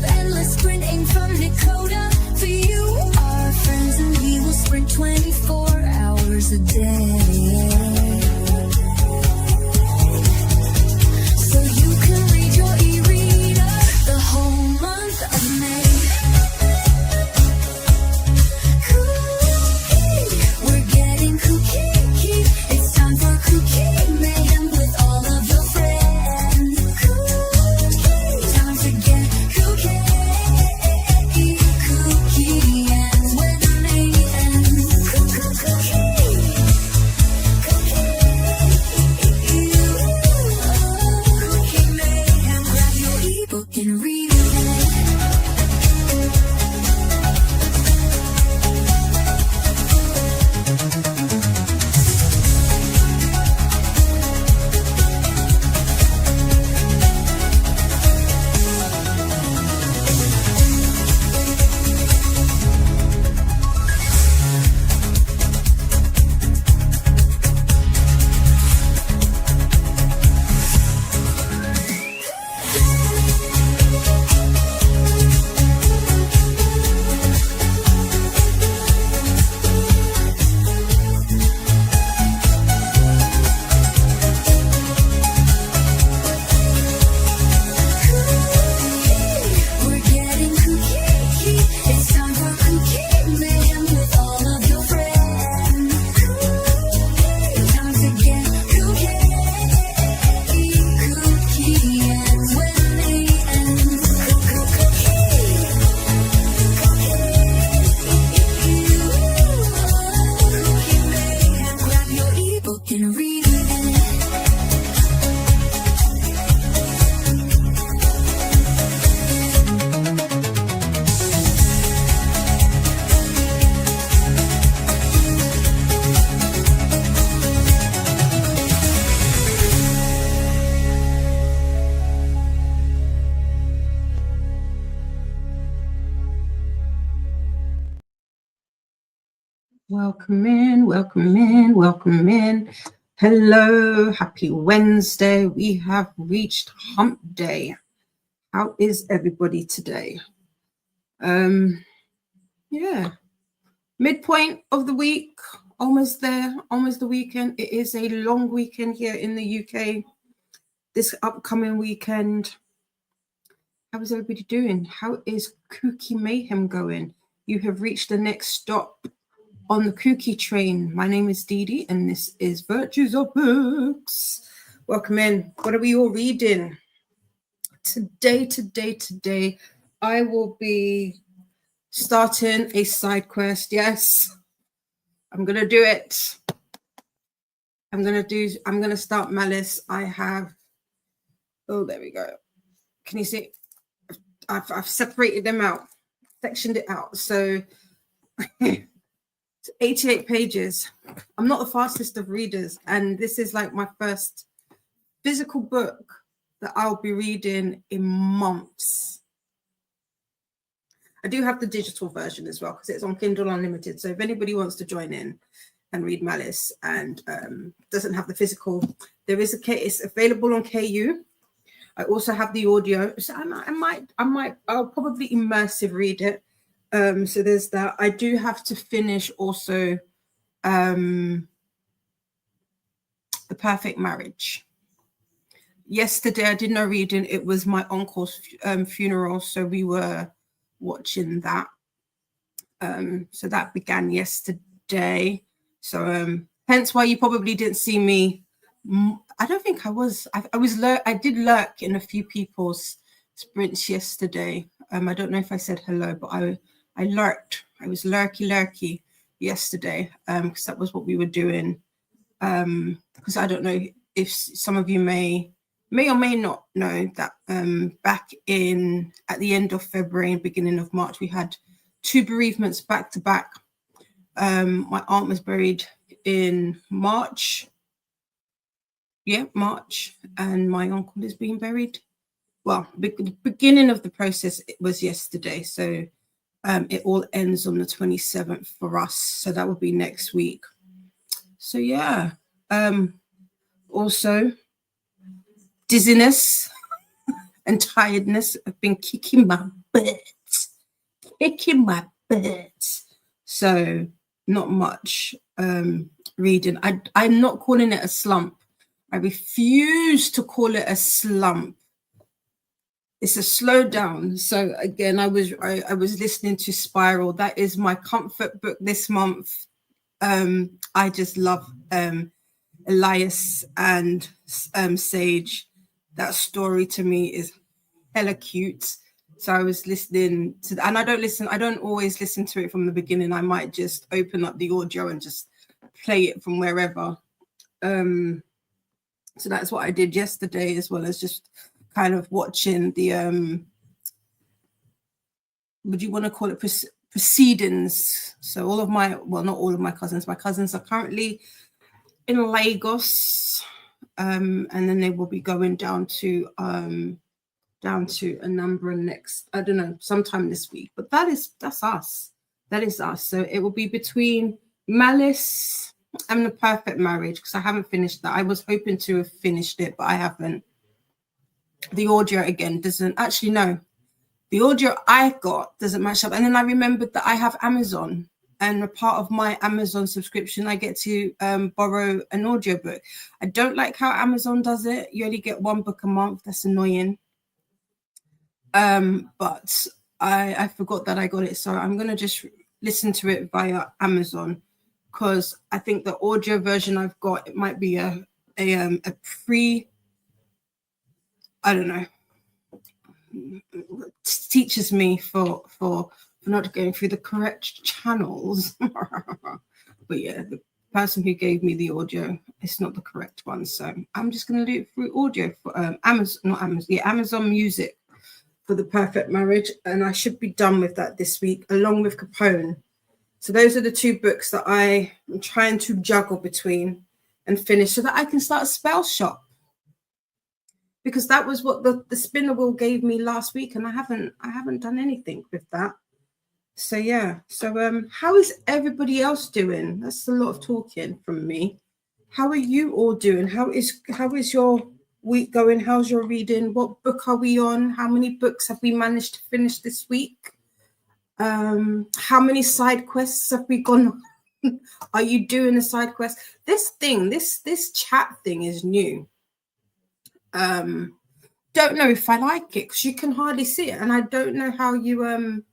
endless sprinting from Koda. For you, our friends, and we will sprint 24 hours a day. So you can read your e-reader the whole month of May. KuKi, we're getting KuKi. It's time for KuKi Mayhem with all of your friends. KuKi, time to get KuKi. KuKi ends where the May ends. KuKi. KuKi Mayhem, grab your ebook and read it. We're getting KuKi. It's time for KuKi Mayhem with all of your friends. KuKi, time to get KuKi. KuKi ends when they end. KuKi Mayhem, grab your ebook and read it. Welcome in, welcome in, welcome in. Hello, happy Wednesday. We have reached hump day. How is everybody today? Yeah, midpoint of the week, almost there, almost the weekend. It is a long weekend here in the UK this upcoming weekend. How is everybody doing? How is KuKi Mayhem going? You have reached the next stop on the KuKi train. My name is Dee Dee, and this is Virtues of Books. Welcome in. What are we all reading? Today, I will be starting a side quest. Yes, I'm going to do it. I'm going to start Malice. I have, oh, there we go. Can you see? I've separated them out, sectioned it out. So 88 pages. I'm not the fastest of readers, and this is like my first physical book that I'll be reading in months. I do have the digital version as well because it's on Kindle Unlimited. So if anybody wants to join in and read Malice and doesn't have the physical, there is it's available on KU. I also have the audio, so I'll probably immersive read it. So there's that. I do have to finish also The Perfect Marriage. Yesterday I did no reading. It was my uncle's funeral, so we were watching that. So that began yesterday. So hence why you probably didn't see me. I don't think I was. I did lurk in a few people's sprints yesterday. I don't know if I said hello, but I lurked. I was lurky yesterday because that was what we were doing. Because I don't know if some of you may or may not know that back at the end of February and beginning of March, we had 2 bereavements back to back. My aunt was buried in March. Yeah, March, and my uncle is being buried. Well, the beginning of the process, it was yesterday. So it all ends on the 27th for us. So that will be next week. So yeah. Also, dizziness and tiredness have been kicking my butt, kicking my butt. So not much reading. I'm not calling it a slump. I refuse to call it a slump. It's a slowdown. So again, I was listening to Spiral. That is my comfort book this month. I just love Elias and Sage. That story to me is hella cute. So I was listening to, and I don't always listen to it from the beginning. I might just open up the audio and just play it from wherever. So that's what I did yesterday, as well as just kind of watching the would you want to call it proceedings. So all of my, well, not all of my cousins are currently in Lagos, and then they will be going down to Anambra next, I don't know, sometime this week. But that's us. That is us. So it will be between Malice and The Perfect Marriage, because I haven't finished that. I was hoping to have finished it, but I haven't. The audio again doesn't actually, no, the audio I got doesn't match up. And then I remembered that I have Amazon, and a part of my Amazon subscription, I get to borrow an audiobook. I don't like how Amazon does it. You only get one book a month. That's annoying. But I forgot that I got it. So I'm going to just listen to it via Amazon, because I think the audio version I've got, it might be a pre, I don't know, teaches me for not going through the correct channels. But yeah, the person who gave me the audio, it's not the correct one. So I'm just going to do it through audio for Amazon Music for The Perfect Marriage. And I should be done with that this week, along with Capone. So those are the two books that I am trying to juggle between and finish, so that I can start a spell shop. Because that was what the spinner wheel gave me last week, and I haven't done anything with that. So yeah. So how is everybody else doing? That's a lot of talking from me. How are you all doing? How is your week going? How's your reading? What book are we on? How many books have we managed to finish this week? How many side quests have we gone on? Are you doing a side quest? This chat thing is new. Don't know if I like it, because you can hardly see it, and I don't know how you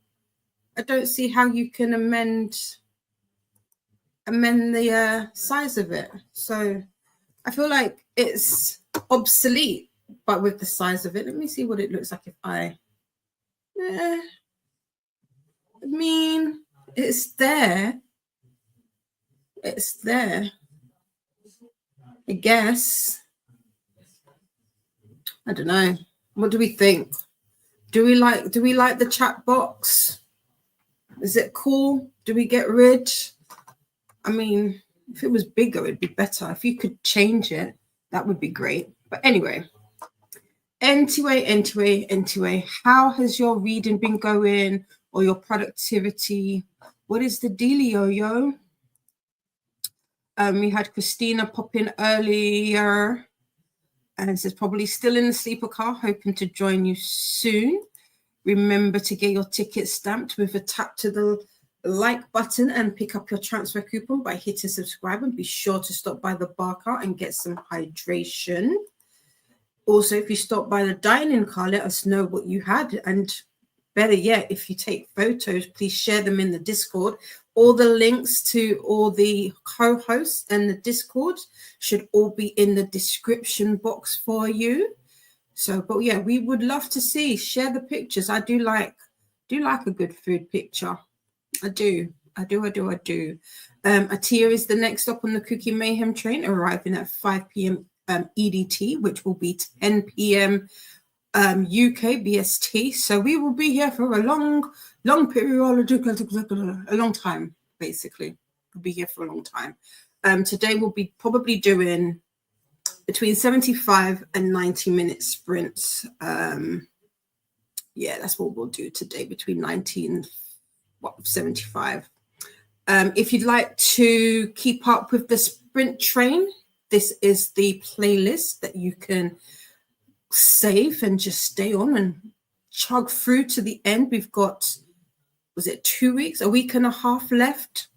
I don't see how you can amend the size of it. So I feel like it's obsolete, but with the size of it. Let me see what it looks like if I I mean, it's there. It's there, I guess. I don't know. What do we think? Do we like the chat box? Is it cool? Do we get rid? I mean, if it was bigger, it'd be better. If you could change it, that would be great. But anyway, anyway, how has your reading been going, or your productivity? What is the dealio, yo? We had Christina pop in earlier, and says probably still in the sleeper car, hoping to join you soon. Remember to get your ticket stamped with a tap to the like button, and pick up your transfer coupon by hitting subscribe, and be sure to stop by the bar car and get some hydration. Also, if you stop by the dining car, let us know what you had, and better yet, if you take photos, please share them in the Discord. All the links to all the co-hosts and the Discord should all be in the description box for you. So, but yeah, we would love to share the pictures. I do like a good food picture. I do. Atia is the next stop on the KuKi MAYhem train, arriving at 5 p.m. EDT, which will be 10 p.m. UK BST. So we will be here for a long period, a long time, basically. We'll be here for a long time. Today we'll be probably doing between 75 and 90-minute sprints. Yeah, that's what we'll do today, between 90 and 75. If you'd like to keep up with the sprint train, this is the playlist that you can save and just stay on and chug through to the end. We've got, was it 2 weeks, a week and a half left?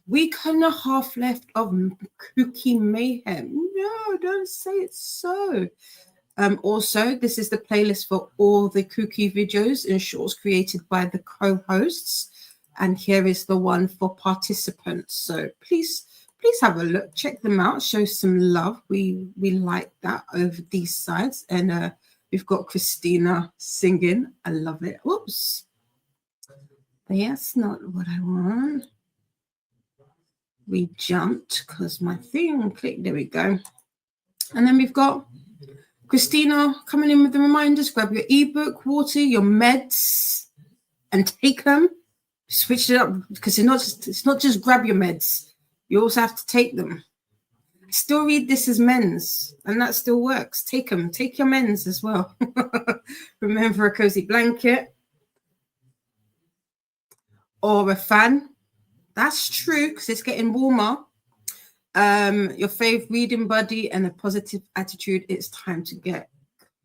Week and a half left of KuKi MAYhem. No, don't say it's so. Also, this is the playlist for all the KuKi videos and shorts created by the co-hosts. And here is the one for participants. So please have a look, check them out, show some love. We like that over these sides. And we've got Christina singing. I love it. Whoops. But yeah, that's not what I want. We jumped because my thing clicked. There we go. And then we've got Christina coming in with the reminders. Grab your ebook, water, your meds, and take them. Switch it up because it's not just grab your meds. You also have to take them. I still read this as men's, and that still works. Take them. Take your men's as well. Remember a cozy blanket or a fan. That's true because it's getting warmer. Your fave reading buddy and a positive attitude. It's time to get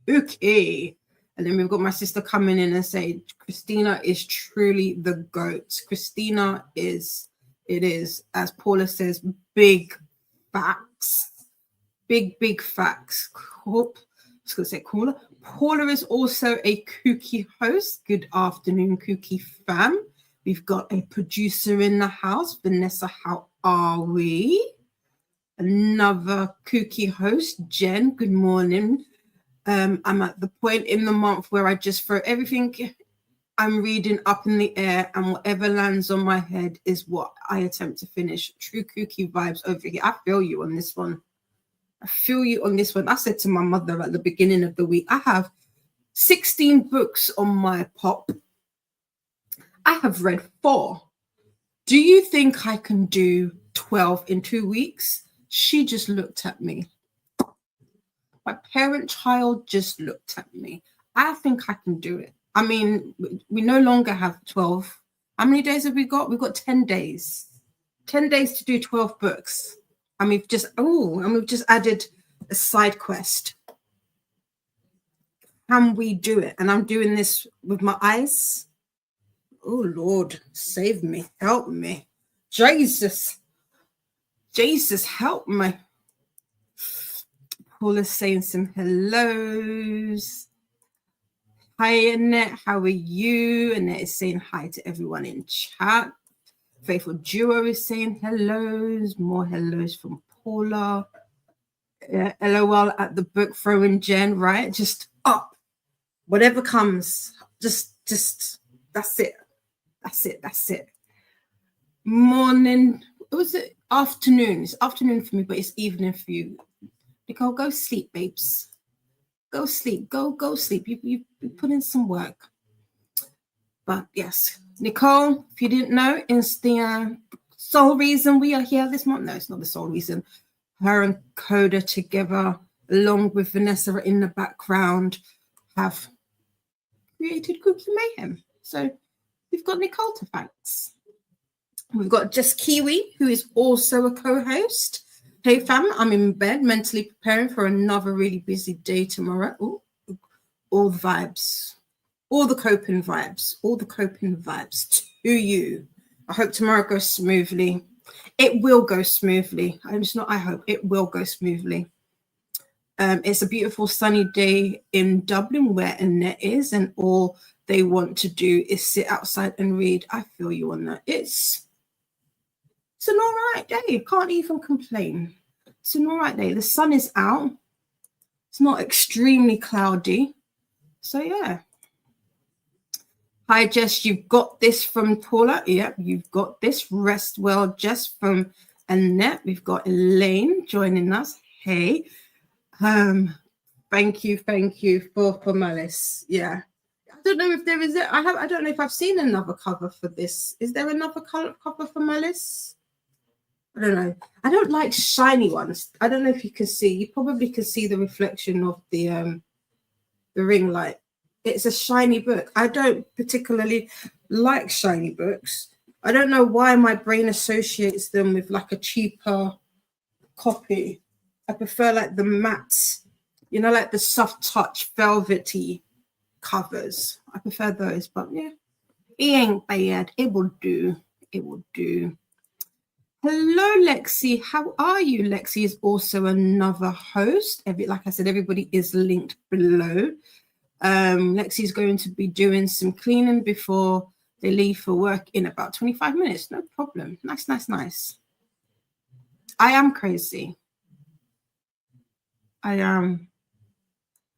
KuKi. And then we've got my sister coming in and say, Christina is truly the GOAT. Christina is, it is, as Paula says, big facts. Big facts. I was going to say Paula. Paula is also a KuKi host. Good afternoon, KuKi fam. We've got a producer in the house. Vanessa, how are we? Another KuKi host, Jen. Good morning. I'm at the point in the month where I just throw everything I'm reading up in the air, and whatever lands on my head is what I attempt to finish. True KuKi vibes over here. I feel you on this one. I feel you on this one. I said to my mother at the beginning of the week, I have 16 books on my pop. I have read 4. Do you think I can do 12 in 2 weeks? She just looked at me. My parent child just looked at me. I think I can do it. I mean, we no longer have 12. How many days have we got? We've got 10 days. 10 days to do 12 books. And we've just added a side quest. Can we do it? And I'm doing this with my eyes. Oh, Lord, save me. Help me. Jesus, help me. Paula's saying some hellos. Hi, Annette. How are you? Annette is saying hi to everyone in chat. Faithful Duo is saying hellos. More hellos from Paula. LOL at the book throwing Jen, right? Just up. Whatever comes. Just that's it. That's it. Morning. Was it afternoon? It's afternoon for me, but it's evening for you. Nicole, go sleep, babes. Go sleep. Go sleep. You put in some work. But yes, Nicole, if you didn't know, it's the sole reason we are here this month. No, it's not the sole reason. Her and Koda together, along with Vanessa in the background, have created KuKi MAYhem. So we've got Nicole to thanks. We've got Just Kiwi, who is also a co-host. Hey fam, I'm in bed, mentally preparing for another really busy day tomorrow. Ooh, all the vibes, all the coping vibes to you. I hope tomorrow goes smoothly. It will go smoothly. I hope it will go smoothly. It's a beautiful sunny day in Dublin where Annette is, and all they want to do is sit outside and read. I feel you on that. It's an all right day. Can't even complain. It's an all right day. The sun is out. It's not extremely cloudy. So, yeah. Hi, Jess. You've got this from Paula. Yep, you've got this. Rest well, Jess, from Annette. We've got Elaine joining us. Hey. Thank you for Malice. Yeah. I don't know if there is. I don't know if I've seen another cover for this. Is there another cover for Malice? I don't know. I don't like shiny ones. I don't know if you can see. You probably can see the reflection of the ring light. It's a shiny book. I don't particularly like shiny books. I don't know why my brain associates them with like a cheaper copy. I prefer like the matte, like the soft touch, velvety covers. I prefer those, but yeah, it ain't bad. It will do. It will do. Hello, Lexi. How are you? Lexi is also another host. Like I said, everybody is linked below. Lexi is going to be doing some cleaning before they leave for work in about 25 minutes. No problem. Nice, nice, nice. I am crazy. I am.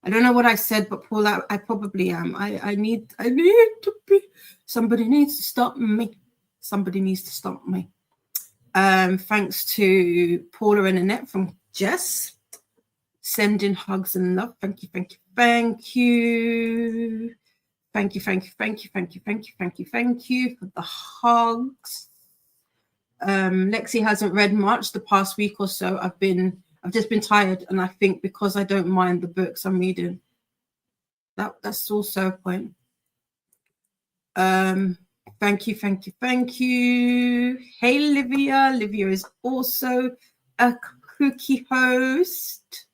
I don't know what I said, but Paula, I probably am. I need to be. Somebody needs to stop me. Somebody needs to stop me. Thanks to Paula and Annette from Jess. Sending hugs and love. Thank you, thank you, thank you. Thank you, thank you, thank you, thank you, thank you, thank you, thank you for the hugs. Lexi hasn't read much the past week or so. I've just been tired, and I think because I don't mind the books I'm reading. That's also a point. Thank you, thank you, thank you. Hey, Livia. Livia is also a KuKi host.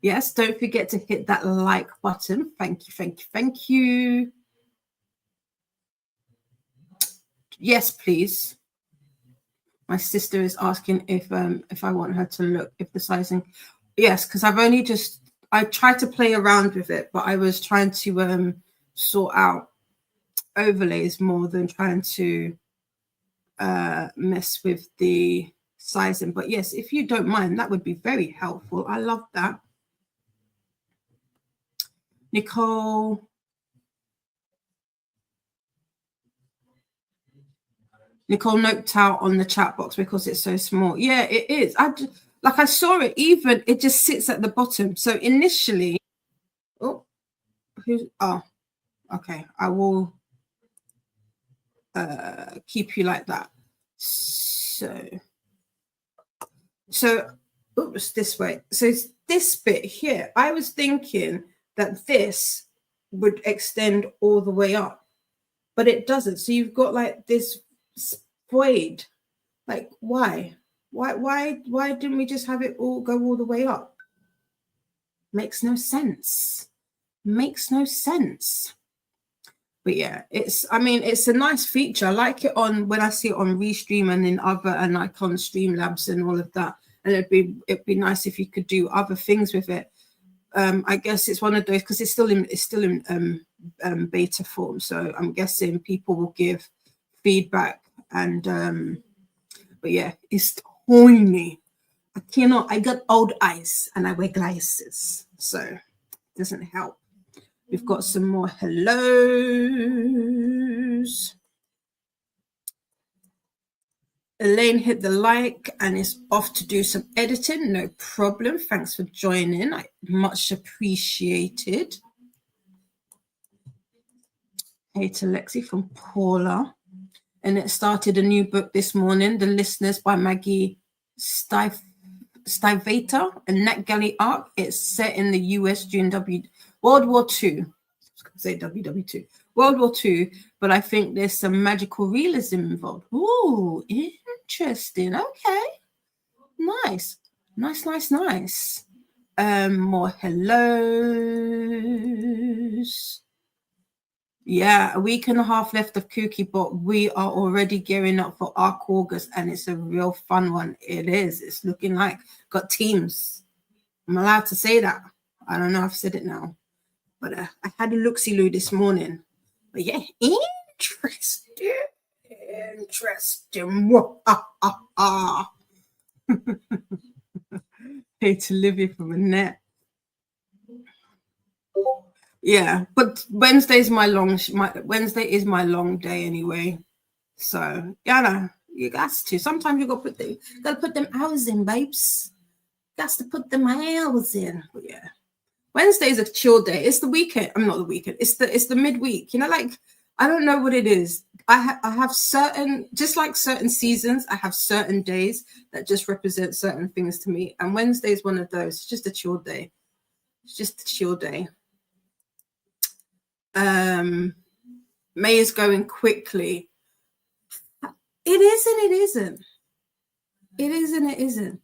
Yes, don't forget to hit that like button. Thank you, thank you, thank you. Yes, please. My sister is asking if I want her to look, if the sizing. Yes, because I tried to play around with it, but I was trying to sort out overlays more than trying to mess with the sizing. But yes, if you don't mind, that would be very helpful. I love that. Nicole. Nicole noped out on the chat box because it's so small. Yeah, it is. I saw it even, it just sits at the bottom. So initially, okay. I will keep you like that. So oops, this way. So it's this bit here. I was thinking that this would extend all the way up, but it doesn't. So you've got like this void. Like, why didn't we just have it all go all the way up? Makes no sense. But yeah, it's a nice feature. I like it when I see it on Restream and in other, and like on Streamlabs and all of that. And it'd be nice if you could do other things with it. I guess it's one of those, because it's still in beta form. So I'm guessing people will give feedback, and but yeah, it's tiny. I got old eyes and I wear glasses, so it doesn't help. We've got some more hellos. Elaine hit the like and is off to do some editing. No problem. Thanks for joining. Much appreciated. Hey to Lexi from Paula. And it started a new book this morning, The Listeners by Maggie Stivator and Nat Galley Arc. It's set in the US during World War II. I was going to say WW2. World War II, but I think there's some magical realism involved. Ooh, interesting. Okay. Nice. More hellos. Yeah, a week and a half left of KuKi, but we are already gearing up for Arc August, and it's a real fun one. It is. It's looking like got teams. I'm allowed to say that. I don't know. I've said it now, but I had a look-see-loo this morning. But yeah, interesting. Hey to Livia from Annette. Yeah, but Wednesday is my long day anyway. So yeah, you got to. Sometimes you gotta put them hours in, babes. Got to put them hours in. But yeah, Wednesday is a chill day. It's the weekend. I'm not the weekend. It's the midweek. You know, like I don't know what it is. I have certain, just like certain seasons, I have certain days that just represent certain things to me. And Wednesday is one of those. It's just a chill day. It's just a chill day. May is going quickly. It is and it isn't. It is and it isn't.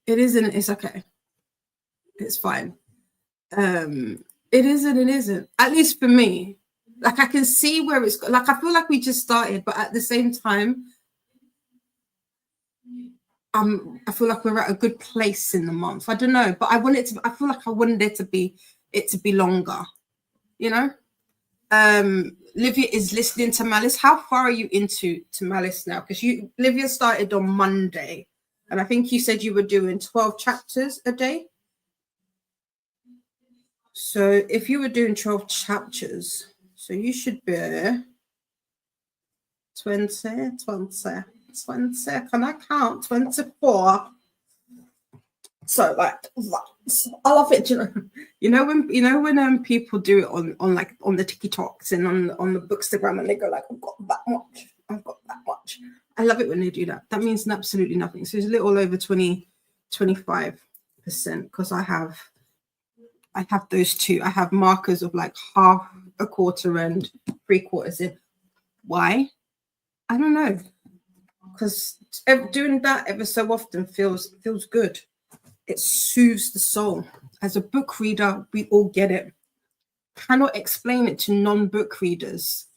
It isn't. It's okay. It's fine. It isn't. It isn't. At least for me. Like, I can see where it's like, I feel like we just started, but at the same time, I feel like we're at a good place in the month. I don't know, but I want it to. I feel like I wanted it to be longer. You know. Livia is listening to Malice. How far are you into Malice now? Because Livia started on Monday, and I think you said you were doing 12 chapters a day. So if you were doing 12 chapters, so you should be 20. Can I count? 24. So like that. I love it. You know when people do it on like on the TikToks and on the Bookstagram, and they go like, I've got that much. I love it when they do that. That means absolutely nothing. So it's a little over 25%, because I have those two. I have markers of like half, a quarter, and 3/4 in. Why? I don't know. Because doing that ever so often feels good. It soothes the soul. As a book reader, we all get it. Cannot explain it to non-book readers.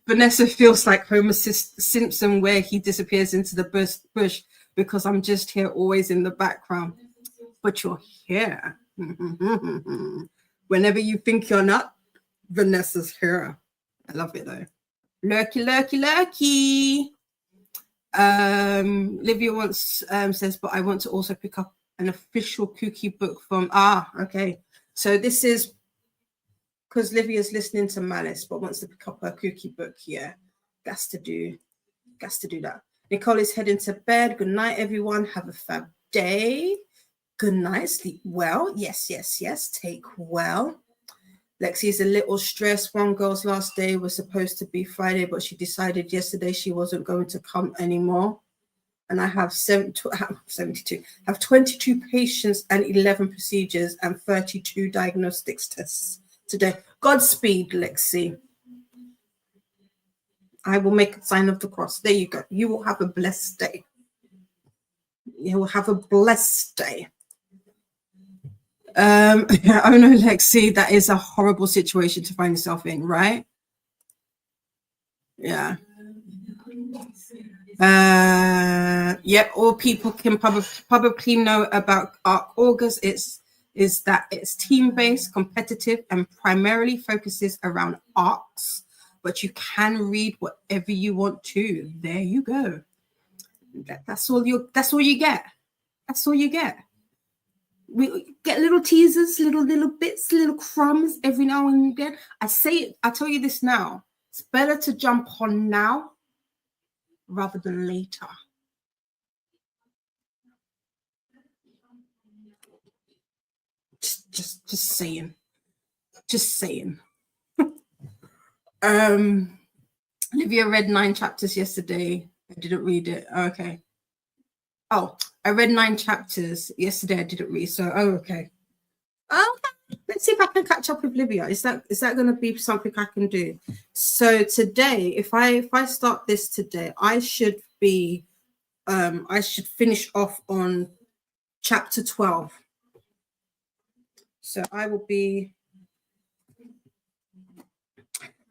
Vanessa feels like Homer Simpson, where he disappears into the bush because I'm just here, always in the background. But you're here. Whenever you think you're not, Vanessa's here. I love it though. Lurky. Livia wants says, but I want to also pick up an official KuKi book from okay. So this is because Livia's listening to Malice, but wants to pick up her KuKi book. Yeah, gas to do that. Nicole is heading to bed. Good night, everyone. Have a fab day. Good night. Sleep well. Yes. Take well. Lexi's a little stressed. One girl's last day was supposed to be Friday, but she decided yesterday she wasn't going to come anymore. And I have 72. I have 22 patients and 11 procedures and 32 diagnostics tests today. Godspeed, Lexi. I will make a sign of the cross. There you go. You will have a blessed day. You will have a blessed day. Oh no, Lexi, that is a horrible situation to find yourself in, right? Yeah. Yep, all people can probably know about ARC August. Is that it's team-based, competitive, and primarily focuses around arcs, but you can read whatever you want to. There you go. That's all you get. That's all you get. We get little teasers, little bits, little crumbs every now and again. I tell you this now. It's better to jump on now rather than later. Just saying. Just saying. Olivia read 9 chapters yesterday. I didn't read it. Okay. Oh, I read 9 chapters yesterday. I didn't read. So, okay. Let's see if I can catch up with Olivia. Is that going to be something I can do? So today, if I start this today, I should finish off on chapter 12. So I will be.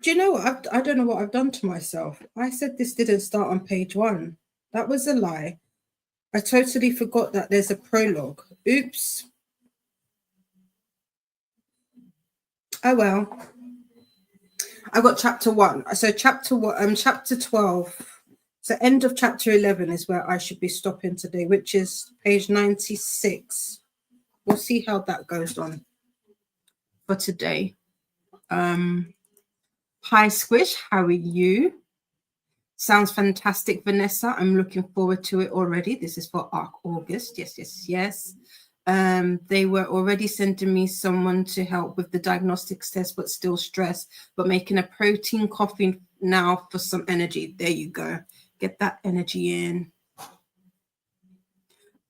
Do you know what? I don't know what I've done to myself. I said this didn't start on page 1. That was a lie. I totally forgot that there's a prologue. Oops. Oh well. I got chapter 1. So chapter 12. So end of chapter 11 is where I should be stopping today, which is page 96. We'll see how that goes on for today. Hi Squish, how are you? Sounds fantastic, Vanessa. I'm looking forward to it already. This is for ARC August. Yes. They were already sending me someone to help with the diagnostics test, but still stressed, but making a protein coffee now for some energy. There you go. Get that energy in.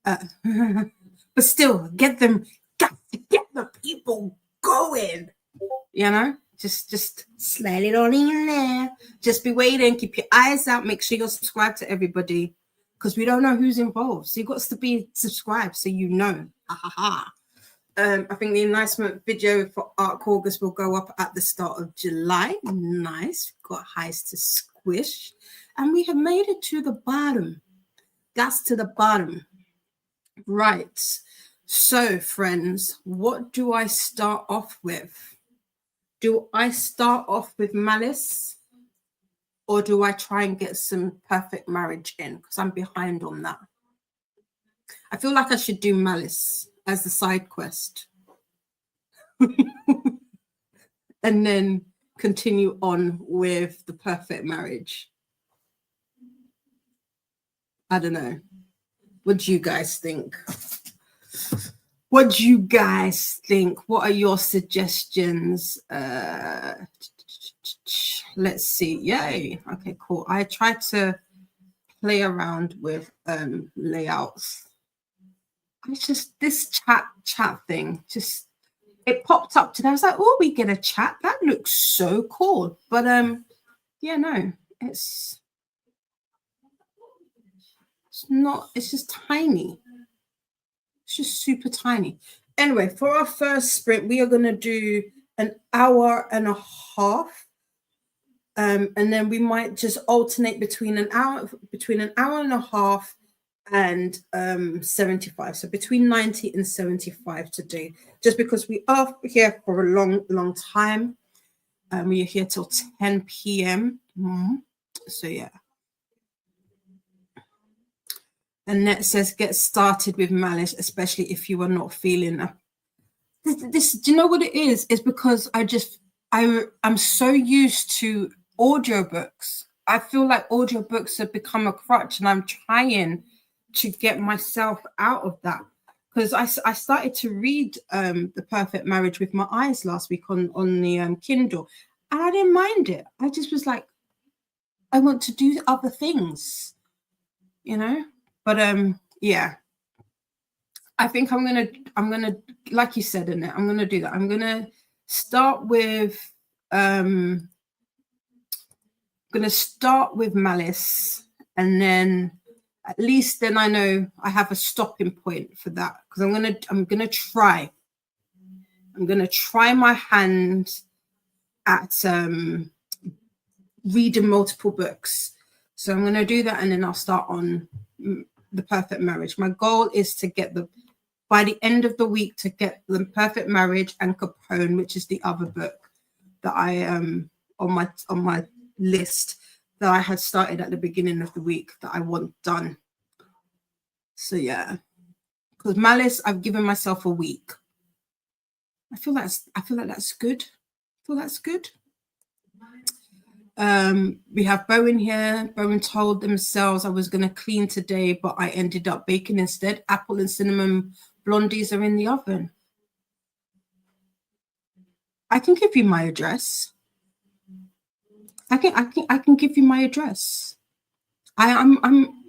But still, got to get the people going, you know? Just slide it on in there. Just be waiting. Keep your eyes out. Make sure you're subscribed to everybody, because we don't know who's involved. So you've got to be subscribed so you know. Ha ha ha. I think the announcement video for Arc August will go up at the start of July. Nice. Got highs to squish. And we have made it to the bottom. That's to the bottom. Right. So, friends, what do I start off with? Do I start off with Malice? Or do I try and get some Perfect Marriage in? Because I'm behind on that. I feel like I should do Malice as the side quest. And then continue on with the Perfect Marriage. I don't know. What do you guys think? What do you guys think? What are your suggestions? Let's see. Yay. Okay, cool. I tried to play around with layouts. It's just this chat thing, just it popped up today. I was like, oh, we get a chat. That looks so cool. But yeah, no, it's not, it's just tiny. It's just super tiny. Anyway, for our first sprint, we are going to do an hour and a half. And then we might just alternate between an hour and a half and 75. So between 90 and 75 today, just because we are here for a long time. We are here till 10 p.m. So yeah. Annette says, get started with Malice, especially if you are not feeling this. Do you know what it is? It's because I'm so used to audiobooks. I feel like audiobooks have become a crutch, and I'm trying to get myself out of that. Because I started to read The Perfect Marriage with my eyes last week on the Kindle, and I didn't mind it. I just was like, I want to do other things, you know. But yeah, I think I'm gonna, like you said, Annette, I'm gonna do that. I'm gonna start with Malice, and then at least then I know I have a stopping point for that, because I'm gonna try my hand at reading multiple books. So I'm going to do that, and then I'll start on The Perfect Marriage. My goal is to get by the end of the week, to get The Perfect Marriage and Capone, which is the other book that I on my list that I had started at the beginning of the week that I want done. So yeah, because Malice, I've given myself a week. I feel like that's good. I feel that's good. We have Bowen here. Bowen told themselves I was going to clean today, but I ended up baking instead. Apple and cinnamon blondies are in the oven. I can give you my address. I can give you my address. I'm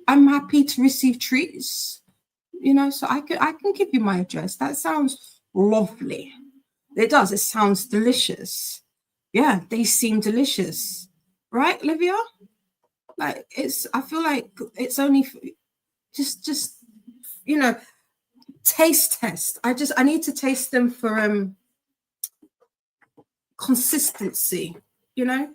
happy to receive treats, you know, so I can give you my address. That sounds lovely. It does. It sounds delicious. Yeah, they seem delicious. Right, Olivia? Like, I feel like it's only just you know, taste test. I need to taste them for consistency, you know.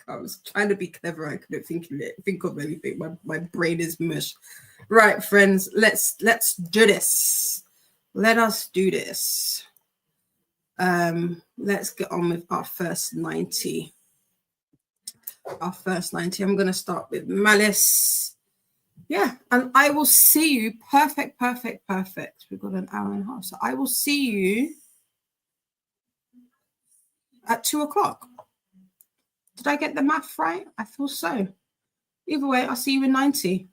I was trying to be clever. I couldn't think of anything. My brain is mush. Right, friends, let's do this. Let us do this. Let's get on with our first 90. I'm going to start with Malice. Yeah, and I will see you. Perfect. We've got an hour and a half, so I will see you at 2:00. Did I get the math right? I feel so. Either way, I'll see you in 90.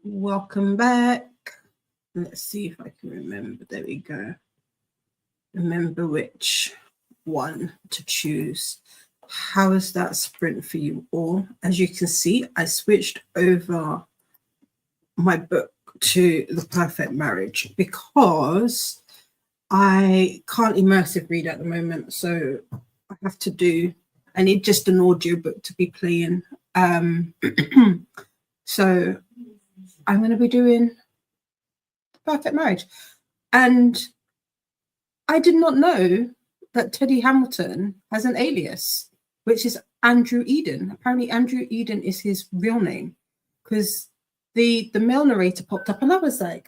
Welcome back. Let's see if I can remember. There we go. Remember which one to choose. How is that sprint for you all? As you can see, I switched over my book to The Perfect Marriage because I can't immersive read at the moment. So I need just an audio book to be playing. So I'm going to be doing The Perfect Marriage. And I did not know that Teddy Hamilton has an alias, which is Andrew Eden. Apparently Andrew Eden is his real name, because the male narrator popped up and I was like,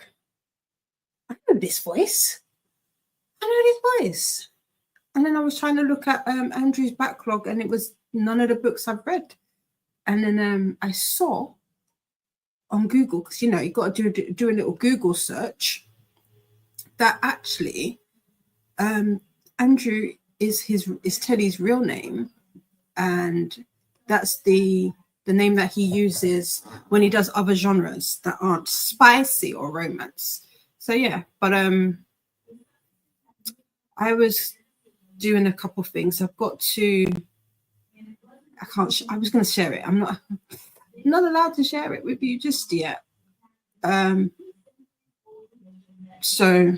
I know this voice. And then I was trying to look at Andrew's backlog, and it was none of the books I've read. And then I saw on Google, because you got to do a little Google search, that actually Andrew is Teddy's real name, and that's the name that he uses when he does other genres that aren't spicy or romance. So yeah, but I was doing a couple things. I've got to. I was going to share it. I'm not allowed to share it with you just yet. So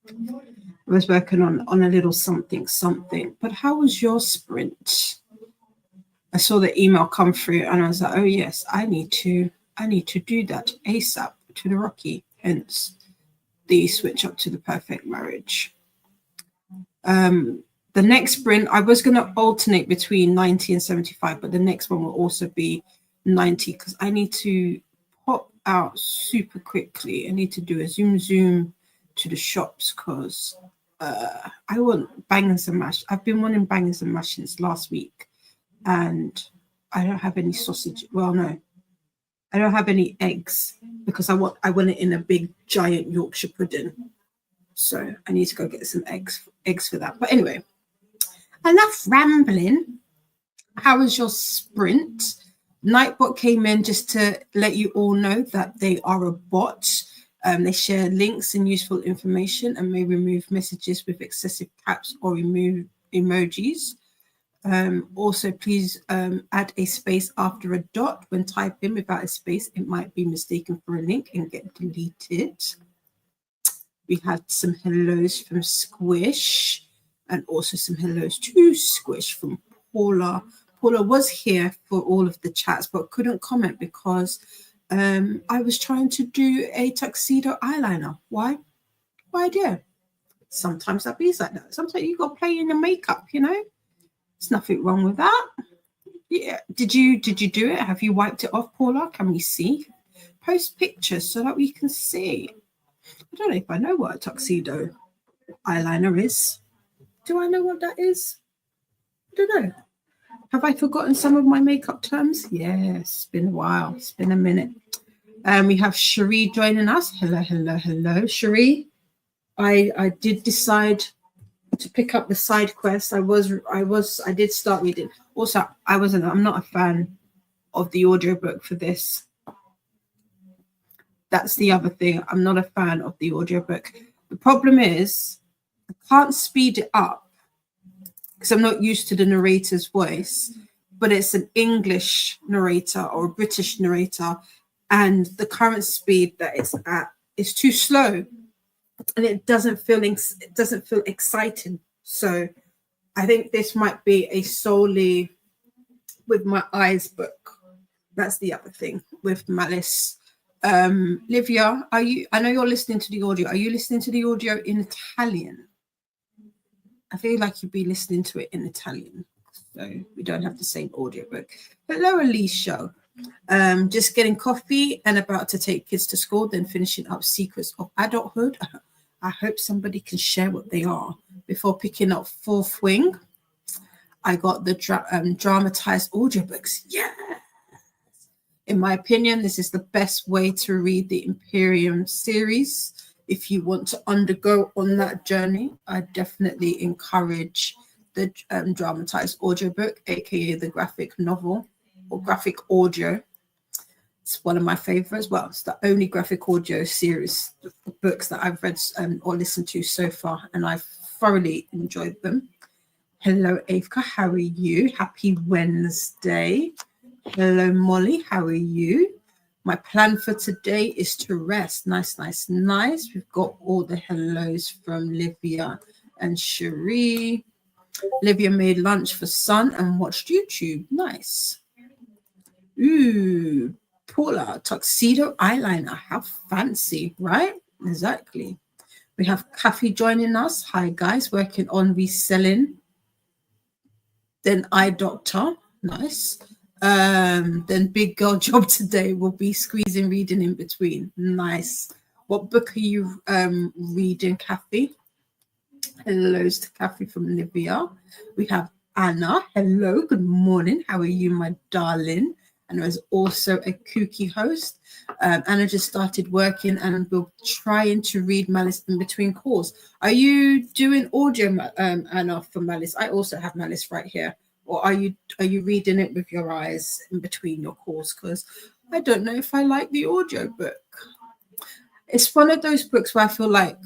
I was working on a little something. But how was your sprint? I saw the email come through, and I was like, oh yes, I need to do that ASAP to the Rocky. Hence the switch up to The Perfect Marriage. The next sprint, I was going to alternate between 90 and 75, but the next one will also be 90 because I need to pop out super quickly. I need to do a zoom to the shops because I want bangers and mash. I've been wanting bangers and mash since last week, and I don't have any sausage. Well, no, I don't have any eggs because I want it in a big giant Yorkshire pudding. So I need to go get some eggs for that. But anyway, enough rambling. How was your sprint? Nightbot came in just to let you all know that they are a bot. They share links and useful information and may remove messages with excessive caps or remove emojis. Also, please add a space after a dot. When typing without a space, it might be mistaken for a link and get deleted. We had some hellos from Squish and also some hellos to Squish from Paula. Paula was here for all of the chats but couldn't comment because I was trying to do a tuxedo eyeliner. Why? Why dear? Sometimes that be like that. Sometimes you got to play in the makeup, There's nothing wrong with that. Yeah. Did you do it? Have you wiped it off, Paula? Can we see? Post pictures so that we can see. I don't know if I know what a tuxedo eyeliner is. Do I know what that is? I don't know. Have I forgotten some of my makeup terms? Yes, it's been a while. It's been a minute. We have Cherie joining us. Hello, Cherie. I did decide to pick up the side quest. I did start reading. Also, I'm not a fan of the audiobook for this. That's the other thing. I'm not a fan of the audiobook. The problem is I can't speed it up because I'm not used to the narrator's voice, but it's an English narrator or a British narrator, and the current speed that it's at is too slow, and it doesn't feel exciting. So I think this might be a solely with my eyes book. That's the other thing with Malice. Livia, I know you're listening to the audio. Are you listening to the audio in Italian? I feel like you'd be listening to it in Italian, so we don't have the same audiobook. Hello, Alicia. Just getting coffee and about to take kids to school, then finishing up Secrets of Adulthood. I hope somebody can share what they are before picking up Fourth Wing. I got the dramatized audiobooks. Yeah. In my opinion, this is the best way to read the Imperium series. If you want to undergo on that journey, I definitely encourage the dramatized audiobook, aka the graphic novel or graphic audio. It's one of my favorites. Well, it's the only graphic audio series books that I've read or listened to so far, and I've thoroughly enjoyed them. Hello, Avka. How are you? Happy Wednesday. Hello, Molly. How are you? My plan for today is to rest. Nice, nice, nice. We've got all the hellos from Livia and Cherie. Livia made lunch for son and watched YouTube. Nice. Ooh, Paula, tuxedo eyeliner. How fancy, right? Exactly. We have Kathy joining us. Hi, guys. Working on reselling. Then eye doctor. Nice. Then big girl job today will be squeezing reading in between. Nice. What book are you reading, Kathy? Hellos to Kathy from Libya. We have Anna. Hello, good morning. How are you, my darling? And there's also a KuKi host. Anna just started working and we're trying to read Malice in between calls. Are you doing audio, Anna, for Malice? I also have Malice right here. Or are you reading it with your eyes in between your calls? Because I don't know if I like the audio book. It's one of those books where I feel like,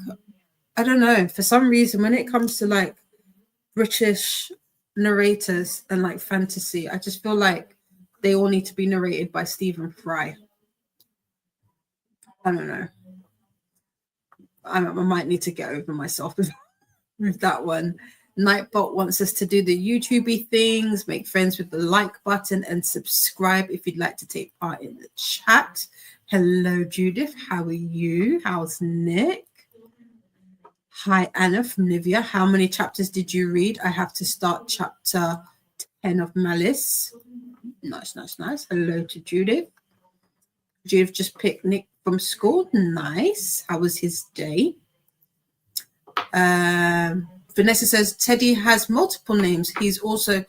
I don't know, for some reason, when it comes to like British narrators and like fantasy, I just feel like they all need to be narrated by Stephen Fry. I don't know. I might need to get over myself with that one. Nightbot wants us to do the YouTubey things, make friends with the like button, and subscribe if you'd like to take part in the chat. Hello, Judith. How are you? How's Nick? Hi, Anna from Nivea. How many chapters did you read? I have to start chapter 10 of Malice. Nice, nice, nice. Hello to Judith. Judith just picked Nick from school. Nice. How was his day? Vanessa says Teddy has multiple names. He's also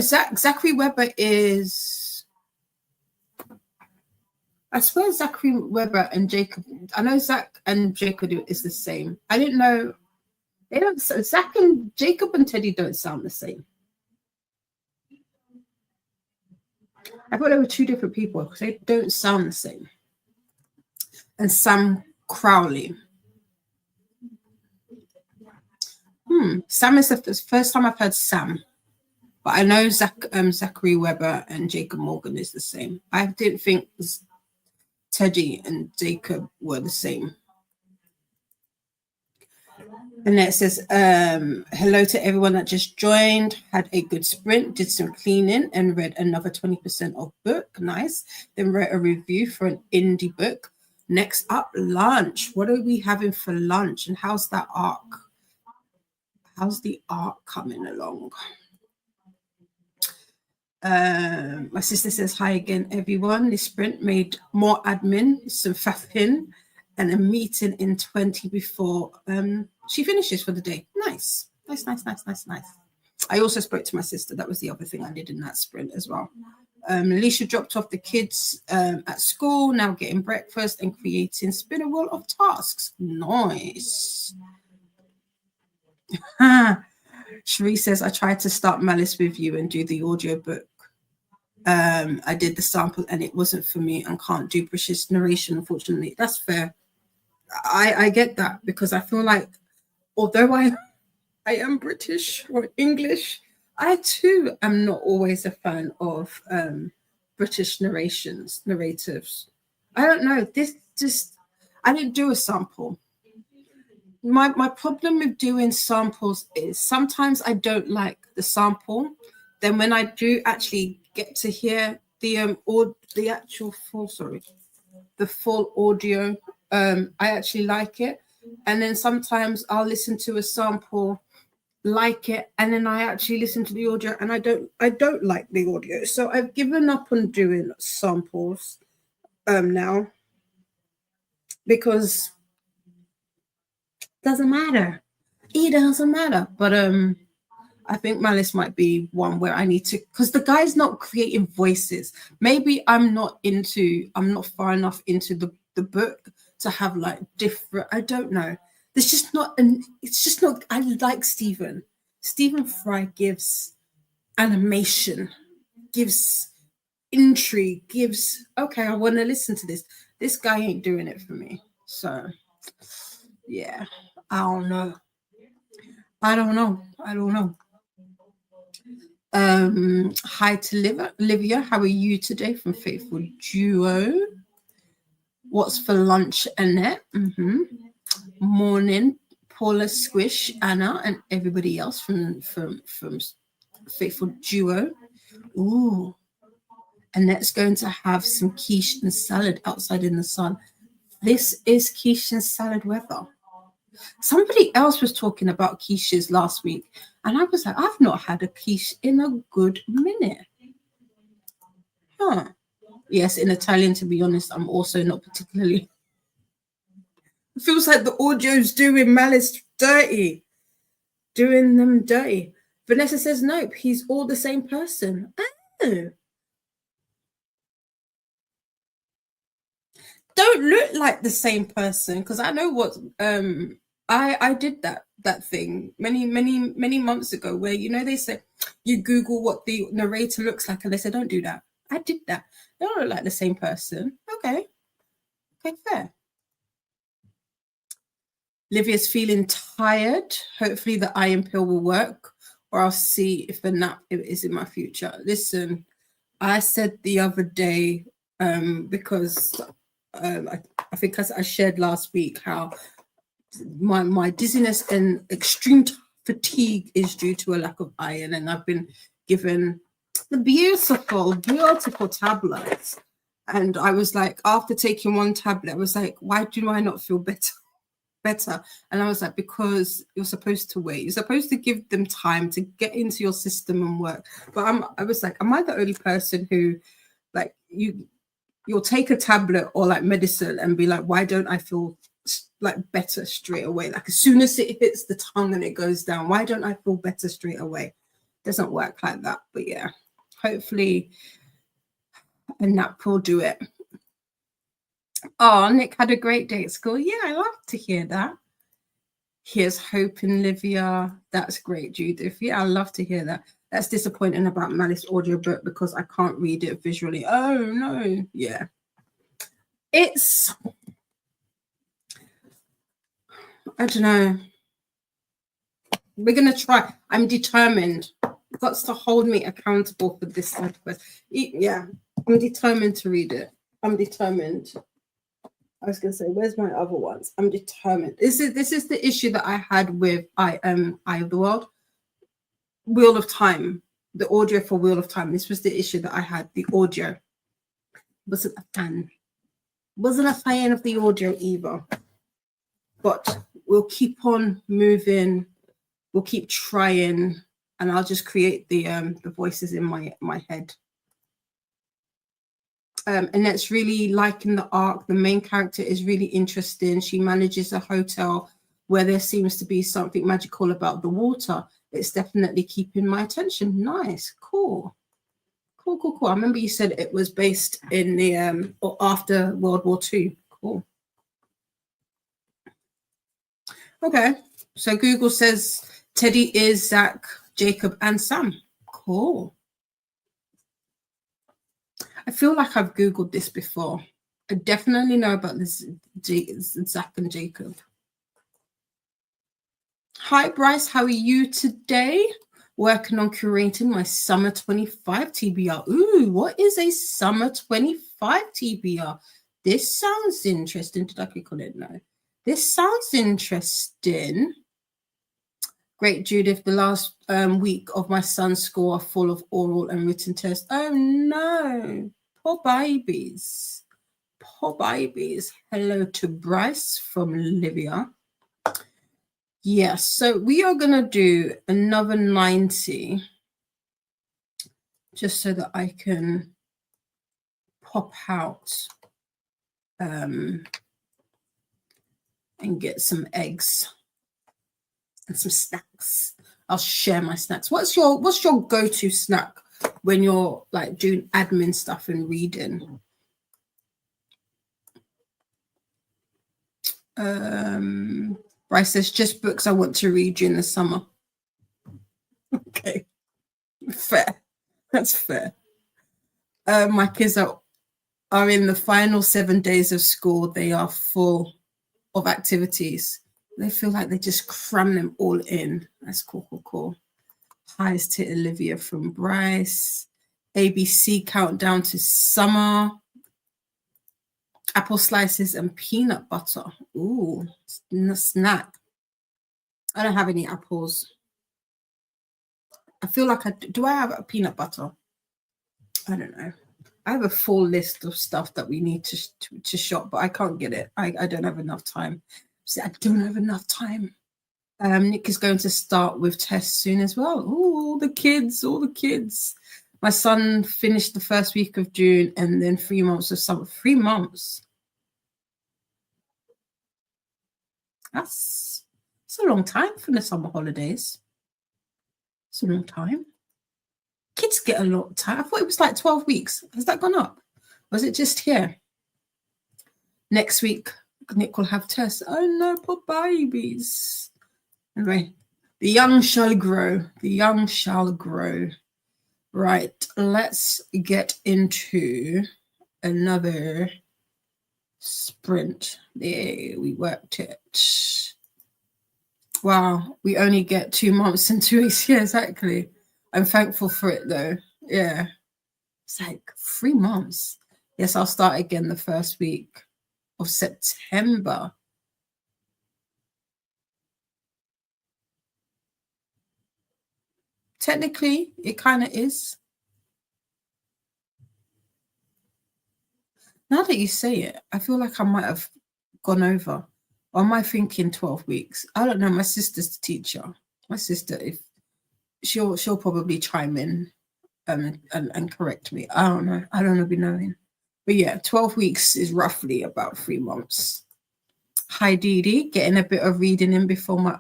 Zachary Webber is. I swear Zachary Webber and Jacob. I know Zach and Jacob is the same. I didn't know. They don't. Zach and Jacob and Teddy don't sound the same. I thought they were two different people because they don't sound the same. And Sam Crowley. Sam is the first time I've heard Sam, but I know Zachary Webber and Jacob Morgan is the same. I didn't think Teddy and Jacob were the same. And it says, hello to everyone that just joined. Had a good sprint, did some cleaning, and read another 20% of book. Nice. Then wrote a review for an indie book. Next up, lunch. What are we having for lunch? And how's that arc? How's the arc coming along? My sister says, hi again, everyone. This sprint made more admin, some faffing, and a meeting in 20 before she finishes for the day. Nice. Nice, nice, nice, nice, nice. I also spoke to my sister. That was the other thing I did in that sprint as well. Alicia dropped off the kids at school, now getting breakfast and creating spinner wheel of tasks. Nice. Cherie says, I tried to start Malice with you and do the audiobook. I did the sample and it wasn't for me and can't do British narration, unfortunately. That's fair. I get that because I feel like although I am British or English, I too am not always a fan of British narratives. I don't know. I didn't do a sample. My problem with doing samples is sometimes I don't like the sample. Then when I do actually get to hear the full audio, I actually like it. And then sometimes I'll listen to a sample, like it, and then I actually listen to the audio and I don't like the audio. So I've given up on doing samples now because doesn't matter. It doesn't matter. But I think Malice might be one where I need to, because the guy's not creating voices. Maybe I'm not far enough into the book to have like different, I don't know. It's just not, I like Stephen Fry gives animation, gives intrigue, gives, okay, I want to listen to this. This guy ain't doing it for me. So, yeah, I don't know. I don't know. I don't know. Hi to Livia. How are you today from Faithful Duo? What's for lunch, Annette? Morning, Paula, Squish, Anna, and everybody else from Faithful Duo. Ooh, Annette's going to have some quiche and salad outside in the sun. This is quiche and salad weather. Somebody else was talking about quiches last week, and I was like, I've not had a quiche in a good minute. Huh. Yes, in Italian, to be honest, I'm also not particularly. It feels like the audio's doing Malice dirty. Doing them dirty. Vanessa says, nope, he's all the same person. Oh. Don't look like the same person, because I know what I did that thing many months ago where, you know, they said you Google what the narrator looks like and they said don't do that. I did that. They don't look like the same person. Okay, fair. Livia's feeling tired. Hopefully the iron pill will work, or I'll see if a nap is in my future. Listen, I said the other day, because I think I shared last week how my dizziness and extreme fatigue is due to a lack of iron, and I've been given the beautiful tablets. And I was like, after taking one tablet, I was like, why do I not feel better? And I was like, because you're supposed to wait. You're supposed to give them time to get into your system and work. But I was like, am I the only person who, like, you'll take a tablet or like medicine and be like, why don't I feel like better straight away? Like as soon as it hits the tongue and it goes down, why don't I feel better straight away? It doesn't work like that. But yeah, hopefully a nap will do it. Oh, Nick had a great day at school. Yeah, I love to hear that. Here's hope in Livia. That's great, Judith. Yeah, I love to hear that. That's disappointing about Malice audiobook because I can't read it visually. Oh, no. Yeah. It's, I don't know. We're going to try. I'm determined. Got to hold me accountable for this side quest. Yeah, I'm determined to read it. I'm determined. I was going to say, where's my other ones? I'm determined. This is the issue that I had with Eye of the World. Wheel of Time, the audio for Wheel of Time. This was the issue that I had. The audio. Wasn't a fan. Wasn't a fan of the audio either. But we'll keep on moving. We'll keep trying. And I'll just create the voices in my head. And that's really liking the arc. The main character is really interesting. She manages a hotel where there seems to be something magical about the water. It's definitely keeping my attention. Nice, cool. I remember you said it was based in the or after World War II. Cool. Okay, so Google says Teddy is Zach, Jacob, and Sam. Cool. I feel like I've Googled this before. I definitely know about this Zach and Jacob. Hi, Bryce. How are you today? Working on curating my summer 25 TBR. Ooh, what is a summer 25 TBR? This sounds interesting. Did I click on it? No. This sounds interesting. Great, Judith. The last week of my son's school are full of oral and written tests. Oh, no. Poor babies. Poor babies. Hello to Bryce from Livia. Yes, so we are going to do another 90 just so that I can pop out and get some eggs and some snacks. I'll share my snacks. What's your go-to snack when you're like doing admin stuff and reading? Bryce says just books I want to read during the summer. Okay, fair. That's fair. My kids are in the final 7 days of school. They are full of activities. They feel like they just cram them all in. That's cool, cool, cool. Highs to Olivia from Bryce. ABC countdown to summer. Apple slices and peanut butter. Ooh, snack. I don't have any apples. I feel like do I have a peanut butter? I don't know. I have a full list of stuff that we need to shop, but I can't get it. I don't have enough time. See, I don't have enough time. Nick is going to start with tests soon as well. Ooh, all the kids. My son finished the first week of June and then 3 months of summer. 3 months. That's a long time for the summer holidays. It's a long time. Kids get a lot of time. I thought it was like 12 weeks. Has that gone up? Was it just here? Next week, Nick will have tests. Oh no, poor babies. Anyway, the young shall grow. The young shall grow. Right, let's get into another sprint. There, we worked it. Wow, we only get 2 months and 2 weeks. Yeah, exactly. I'm thankful for it though. Yeah. It's like 3 months. Yes, I'll start again the first week of September. Technically, it kind of is. Now that you say it, I feel like I might have gone over. Or am I thinking 12 weeks? I don't know. My sister's the teacher. My sister, if she'll probably chime in and correct me. I don't know. I don't know, be knowing. But yeah, 12 weeks is roughly about 3 months. Hi, Dee Dee, getting a bit of reading in before my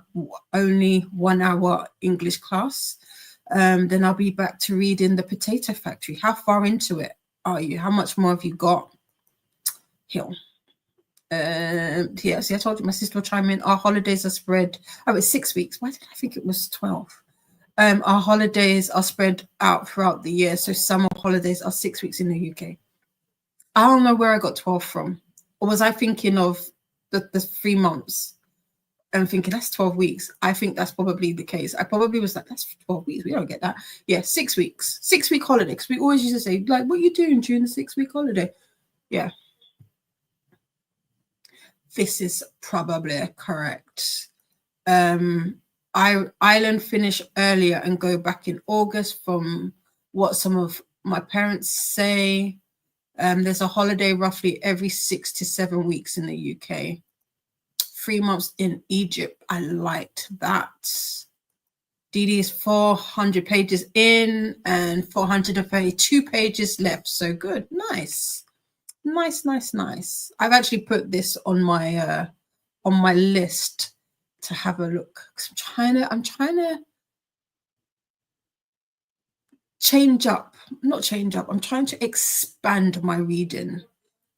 only 1 hour English class. Then I'll be back to reading The Potato Factory. How far into it are you? How much more have you got? Hill. Yeah, see, I told you my sister will chime in. Our holidays are spread. Oh, it's 6 weeks. Why did I think it was 12? Our holidays are spread out throughout the year. So summer holidays are 6 weeks in the UK. I don't know where I got 12 from. Or was I thinking of the 3 months and thinking that's 12 weeks? I think that's probably the case. I probably was like, that's 12 weeks. We don't get that. Yeah, 6 weeks. 6 week holiday. Because we always used to say, like, what are you doing during the 6 week holiday? Yeah. This is probably correct. Ireland finish earlier and go back in August from what some of my parents say. There's a holiday roughly every 6 to 7 weeks in the UK. 3 months in Egypt. I liked that. Dee is 400 pages in and 432 pages left. So good. Nice. Nice. I've actually put this on my list to have a look. I'm trying to change up. Not change up. I'm trying to expand my reading.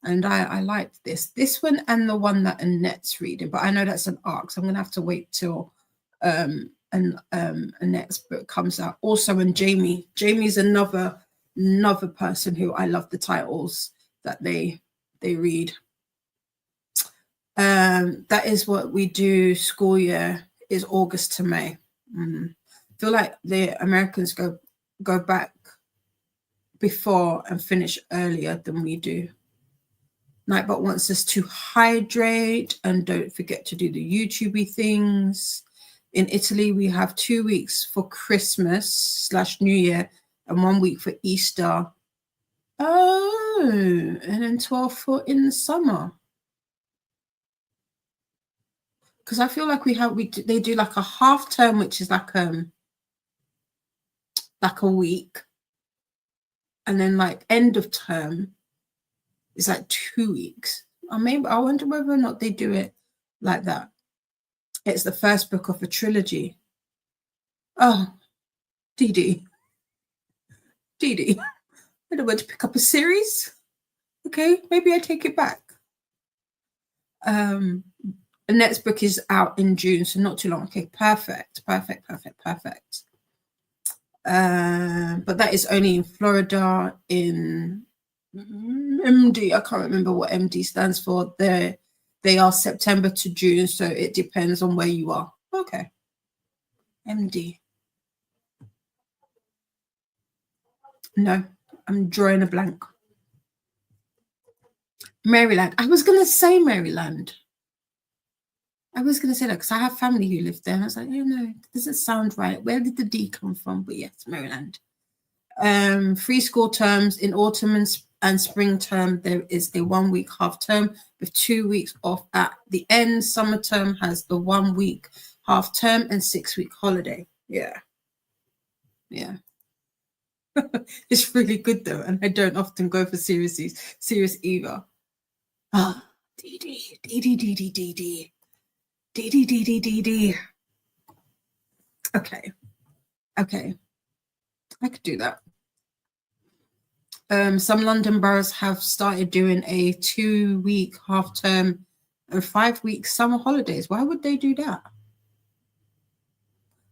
And I liked this one and the one that Annette's reading, but I know that's an arc, so I'm gonna have to wait till Annette's book comes out. Also, and Jamie's another person who I love the titles that they read. That is what we do. School year is August to May. I feel like the Americans go back before and finish earlier than we do. Nightbot wants us to hydrate and don't forget to do the YouTubey things. In Italy, we have 2 weeks for Christmas / New Year and 1 week for Easter. Oh, and then 12 for in the summer. Because I feel like they do like a half term, which is like a week, and then like end of term is like 2 weeks. Or maybe I wonder whether or not they do it like that. It's the first book of a trilogy. Oh, Dee. I don't want to pick up a series. Okay, maybe I take it back. The next book is out in June, so not too long. Okay, perfect. But that is only in Florida, in MD. I can't remember what MD stands for. They are September to June, so it depends on where you are. Okay. MD. No, I'm drawing a blank. Maryland. I was going to say Maryland. I was going to say that because I have family who live there. And I was like, yeah, no, it doesn't sound right. Where did the D come from? But yes, Maryland. 3 school terms in autumn and spring term. There is a 1 week half term with 2 weeks off at the end. Summer term has the 1 week half term and 6 week holiday. Yeah. Yeah. It's really good though. And I don't often go for serious either. Ah, D. Okay. Okay. I could do that. Some London boroughs have started doing a 2 week half term and 5 week summer holidays. Why would they do that?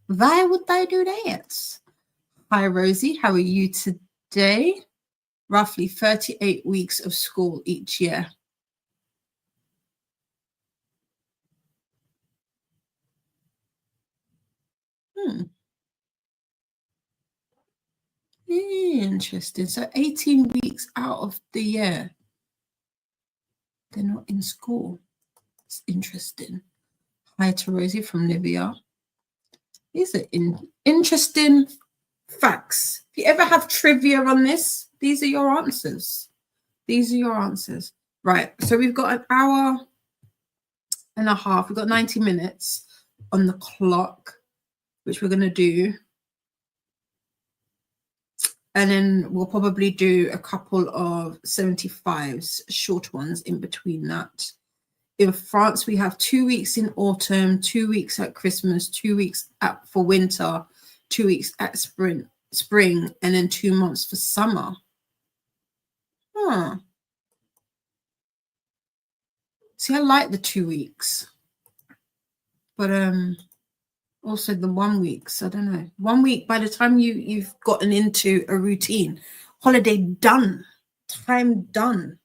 Why would they do that? Hi, Rosie. How are you today? Roughly 38 weeks of school each year. Interesting. So 18 weeks out of the year, they're not in school. It's interesting. Hi to Rosie from Libya. These are interesting facts. If you ever have trivia on this, these are your answers. These are your answers. Right. So we've got an hour and a half. We've got 90 minutes on the clock, which we're going to do. And then we'll probably do a couple of 75s, short ones in between that. In France, we have 2 weeks in autumn, 2 weeks at Christmas, 2 weeks for winter, 2 weeks at spring, and then 2 months for summer. Huh. See, I like the 2 weeks. But also the 1 week. So I don't know. 1 week, by the time you've gotten into a routine, holiday done, time done.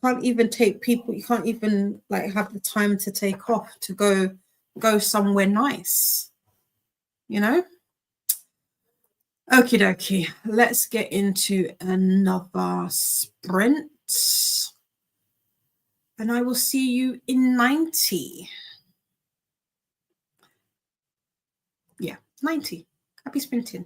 Can't even take people, you can't even like have the time to take off to go somewhere nice, you know? Okie dokie. Let's get into another sprint. And I will see you in 90. Yeah, 90. Happy sprinting.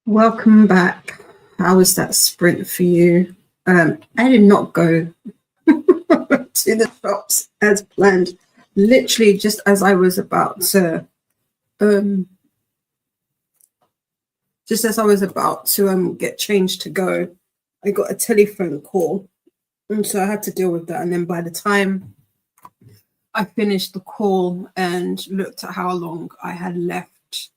Welcome back. How was that sprint for you? I did not go to the shops as planned. Literally, just as I was about to, get changed to go, I got a telephone call, and so I had to deal with that. And then by the time I finished the call and looked at how long I had left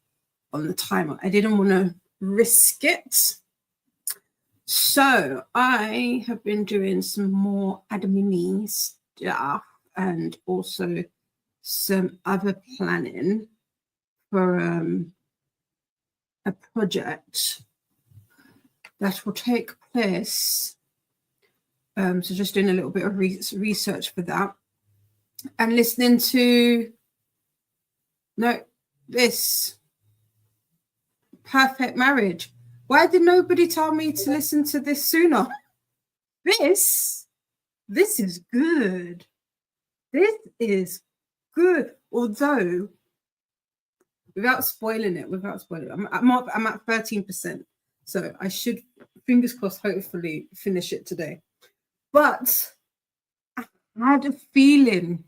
on the timer, I didn't want to risk it. So I have been doing some more admin stuff and also some other planning for a project that will take place. So just doing a little bit of research for that and listening to this Perfect Marriage. Why did nobody tell me to listen to this sooner? This is good. This is good. Although, without spoiling it, I'm at 13%. So I should, fingers crossed, hopefully finish it today. But I had a feeling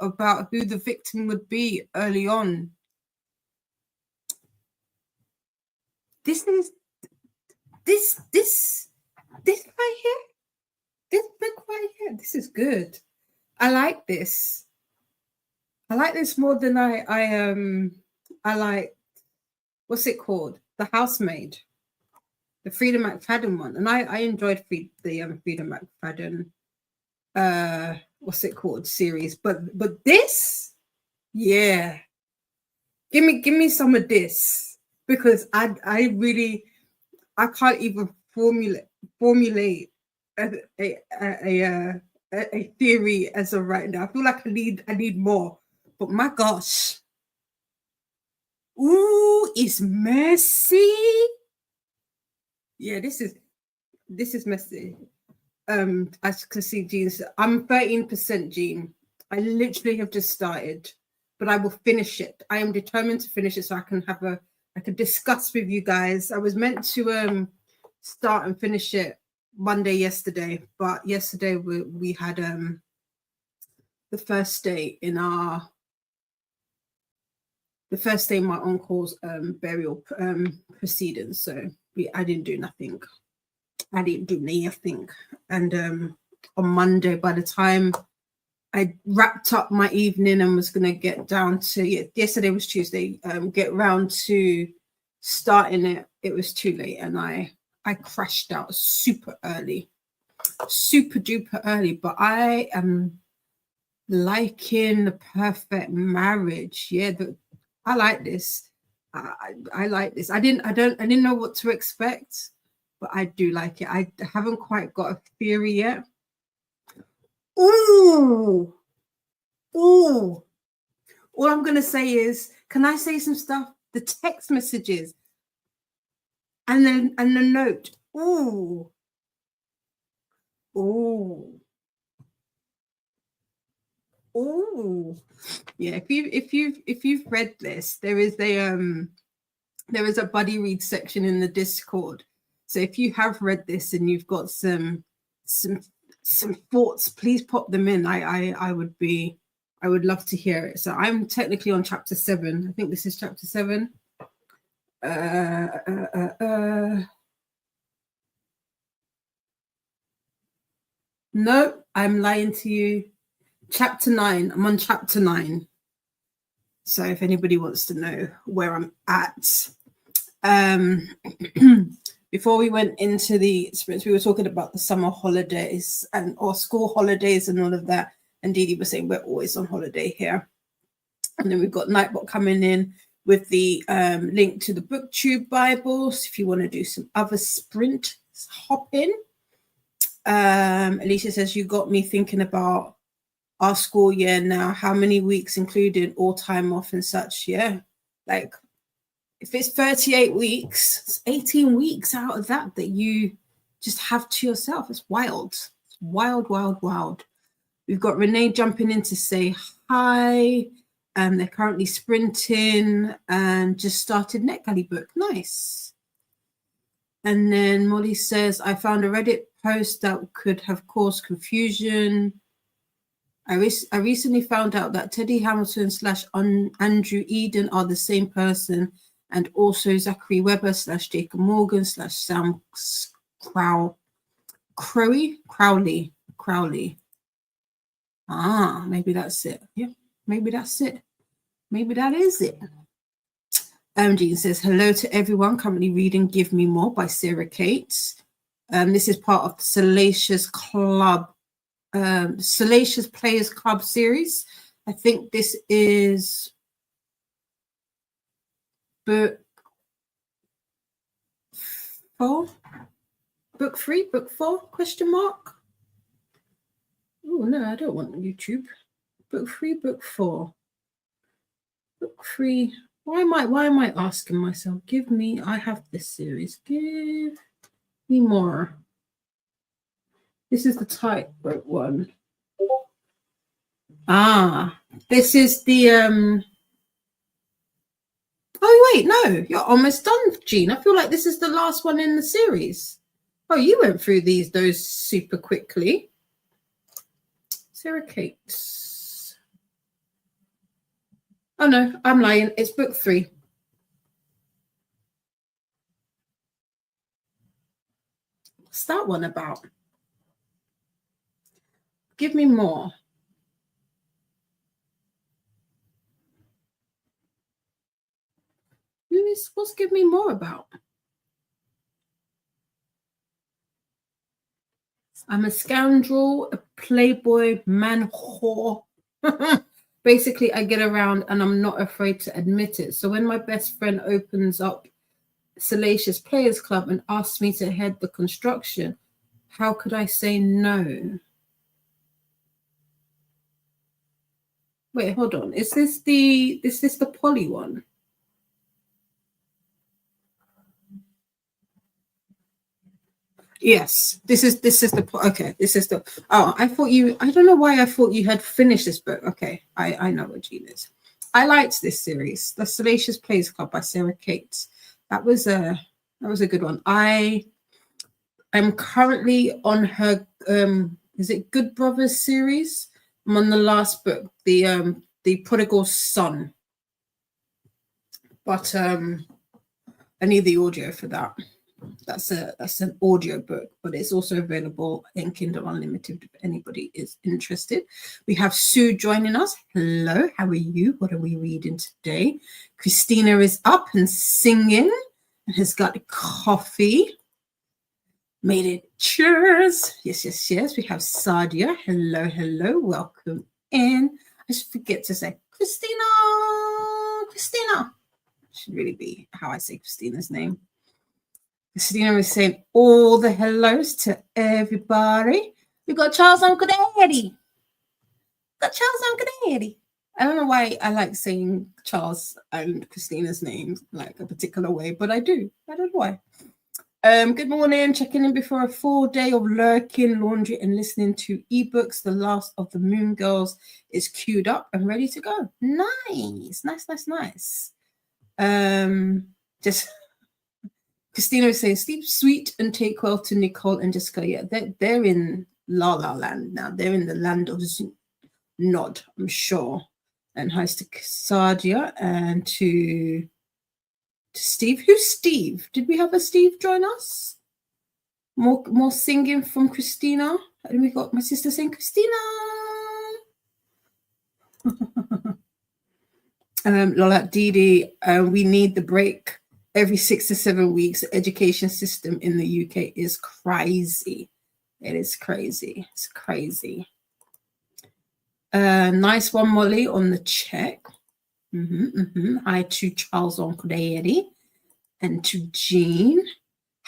about who the victim would be early on. This right here. This book right here. This is good. I like this. I like this more than I like, what's it called? The Housemaid, the Frida McFadden one. And I enjoyed the Frida McFadden what's it called series. But this, yeah. Give me some of this. Because I can't even formulate a theory as of right now. I feel like I need more. But my gosh, ooh, it's messy. Yeah, this is messy. As you can see, Jean, I'm 13%, Jean. I literally have just started, but I will finish it. I am determined to finish it so I can discuss with you guys. I was meant to start and finish it Monday yesterday, but yesterday we had the first day in my uncle's burial proceedings. So I didn't do nothing. And on Monday, by the time I wrapped up my evening and was going to get down to, yesterday was Tuesday, get round to starting it, it was too late. And I crashed out super duper early, but I am liking The Perfect Marriage. Yeah, I like this. I like this. I didn't know what to expect, but I do like it. I haven't quite got a theory yet. Ooh. All I'm gonna say is, can I say some stuff? The text messages and the note. Ooh. Yeah, if you've read this, there is a buddy read section in the Discord. So if you have read this and you've got some thoughts, please pop them in. I would love to hear it. So I'm technically on chapter 7. I think this is chapter 7. No, I'm lying to you. Chapter 9. I'm on chapter 9. So if anybody wants to know where I'm at. Before we went into the experience, we were talking about the summer holidays or school holidays and all of that. And Dee Dee was saying we're always on holiday here. And then we've got Nightbot coming in with the link to the Booktube Bibles. If you want to do some other sprint, hop in. Alicia says, you got me thinking about our school year now. How many weeks included all time off and such? Yeah, like if it's 38 weeks, it's 18 weeks out of that you just have to yourself. It's wild. It's wild. We've got Renee jumping in to say hi. They're currently sprinting and just started NetGalley book. Nice. And then Molly says, I found a Reddit post that could have caused confusion. I recently found out that Teddy Hamilton / Andrew Eden are the same person, and also Zachary Webber / Jacob Morgan / Sam Crowley. Ah, maybe that's it. Yeah, maybe that's it. Maybe that is it. Jean says, hello to everyone. Currently reading Give Me More by Sarah Kate. This is part of the Salacious Players Club series. I think this is book 4. Book 3, book 4, question mark. Oh, no, I don't want YouTube. Book 3, book 4. Book 3. Why am I asking myself? I have this series. Give me more. This is the typewritten one. Ah, this is the oh wait, no, you're almost done, Jean. I feel like this is the last one in the series. Oh, you went through those super quickly. Sarah Kate. Oh no, I'm lying. It's book 3. What's that one about? Give me more. What's Give Me More about? I'm a scoundrel, a playboy, man whore. Basically, I get around and I'm not afraid to admit it. So when my best friend opens up Salacious Players Club and asks me to head the construction, how could I say no? Wait, hold on. Is this the Polly one? Yes, this is the okay. This is the I don't know why I thought you had finished this book. Okay, I know what Jean is. I liked this series, The Salacious Players Club by Sarah Kate. That was a good one. I'm currently on her is it Good Brothers series? I'm on the last book, the Prodigal Son. But I need the audio for that. That's an audio book, but it's also available in Kindle Unlimited if anybody is interested. We have Sue joining us. Hello, how are you? What are we reading today? Christina is up and singing and has got coffee. Made it. Cheers. Yes. We have Sadia. Hello. Welcome in. I should forget to say Christina. Should really be how I say Christina's name. Christina is saying all the hellos to everybody. We got Charles Uncle Daddy. I don't know why I like saying Charles and Christina's names like a particular way, but I do. I don't know why. Good morning. Checking in before a full day of lurking, laundry, and listening to ebooks. The Last of the Moon Girls is queued up and ready to go. Nice. Just Christina is saying, sleep sweet and take well to Nicole and Jessica. Yeah, they're in La La Land now. They're in the land of Nod, I'm sure. And hi to Sadia and to Steve. Who's Steve? Did we have a Steve join us? More singing from Christina. And we got my sister saying, Christina. Lola Didi, we need the break every 6 to 7 weeks. The education system in the UK is crazy. It is crazy. It's crazy. Nice one, Molly, on the check. Hi to Charles Uncle Daddy and to Jean.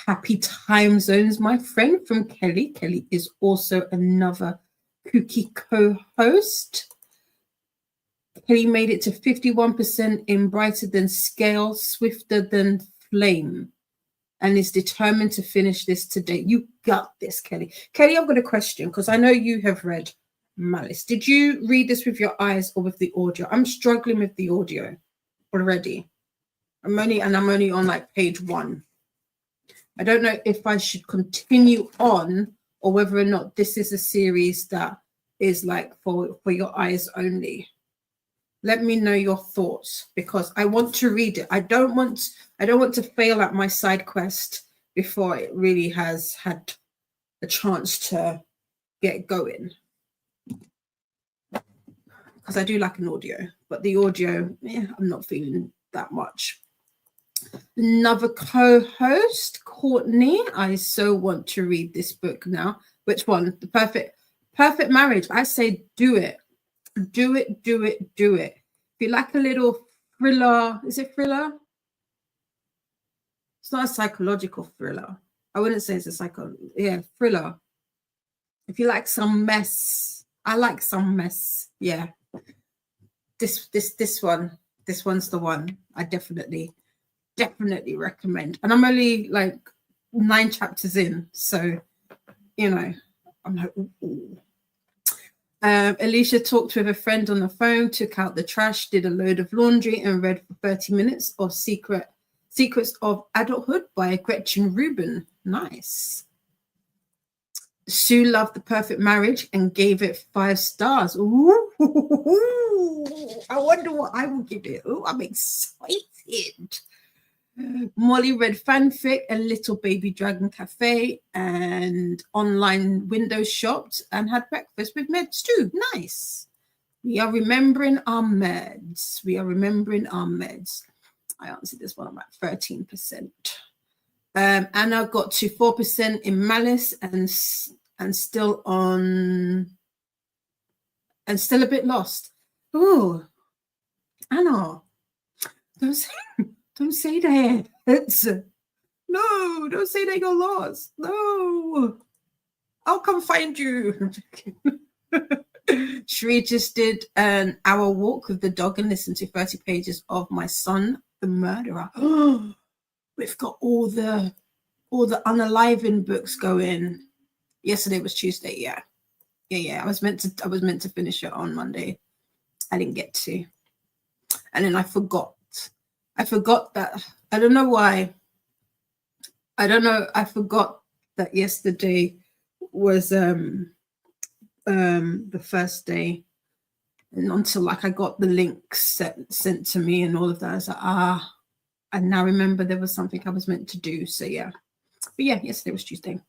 Happy time zones, my friend, from Kelly. Kelly is also another KuKi co-host. Kelly made it to 51% in Brighter Than Scale, Swifter Than Flame, and is determined to finish this today. You got this, Kelly. Kelly, I've got a question because I know you have read Malice. Did you read this with your eyes or with the audio? I'm struggling with the audio already. I'm only on like page 1. I don't know if I should continue on or whether or not this is a series that is like for your eyes only. Let me know your thoughts, because I want to read it. I don't want to fail at my side quest before it really has had a chance to get going. Because I do like an audio, but the audio, I'm not feeling that much. Another co-host, Courtney. I so want to read this book now. Which one? The Perfect Marriage. I say do it. Do it, do it, do it. If you like a little thriller, is it thriller? It's not a psychological thriller. I wouldn't say it's a thriller. If you like some mess, I like some mess. Yeah. This one's the one I definitely recommend. And I'm only like 9 chapters in, so I'm like, ooh. Alicia talked with a friend on the phone, took out the trash, did a load of laundry, and read for 30 minutes of Secrets of Adulthood by Gretchen Rubin. Nice. Sue loved The Perfect Marriage and gave it 5 stars. Ooh, I wonder what I will give it. Ooh, I'm excited. Molly read fanfic, A Little Baby Dragon Cafe, and online window shopped and had breakfast with meds too. Nice. We are remembering our meds. I answered this one. I'm at 13%. Anna got to 4% in Malice and still a bit lost. Oh, Anna, don't say that. No, don't say that you're lost. No, I'll come find you. Sheree just did an hour walk with the dog and listened to 30 pages of My Son, the Murderer. We've got all the unalivened books going. Yesterday was Tuesday. Yeah. I was meant to finish it on Monday. I didn't get to, and then I forgot that. I don't know why. I forgot that yesterday was the first day, and until like I got the links sent to me and all of that, I was like, I now remember there was something I was meant to do. So yeah, but yeah, yesterday was Tuesday.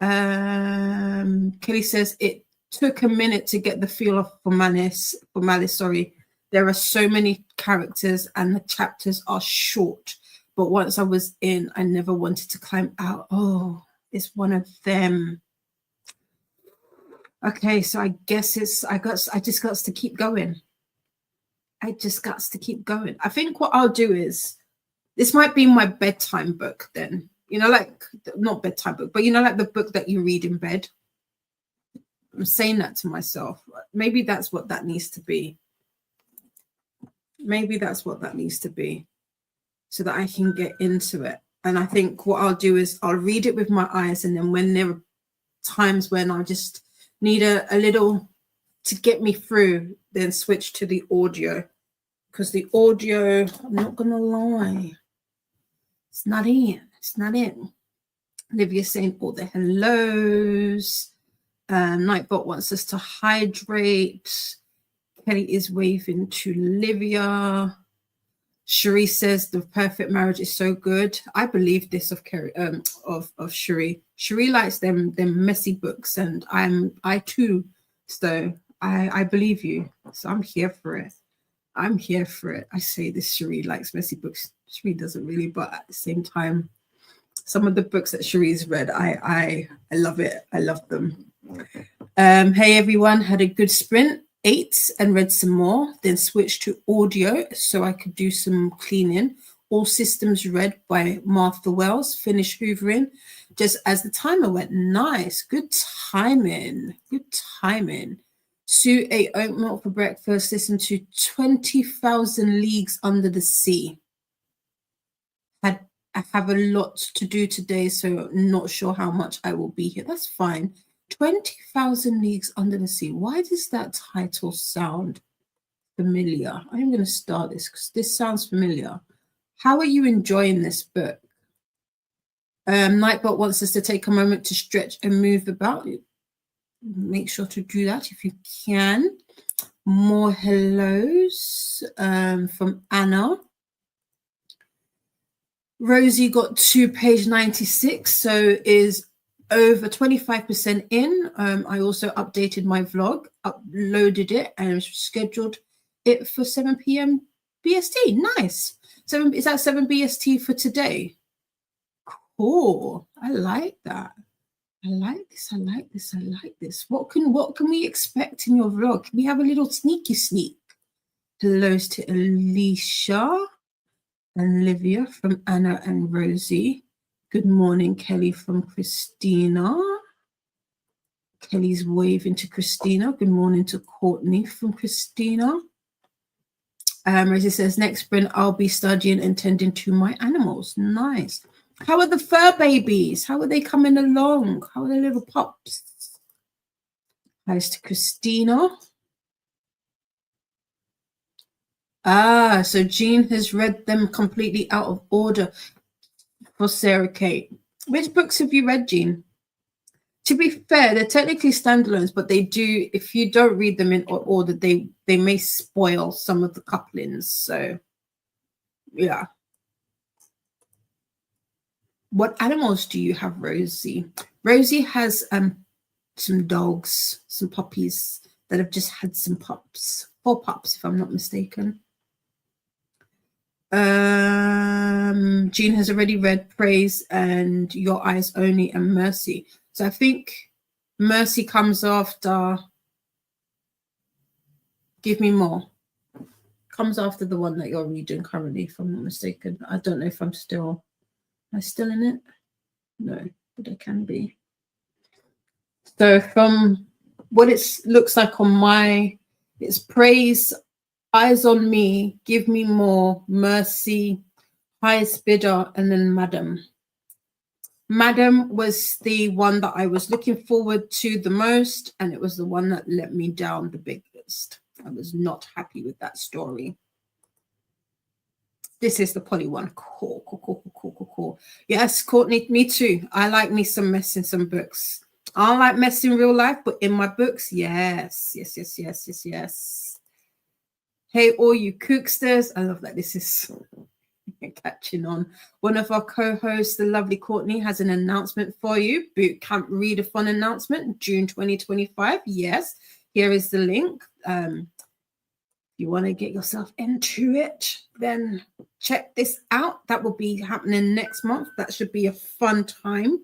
Kelly says it took a minute to get the feel of for Malice. Sorry, there are so many characters and the chapters are short. But once I was in, I never wanted to climb out. Oh, it's one of them. Okay, so I guess I just got to keep going. I think what I'll do is, this might be my bedtime book then. Like not bedtime book, but like the book that you read in bed. I'm saying that to myself. Maybe that's what that needs to be. So that I can get into it. And I think what I'll do is I'll read it with my eyes, and then when there are times when I just need a little to get me through, then switch to the audio. Because the audio, I'm not gonna lie, it's not in. Olivia's saying all the hellos. Nightbot wants us to hydrate. Kelly is waving to Olivia. Cherie says The Perfect Marriage is so good. I believe this of Cherie. Cherie likes them messy books, and I too. So I believe you. So I'm here for it. I say this Cherie likes messy books. Cherie doesn't really, but at the same time, some of the books that Cherie's read, I love it. I love them. Hey everyone, had a good sprint. 8 and read some more, then switched to audio so I could do some cleaning. All systems read by Martha Wells. Finished hoovering just as the timer went. Nice, good timing. Sue ate oat milk for breakfast. Listened to 20,000 Leagues Under the Sea. I have a lot to do today, so not sure how much I will be here. That's fine. 20,000 Leagues Under the Sea. Why does that title sound familiar? I'm going to start this because this sounds familiar. How are you enjoying this book? Nightbot wants us to take a moment to stretch and move about. Make sure to do that if you can. More hellos from Anna. Rosie got to page 96, so is over 25% in. I also updated my vlog, uploaded it, and scheduled it for 7 p.m. BST. Nice. Is that 7 BST for today? Cool. I like that. I like this. I like this. I like this. What can we expect in your vlog? Can we have a little sneaky sneak? Hellos to Alicia and Livia from Anna and Rosie. Good morning, Kelly from Christina. Kelly's waving to Christina. Good morning to Courtney from Christina. Rosie says, next spring I'll be studying and tending to my animals. Nice. How are the fur babies? How are they coming along? How are the little pups? Nice to Christina. So Jean has read them completely out of order for Sarah Kate. Which books have you read, Jean? To be fair, they're technically standalones, but they do, if you don't read them in order, they may spoil some of the couplings. So, yeah. What animals do you have, Rosie? Rosie has some dogs, some puppies that have just had some pups. 4 pups, if I'm not mistaken. Jean has already read Praise and Your Eyes Only and Mercy. So I think Mercy comes after Give Me More. Comes after the one that you're reading currently, if I'm not mistaken. I don't know if I'm still in it? No, but I can be. So from what it looks like on it's Praise, Eyes on Me, Give Me More, Mercy, Highest Bidder, and then Madam. Madam was the one that I was looking forward to the most, and it was the one that let me down the biggest. I was not happy with that story. This is the Polly one. Cool. Yes, Courtney, me too. I like me some mess in some books. I don't like mess in real life, but in my books, yes. Hey, all you kooksters. I love that this is catching on. One of our co-hosts, the lovely Courtney, has an announcement for you. Bootcamp Readathon announcement, June 2025. Yes, here is the link. If you want to get yourself into it, then check this out. That will be happening next month. That should be a fun time.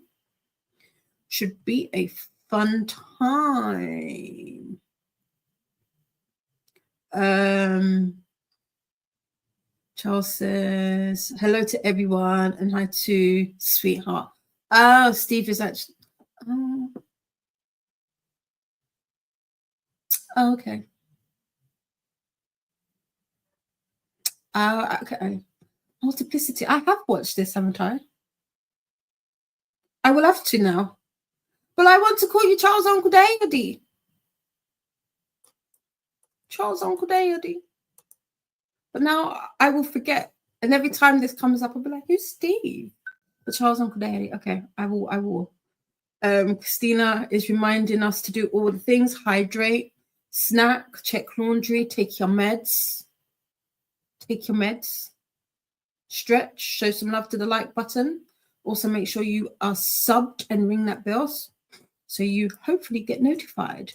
Should be a fun time. Charles says, hello to everyone and hi to sweetheart. Oh, Steve is actually, oh, okay. Okay. Multiplicity. I have watched this, haven't I? I will have to now. But I want to call you Charles Uncle Daddy. Charles Uncle Daddy. But now I will forget. And every time this comes up, I'll be like, who's Steve? The Charles Uncle Daddy. Okay, I will. Christina is reminding us to do all the things. Hydrate, snack, check laundry, take your meds. Take your meds. Stretch, show some love to the like button. Also make sure you are subbed and ring that bell so you hopefully get notified.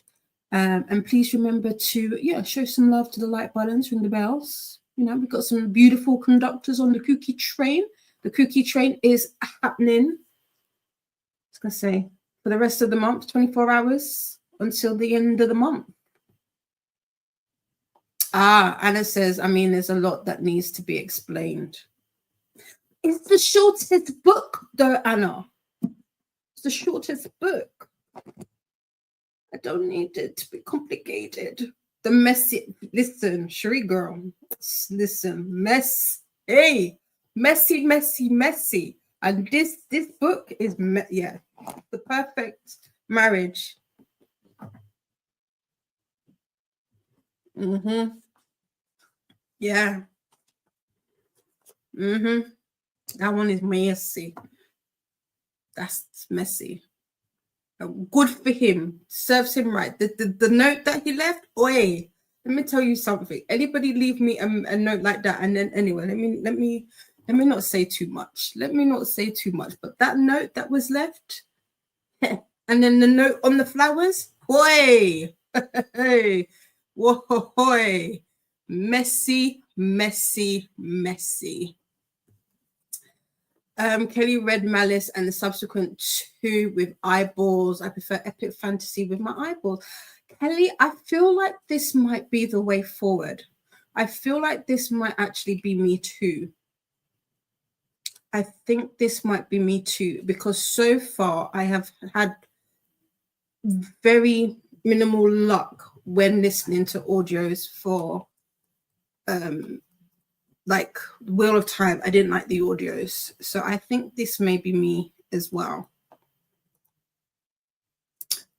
And please remember to, show some love to the like buttons, ring the bells. You know, we've got some beautiful conductors on the KuKi train. The KuKi train is happening, I was going to say, for the rest of the month, 24 hours until the end of the month. Anna says, I mean, there's a lot that needs to be explained. It's the shortest book, though, Anna. It's the shortest book. I don't need it to be complicated. The messy, listen, Cherie girl, listen, messy. And this book is, the perfect marriage Mm-hmm. Yeah. Mm-hmm. That one is messy. That's messy. Good for him. Serves him right. The note that he left, oi. Let me tell you something. Anybody leave me a note like that, and then anyway, let me not say too much. Let me not say too much. But that note that was left, and then the note on the flowers, oi, hey, whoa, messy, messy, messy. Kelly read Malice and the subsequent 2 with eyeballs. I prefer epic fantasy with my eyeballs. Kelly, I feel like this might be the way forward. I feel like this might actually be me too. I think this might be me too, because so far I have had very minimal luck when listening to audios for like Wheel of Time. I didn't like the audios, so I think this may be me as well.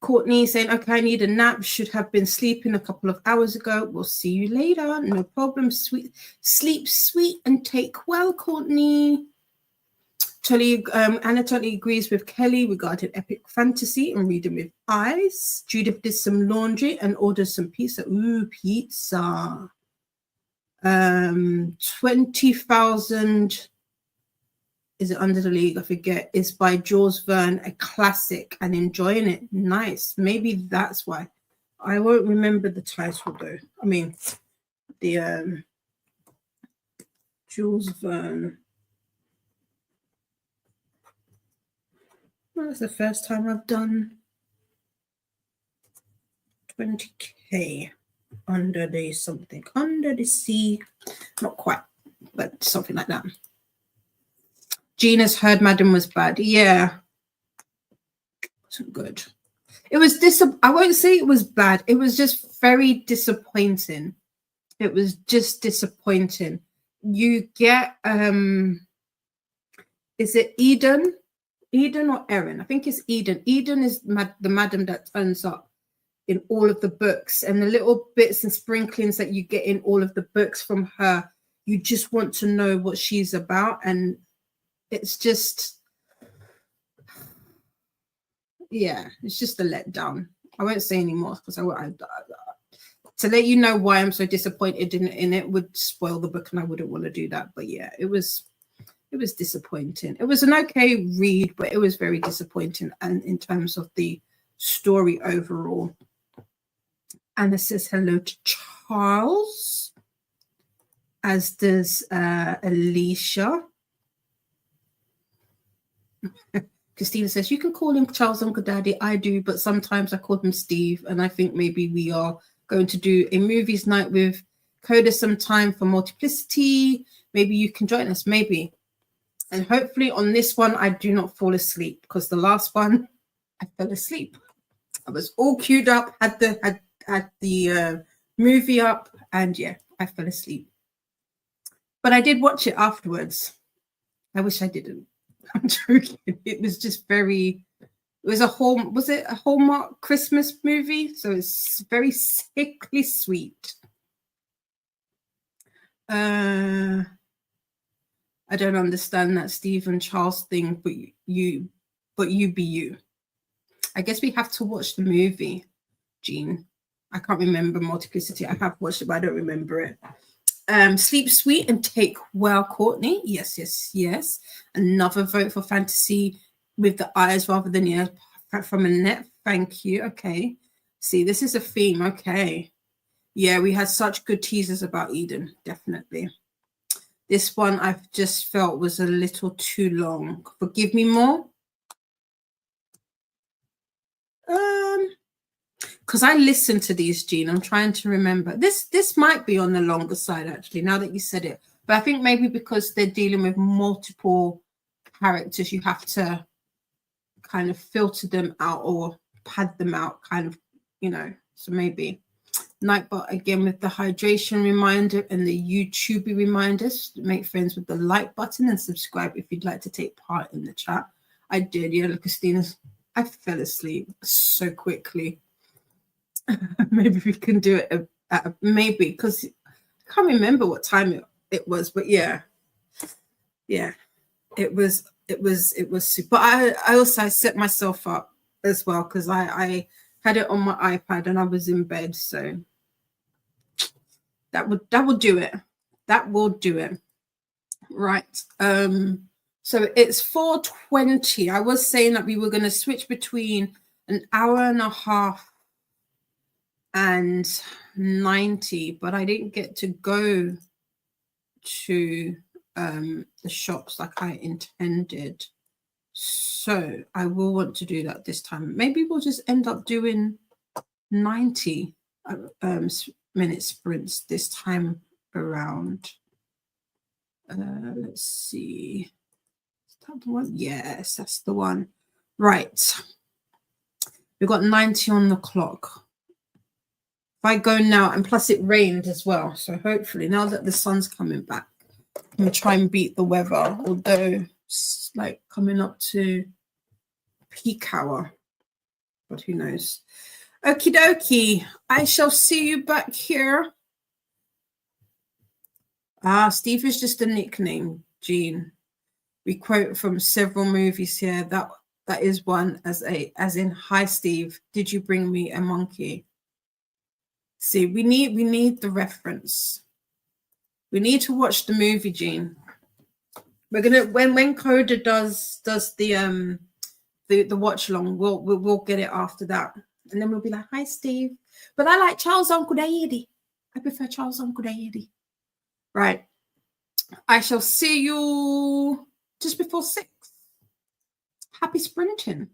Courtney saying, okay, I need a nap, should have been sleeping a couple of hours ago. We'll see you later, no problem. Sweet, sleep sweet and take well, Courtney. Anna totally agrees with Kelly regarding epic fantasy and reading with eyes. Judith did some laundry and ordered some pizza. Ooh, pizza. 20,000, is it Under the League? I forget. It's by Jules Verne, a classic, and enjoying it. Nice. Maybe that's why. I won't remember the title though. I mean, the Jules Verne. Well, that's the first time I've done 20K. Under the something, under the sea, not quite, but something like that. Gina's heard Madam was bad. Yeah, wasn't good. It was I won't say it was bad. It was just very disappointing. It was just disappointing. You get is it Eden or Erin? I think it's Eden. Eden is the madam that turns up in all of the books, and the little bits and sprinklings that you get in all of the books from her, you just want to know what she's about, and it's just, yeah, it's just a letdown. I won't say any more because I to let you know why I'm so disappointed in it would spoil the book, and I wouldn't want to do that. But yeah, it was disappointing. It was an okay read, but it was very disappointing, and in terms of the story overall. Anna says hello to Charles, as does Alicia. Christina says, you can call him Charles Uncle Daddy. I do, but sometimes I call him Steve, and I think maybe we are going to do a movies night with Koda sometime for Multiplicity. Maybe you can join us, maybe. And hopefully on this one, I do not fall asleep, because the last one, I fell asleep. I was all queued up, had the movie up, and yeah, I fell asleep. But I did watch it afterwards. I wish I didn't. I'm joking. It was just very, was it a Hallmark Christmas movie? So it's very sickly sweet. I don't understand that Stephen Charles thing, but you be you. I guess we have to watch the movie, Jean. I can't remember Multiplicity. I have watched it, but I don't remember it. Sleep sweet and take well, Courtney. Yes, yes, yes. Another vote for fantasy with the eyes rather than ears from Annette. Thank you. Okay. See, this is a theme. Okay. Yeah, we had such good teasers about Eden. Definitely. This one I've just felt was a little too long. Forgive me more. Because I listened to these, Jean. I'm trying to remember. This might be on the longer side, actually, now that you said it. But I think maybe because they're dealing with multiple characters, you have to kind of filter them out or pad them out, kind of, you know. So maybe. Nightbot again with the hydration reminder and the YouTube reminders. Make friends with the like button and subscribe if you'd like to take part in the chat. I did, yeah, Christina's. I fell asleep so quickly. Maybe we can do it maybe because I can't remember what time it was, but yeah, it was super. I also set myself up as well because I had it on my iPad and I was in bed, so that would do it. That will do it. Right. So it's 4:20. I was saying that we were going to switch between an hour and a half and 90, but I didn't get to go to the shops like I intended. So I will want to do that this time. Maybe we'll just end up doing 90 minute sprints this time around. Let's see. Is that the one? Yes, that's the one. Right. We've got 90 on the clock. If I go now, and plus it rained as well. So hopefully now that the sun's coming back, I'm going to try and beat the weather, although it's like coming up to peak hour. But who knows? Okie dokie. I shall see you back here. Steve is just a nickname, Jean. We quote from several movies here. That is one as in, hi Steve, did you bring me a monkey? See, we need the reference. We need to watch the movie, Jean. We're gonna when Koda does the watch along, we'll get it after that, and then we'll be like, hi Steve, but I like Charles Uncle Daddy. I prefer Charles Uncle Daddy. Right. I shall see you just before 6. Happy sprinting.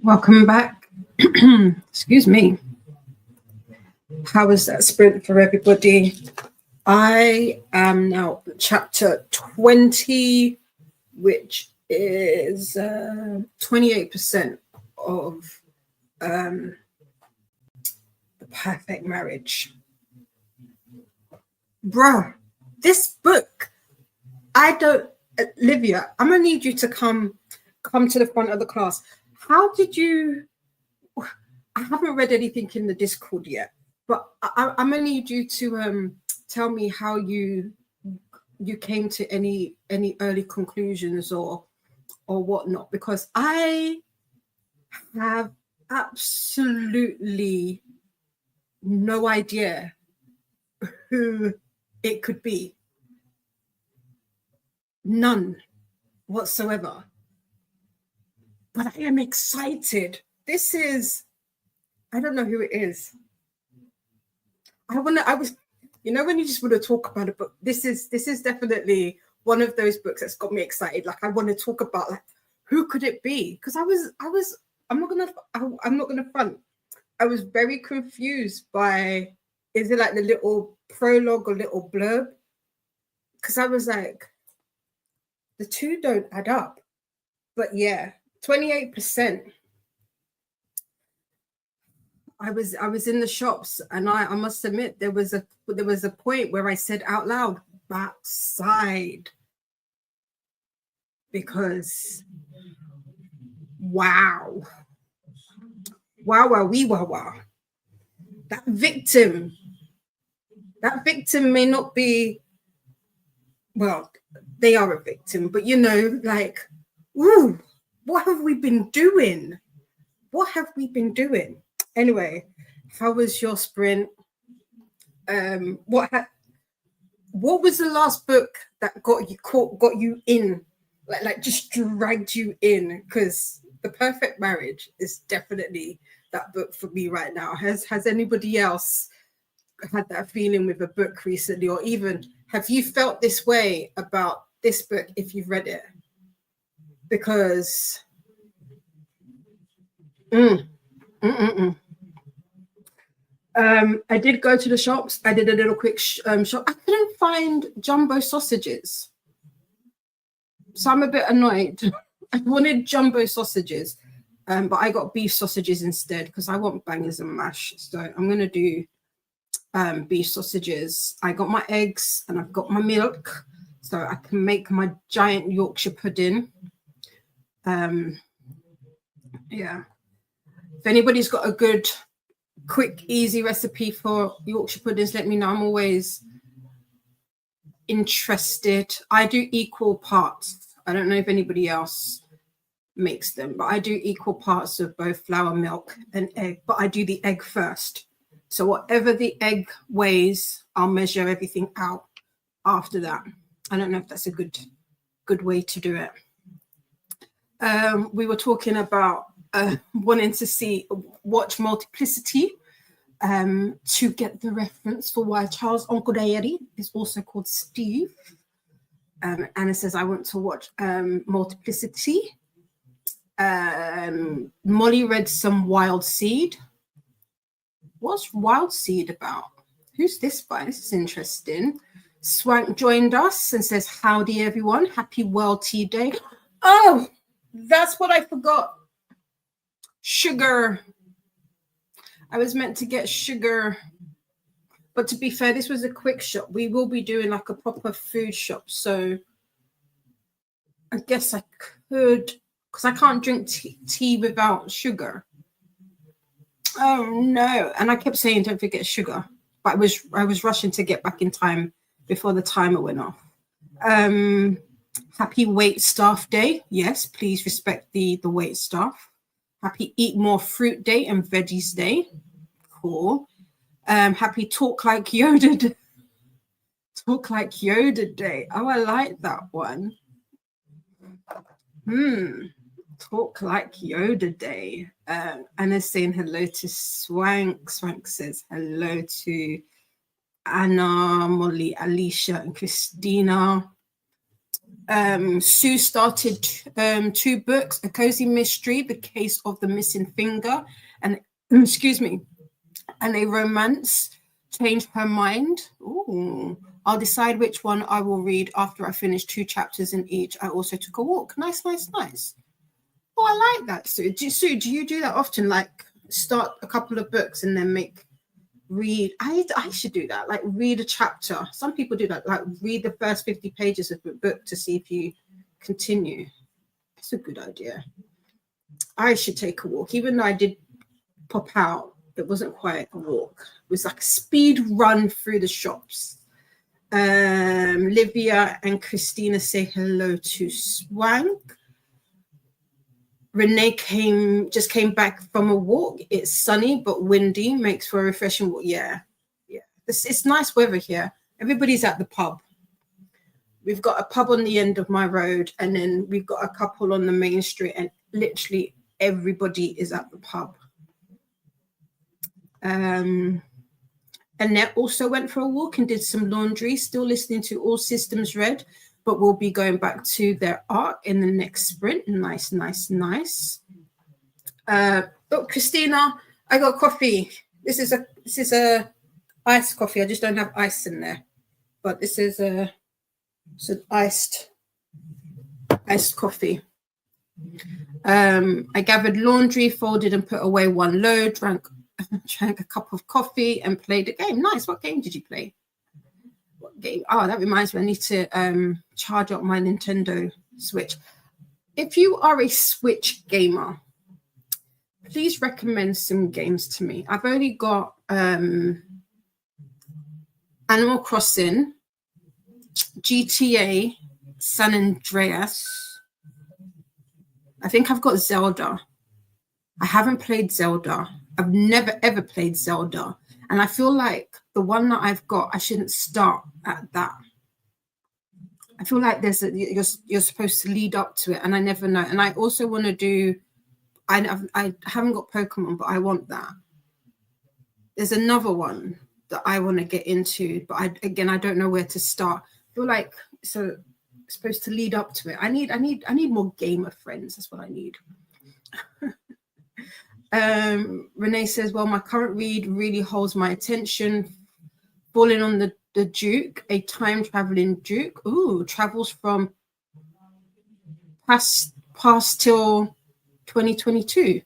Welcome back. Excuse me. How was that sprint for everybody? I am now chapter 20, which is 28% of The Perfect Marriage. Bruh, this book, Olivia, I'm gonna need you to come to the front of the class. How did you, I haven't read anything in the Discord yet, but I'm gonna need you to tell me how you came to any early conclusions or whatnot, because I have absolutely no idea who it could be. None whatsoever. But I am excited. This is, I don't know who it is. You know, when you just want to talk about a book, this is definitely one of those books that's got me excited. Like, I want to talk about, like, who could it be? Because I'm not gonna front. I was very confused by, is it like the little prologue or little blurb? Because I was like, the two don't add up. But yeah, 28%. I was in the shops, and I must admit there was a point where I said out loud, backside, because wow. That victim may not be, well, they are a victim, but you know, like, ooh, what have we been doing? Anyway, how was your sprint? What was the last book that got you in, like just dragged you in? Because The Perfect Marriage is definitely that book for me right now. Has anybody else had that feeling with a book recently, or even have you felt this way about this book if you've read it? Because I did go to the shops. I did a little quick shop. I couldn't find jumbo sausages, so I'm a bit annoyed. I wanted jumbo sausages, but I got beef sausages instead because I want bangers and mash. So I'm going to do beef sausages. I got my eggs and I've got my milk, so I can make my giant Yorkshire pudding. Yeah. If anybody's got a good, quick, easy recipe for Yorkshire puddings, let me know. I'm always interested. I do equal parts. I don't know if anybody else makes them, but I do equal parts of both flour, milk, and egg. But I do the egg first. So whatever the egg weighs, I'll measure everything out after that. I don't know if that's a good way to do it. We were talking about wanting to watch Multiplicity to get the reference for why Charles' Uncle Daddy is also called Steve. Anna says, I want to watch Multiplicity. Molly read some Wild Seed. What's Wild Seed about? Who's this by? This is interesting. Swank joined us and says, howdy, everyone. Happy World Tea Day. Oh, that's what I forgot. Sugar. I was meant to get sugar. But to be fair, this was a quick shop. We will be doing like a proper food shop. So I guess I could, because I can't drink tea without sugar. Oh no. And I kept saying, don't forget sugar. But I was rushing to get back in time before the timer went off. Happy Wait Staff Day. Yes, please respect the wait staff. Happy Eat More Fruit Day and Veggies Day. Cool. Happy Talk Like Yoda. Talk Like Yoda Day. Oh, I like that one. Talk Like Yoda Day. Anna's saying hello to Swank. Swank says hello to Anna, Molly, Alicia, and Christina. Sue started 2 books, A Cozy Mystery, The Case of the Missing Finger, and excuse me, and a romance changed her mind. Ooh. I'll decide which one I will read after I finish 2 chapters in each. I also took a walk. Nice, nice, nice. Oh, I like that, Sue. Sue, do you do that often? Like start a couple of books and then read. I should do that. Like read a chapter. Some people do that. Like read the first 50 pages of the book to see if you continue. It's a good idea. I should take a walk. Even though I did pop out, it wasn't quite a walk. It was like a speed run through the shops. Livia and Christina say hello to Swank. Renee just came back from a walk. It's sunny but windy, makes for a refreshing walk. Yeah. It's nice weather here. Everybody's at the pub. We've got a pub on the end of my road, and then we've got a couple on the main street, and literally everybody is at the pub. Annette also went for a walk and did some laundry, still listening to All Systems Red, but we'll be going back to their art in the next sprint. Nice, nice, nice. Oh, Christina, I got coffee. This is a iced coffee. I just don't have ice in there, but this is an iced coffee. I gathered laundry, folded and put away 1 load, drank a cup of coffee and played a game. Nice. What game did you play? What game? Oh, that reminds me. I need to charge up my Nintendo Switch. If you are a Switch gamer, please recommend some games to me. I've only got Animal Crossing, GTA, San Andreas. I think I've got Zelda. I haven't played Zelda. I've never, ever played Zelda. And I feel like the one that I've got, I shouldn't start at that. I feel like you're supposed to lead up to it, and I never know. And I also want to do, I haven't got Pokemon, but I want that. There's another one that I want to get into, but I don't know where to start. I feel like it's supposed to lead up to it. I need more gamer friends. That's what I need. Renee says, well, my current read really holds my attention. Falling on the Duke, a time traveling Duke. Ooh, travels from past till 2022.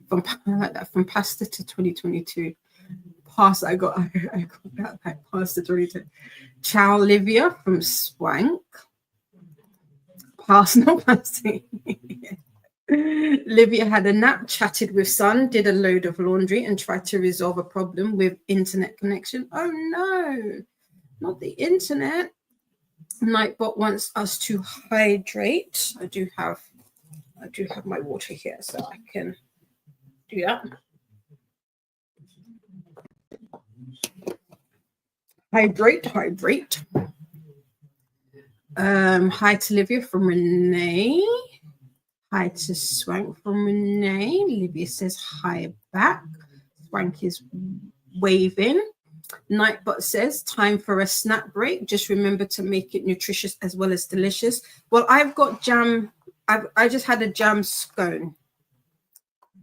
From past to 2022. Past, I got that back, past to 2022. Ciao, Livia from Swank. Past, not past. Livia had a nap, chatted with Son, did a load of laundry, and tried to resolve a problem with internet connection. Oh no, not the internet. Nightbot wants us to hydrate. I do have my water here, so I can do that. Hydrate. Hi to Livia from Renee. Hi to Swank from Renee. Livia says hi back. Swank is waving. Nightbot says time for a snack break. Just remember to make it nutritious as well as delicious. Well, I've got jam. I just had a jam scone.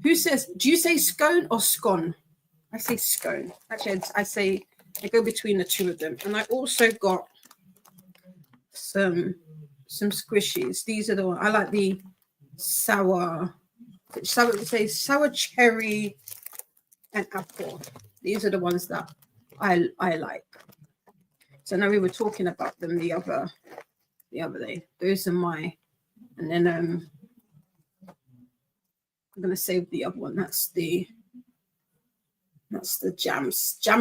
Who says, do you say scone or scone? I say scone. Actually, I go between the two of them. And I also got some squishies. These are the ones. I like the sour cherry and apple. These are the ones that I like. So now we were talking about them the other day. Those are my, and then I'm gonna save the other one. That's the jam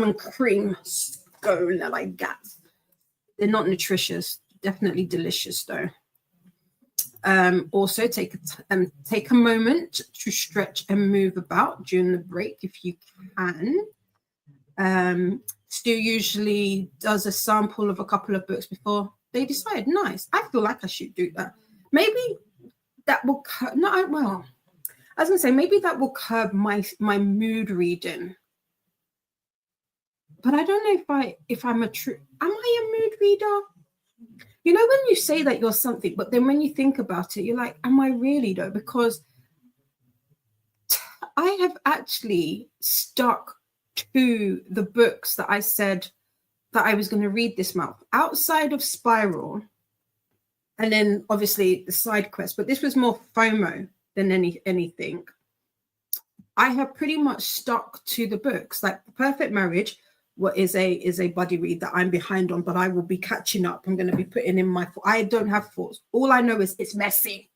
and cream scone that I got. They're not nutritious, definitely delicious though. Also take a moment to stretch and move about during the break if you can. Stu usually does a sample of a couple of books before they decide. Nice. I feel like I should do that. Maybe that will I was gonna say maybe that will curb my mood reading. But I don't know if I'm am I a mood reader? You know, when you say that you're something, but then when you think about it, you're like, am I really though? Because I have actually stuck to the books that I said that I was going to read this month, outside of Spiral, and then obviously the side quest. But this was more FOMO than anything. I have pretty much stuck to the books, like The Perfect Marriage. What is a buddy read that I'm behind on, but I will be catching up. I'm going to be putting in my. I don't have thoughts. All I know is it's messy.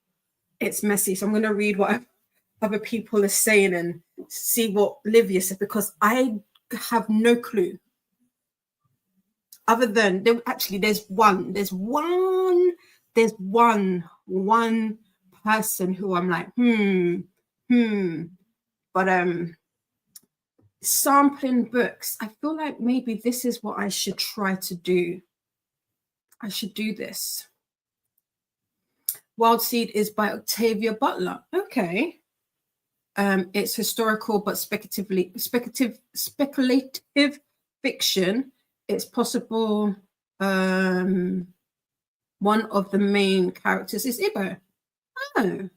It's messy. So I'm going to read what other people are saying and see what Livia said, because I have no clue. Other than there's one person who I'm like, but sampling books, I feel like maybe this is what I should try to do. I should do this. Wild Seed is by Octavia Butler. Okay. It's historical but speculative fiction. It's possible one of the main characters is Ibo. Oh.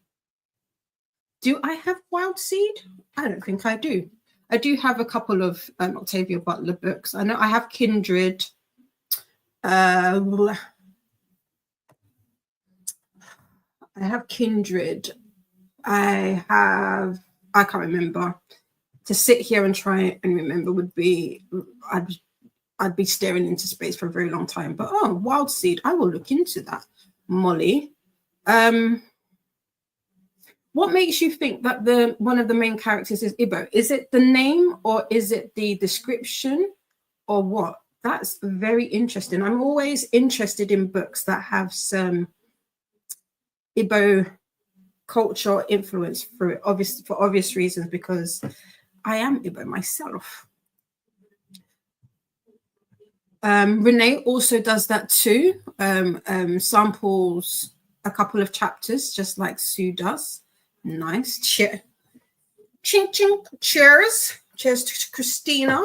Do I have Wild Seed? I don't think I do. I do have a couple of Octavia Butler books. I know I have Kindred. I have Kindred. I can't remember. To sit here and try and remember would be, I'd be staring into space for a very long time. But Wild Seed, I will look into that. Molly. What makes you think that one of the main characters is Ibo? Is it the name, or is it the description, or what? That's very interesting. I'm always interested in books that have some Ibo culture influence through it, for obvious reasons, because I am Ibo myself. Renee also does that too. Samples a couple of chapters, just like Sue does. Nice. Cheers. Ching, ching. Cheers. Cheers to Christina.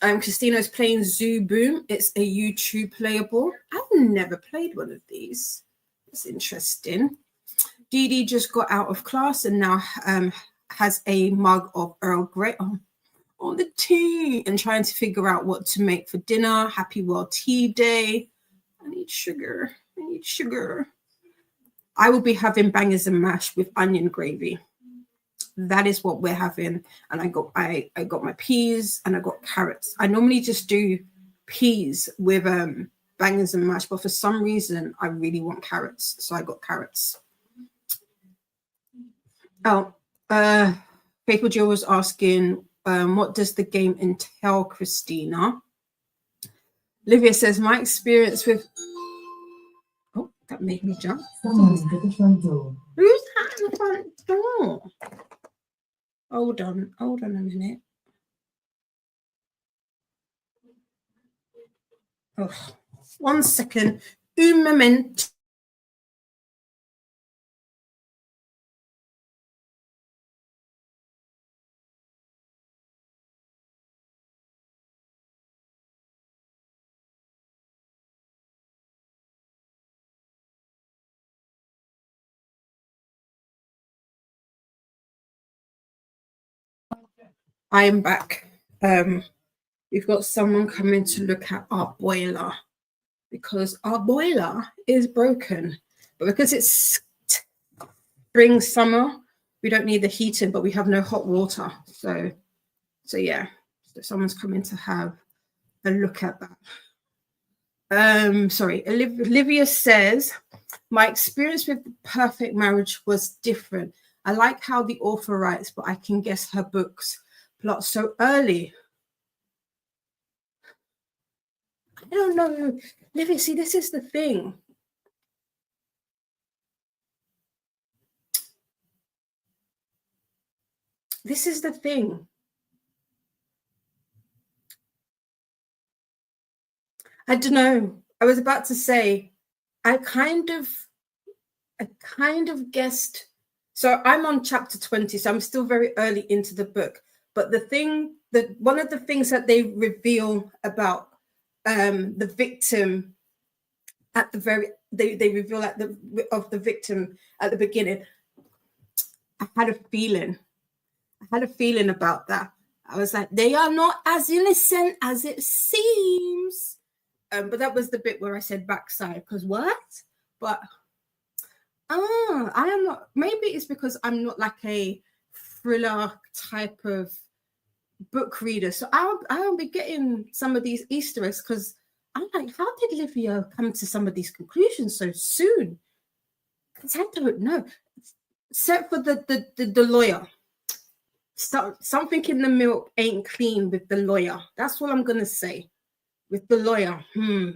Christina is playing Zoo Boom. It's a YouTube playable. I've never played one of these. It's interesting. Dee Dee just got out of class and now has a mug of Earl Grey on the tea and trying to figure out what to make for dinner. Happy World Tea Day. I need sugar. I will be having bangers and mash with onion gravy. That is what we're having. And I got my peas and I got carrots. I normally just do peas with bangers and mash, but for some reason I really want carrots, so I got carrots. Faithful Jill was asking, what does the game entail, Christina? Livia says, my experience with... Oh, that made me jump. Someone's at the front door. Who's at the front door? Hold on a minute. Oh, 1 second. Un moment. I am back. We've got someone coming to look at our boiler because our boiler is broken. But because it's spring, summer, we don't need the heating, but we have no hot water. So yeah, so someone's coming to have a look at that. Sorry, Olivia says, my experience with The Perfect Marriage was different. I like how the author writes, but I can guess her book's plot so early. I don't know. Livia, see, this is the thing. This is the thing. I don't know. I was about to say, I kind of guessed. So I'm on chapter 20, so I'm still very early into the book. But one of the things that they reveal about the victim at the very, they reveal at the victim at the beginning. I had a feeling about that. I was like, they are not as innocent as it seems. But that was the bit where I said backside, because what? But I am not, maybe it's because I'm not like a thriller type of book reader. So I'll be getting some of these Easter eggs, because I'm like, how did Livia come to some of these conclusions so soon? Because I don't know. Except for the lawyer. Something in the milk ain't clean with the lawyer. That's all I'm gonna say. With the lawyer, I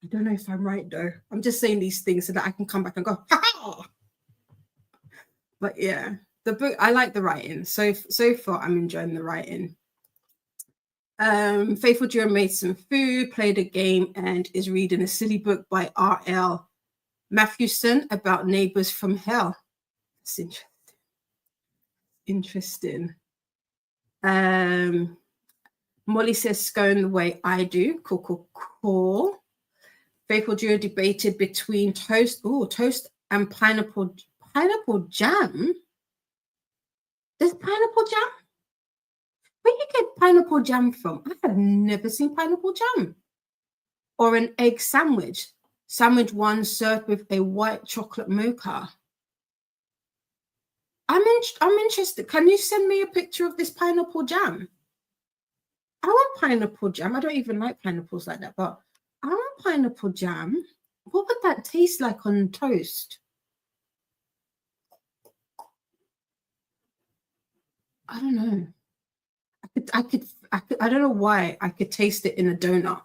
don't know if I'm right though. I'm just saying these things so that I can come back and go, ha! But yeah, the book, I like the writing. So far, I'm enjoying the writing. Faithful Duo made some food, played a game, and is reading a silly book by R.L. Matthewson about neighbors from hell. That's interesting. Molly says scone the way I do. Cool. Faithful Duo debated between toast and pineapple jam. There's pineapple jam? Where do you get pineapple jam from? I have never seen pineapple jam. Or an egg sandwich. Sandwich one served with a white chocolate mocha. I'm interested. Can you send me a picture of this pineapple jam? I want pineapple jam. I don't even like pineapples like that, but I want pineapple jam. What would that taste like on toast? I don't know. I don't know why I could taste it in a donut,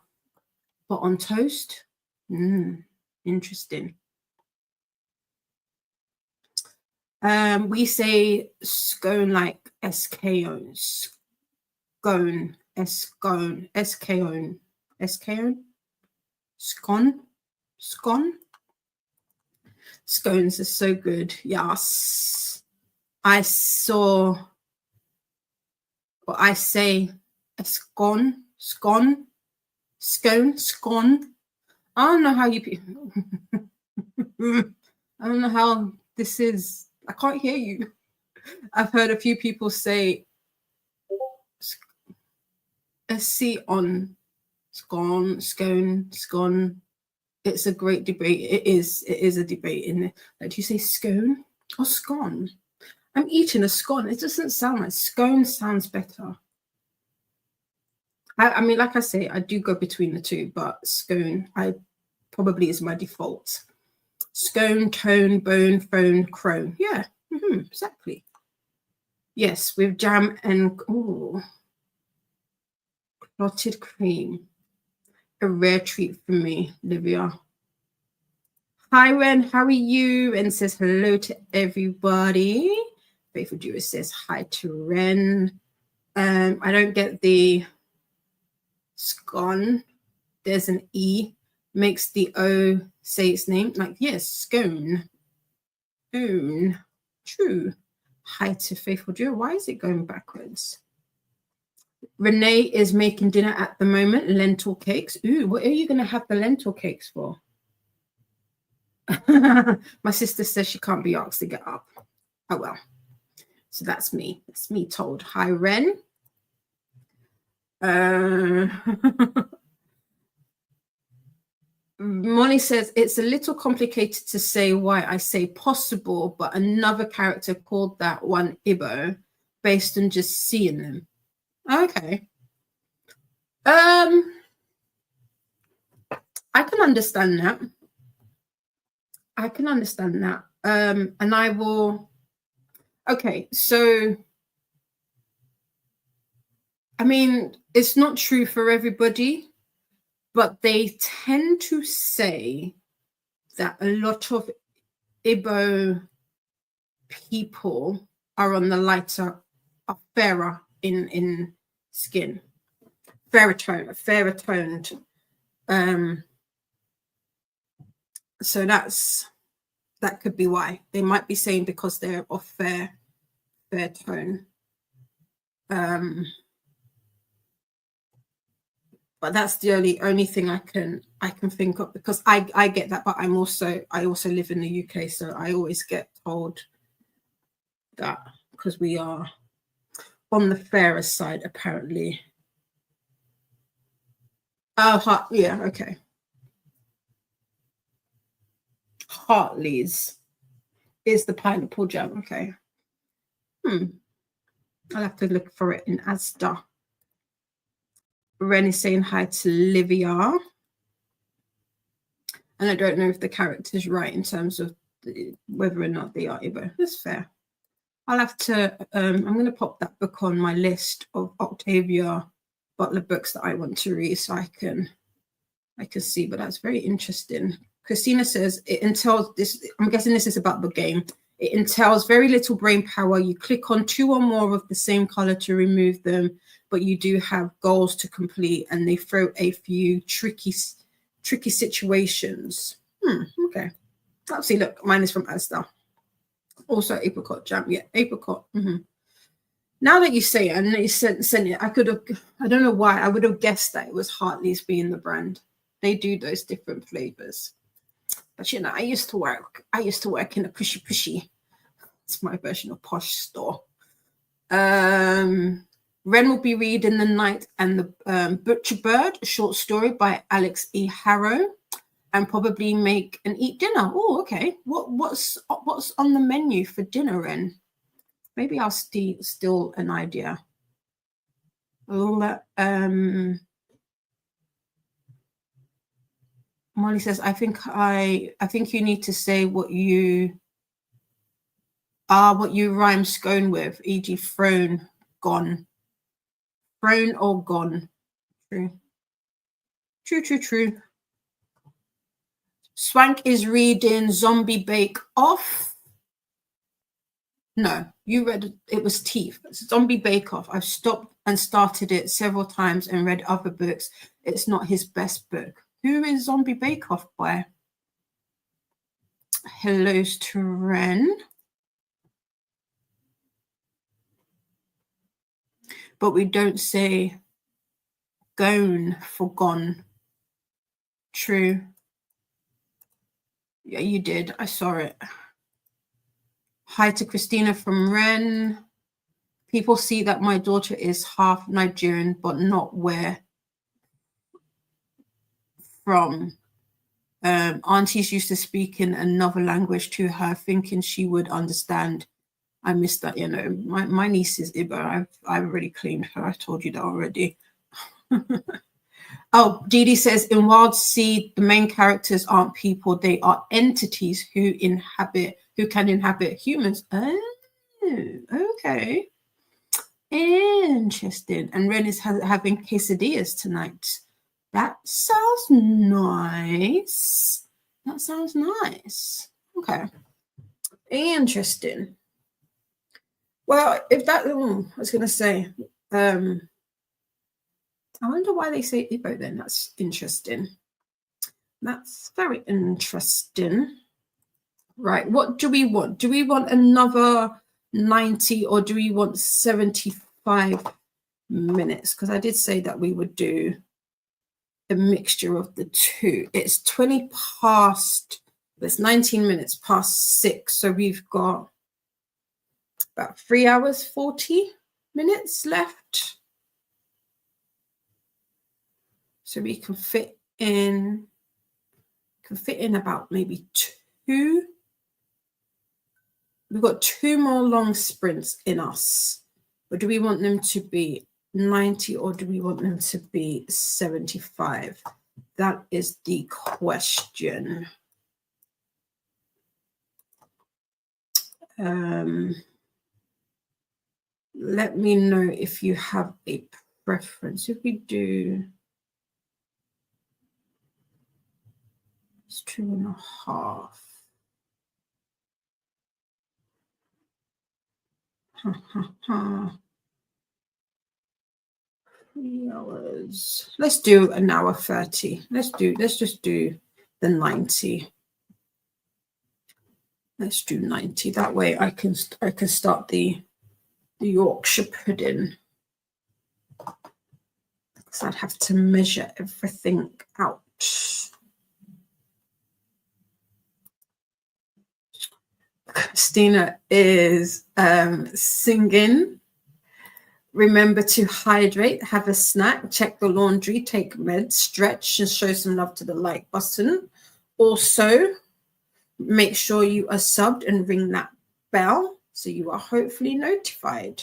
but on toast, interesting. We say scone like S-K-O, scone, S-Scone, S-K-O, S-K-O, scone. Scones are so good. Yes. I say a scone. I don't know how you I don't know how this is. I can't hear you. I've heard a few people say a C on scone. It's a great debate. It is a debate in there. Like, do you say scone or scone? I'm eating a scone. It doesn't sound like scone. Sounds better. I mean, like I say, I do go between the two, but scone probably is my default. Scone, tone, bone, phone, crone. Yeah, exactly. Yes, with jam and clotted cream. A rare treat for me, Livia. Hi, Ren. How are you? And says hello to everybody. Faithful Duo says hi to Ren. I don't get the scone. There's an E. Makes the O say its name. Like, yes, scone. True. Hi to Faithful Duo. Why is it going backwards? Renee is making dinner at the moment. Lentil cakes. Ooh, what are you going to have the lentil cakes for? My sister says she can't be asked to get up. Oh, well. So that's me. That's me told. Hi, Ren. Molly says, it's a little complicated to say why I say possible, but another character called that one Ibo based on just seeing them. Okay. I can understand that. And I will. Okay, so I mean, it's not true for everybody, but they tend to say that a lot of Igbo people are on the lighter, are fairer in skin, fairer toned. So that could be why. They might be saying because they're of fair tone. but that's the only thing I can think of, because I get that, but I also live in the UK, so I always get told that because we are on the fairer side apparently. Oh, yeah, okay. Hartley's is the pineapple jam. Okay. I'll have to look for it in Asda. Ren is saying hi to Livia. And I don't know if the character's right in terms of whether or not they are Igbo. That's fair. I'll have to, I'm going to pop that book on my list of Octavia Butler books that I want to read so I can see, but that's very interesting. Christina says, it entails this, I'm guessing this is about the game. It entails very little brain power. You click on 2 or more of the same color to remove them, but you do have goals to complete, and they throw a few tricky situations. Okay. Let's see, look, mine is from Asda. Also apricot jam. Yeah, apricot. Now that you say it, and you sent it, I don't know why, I would have guessed that it was Hartley's being the brand. They do those different flavors. But you know, I used to work in a pushy. It's my version of posh store. Ren will be reading The Night and the Butcher Bird, a short story by Alex E. Harrow, and probably make and eat dinner. Oh, okay. What's on the menu for dinner, Ren? Maybe I'll steal an idea. Molly says, I think you need to say what you rhyme scone with, e.g. thrown, gone. Thrown or gone. True. Swank is reading Zombie Bake Off. No, you read it was Teeth. Zombie Bake Off. I've stopped and started it several times and read other books. It's not his best book. Who is Zombie Bake Off by? Hellos to Ren. But we don't say gone for gone. True. Yeah, you did. I saw it. Hi to Christina from Ren. People see that my daughter is half Nigerian, but not where from. Aunties used to speak in another language to her, thinking she would understand. I missed that, you know. My niece is Igbo. I've already claimed her. I told you that already. Oh, Dee says, in Wild Seed, the main characters aren't people. They are entities who can inhabit humans. Oh, okay. Interesting. And Ren is having quesadillas tonight. That sounds nice. Okay. Interesting. Well, if that, I was going to say, I wonder why they say Igbo then. That's interesting. That's very interesting. Right. What do we want? Do we want another 90 or do we want 75 minutes? Because I did say that we would do a mixture of the two. It's 20 past, it's 19 minutes past 6. So we've got about 3 hours, 40 minutes left. So we can fit in about maybe 2. We've got 2 more long sprints in us. But do we want them to be 90 or do we want them to be 75? That is the question. Let me know if you have a preference. If we do, it's 2.5. 3 hours. Let's do an hour 30. Let's just do the 90. Let's do 90. That way I can start the Yorkshire pudding. So I'd have to measure everything out. Christina is singing. Remember to hydrate, have a snack, check the laundry, take meds, stretch, and show some love to the like button. Also, make sure you are subbed and ring that bell so you are hopefully notified.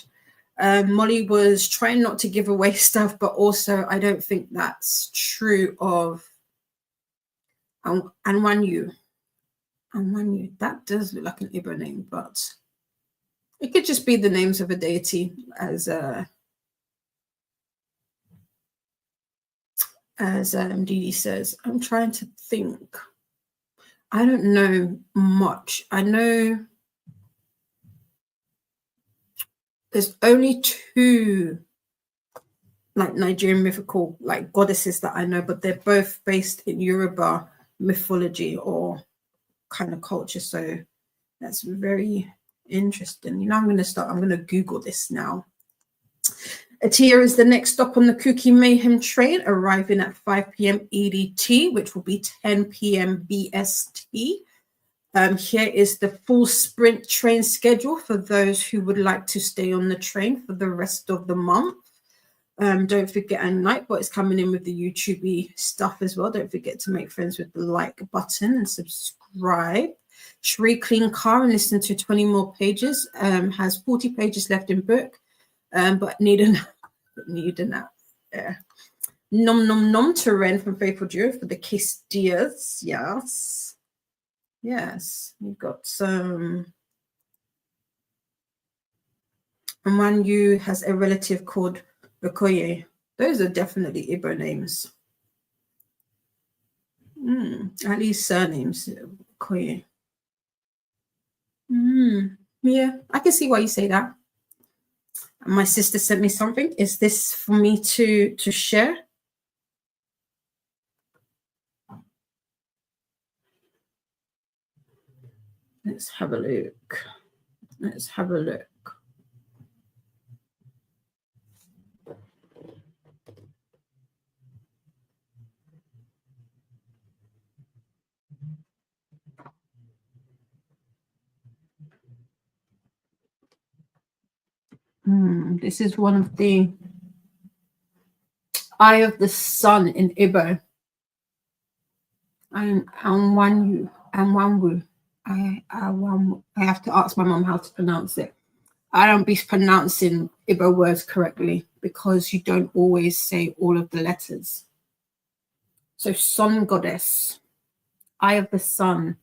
Molly was trying not to give away stuff, but also I don't think that's true of Anwanyu. Anwanyu, that does look like an Igbo name, but it could just be the names of a deity, as Didi says. I'm trying to think. I don't know much. I know there's only two like Nigerian mythical like goddesses that I know, but they're both based in Yoruba mythology or kind of culture. So that's very interesting. You know, I'm going to Google this now. Atia is the next stop on the KuKi MAYhem train, arriving at 5 p.m. EDT, which will be 10 p.m. BST. Here is the full sprint train schedule for those who would like to stay on the train for the rest of the month. Don't forget, and Nightbot is coming in with the YouTube stuff as well. Don't forget to make friends with the like button and subscribe. Shree clean car and listen to 20 more pages. Has 40 pages left in book, but need an app. Yeah. Nom nom nom to Ren from Faithful Duo for the quesadillas. Yes. Yes. We've got some. Amanyu has a relative called Okoye. Those are definitely Igbo names. At least surnames. Okoye. Yeah, I can see why you say that. My sister sent me something. Is this for me to share? Let's have a look. Let's have a look. This is one of the Eye of the Sun in Igbo. I'm Anwanyu. I have to ask my mom how to pronounce it. I don't be pronouncing Igbo words correctly because you don't always say all of the letters. So sun goddess, Eye of the Sun,